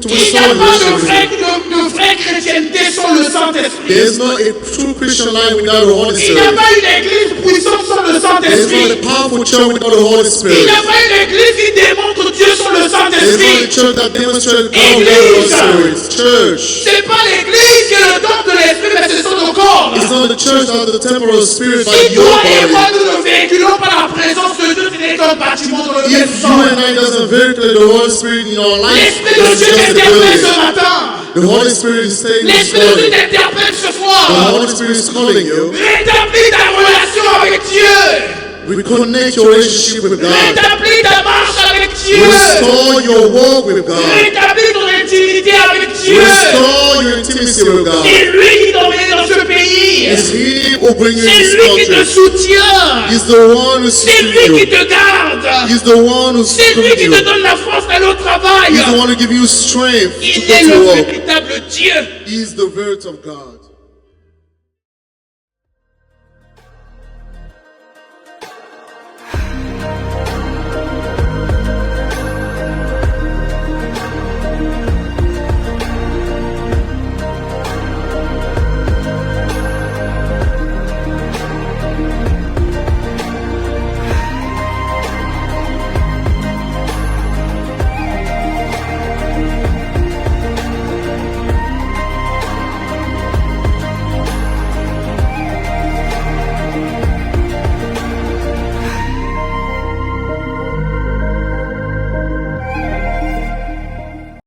[SPEAKER 1] Il n'y
[SPEAKER 2] restore
[SPEAKER 1] a
[SPEAKER 2] a
[SPEAKER 1] pas
[SPEAKER 2] relationship with Him?
[SPEAKER 1] de vraie chrétienté sans le Saint-Esprit.
[SPEAKER 2] There's not a true Christian life without the Holy
[SPEAKER 1] Il n'y a
[SPEAKER 2] Spirit.
[SPEAKER 1] pas une église puissante sans le
[SPEAKER 2] There's not a
[SPEAKER 1] Saint-Esprit.
[SPEAKER 2] powerful church without the Holy
[SPEAKER 1] Il
[SPEAKER 2] Spirit.
[SPEAKER 1] n'y a pas une église qui démontre Dieu sans le
[SPEAKER 2] There's not a
[SPEAKER 1] Saint-Esprit.
[SPEAKER 2] church that demonstrates the power of the Holy Spirit. Church.
[SPEAKER 1] C'est pas l'église qui est le temple de l'Esprit, mais ce sont nos corps.
[SPEAKER 2] It's not the church that is the temple of the Spirit, but
[SPEAKER 1] Si
[SPEAKER 2] your
[SPEAKER 1] toi et moi
[SPEAKER 2] body.
[SPEAKER 1] nous ne véhiculons pas la présence de Dieu, ce n'est qu'un bâtiment dans lequel
[SPEAKER 2] If
[SPEAKER 1] nous
[SPEAKER 2] you
[SPEAKER 1] sommes.
[SPEAKER 2] and I doesn't vehicle the Holy Spirit in our life,
[SPEAKER 1] L'Esprit de
[SPEAKER 2] it's
[SPEAKER 1] Dieu
[SPEAKER 2] just a
[SPEAKER 1] t'interpelle ce
[SPEAKER 2] building.
[SPEAKER 1] matin.
[SPEAKER 2] The Holy Spirit is saying this
[SPEAKER 1] L'Esprit de Dieu
[SPEAKER 2] morning.
[SPEAKER 1] t'interpelle ce
[SPEAKER 2] The
[SPEAKER 1] soir.
[SPEAKER 2] Holy Spirit is calling you.
[SPEAKER 1] Rétablis ta relation avec Dieu.
[SPEAKER 2] Reconnect your relationship with God.
[SPEAKER 1] Rétablis ta marche avec Dieu.
[SPEAKER 2] Restore your walk with God.
[SPEAKER 1] Rétablis ton intimité avec Dieu.
[SPEAKER 2] Restore your intimacy with God.
[SPEAKER 1] C'est lui qui t'emmène dans ce pays.
[SPEAKER 2] It's He who brings you in
[SPEAKER 1] C'est
[SPEAKER 2] this
[SPEAKER 1] lui qui te
[SPEAKER 2] country.
[SPEAKER 1] soutient.
[SPEAKER 2] He's the one who
[SPEAKER 1] C'est
[SPEAKER 2] sees
[SPEAKER 1] lui qui
[SPEAKER 2] you.
[SPEAKER 1] te garde.
[SPEAKER 2] He's the one who
[SPEAKER 1] C'est lui
[SPEAKER 2] sees
[SPEAKER 1] qui
[SPEAKER 2] you.
[SPEAKER 1] te donne la force d'aller au travail.
[SPEAKER 2] He's the one who gives you strength to
[SPEAKER 1] Il
[SPEAKER 2] go
[SPEAKER 1] est
[SPEAKER 2] to
[SPEAKER 1] le
[SPEAKER 2] work.
[SPEAKER 1] véritable Dieu.
[SPEAKER 2] He's the Word of God.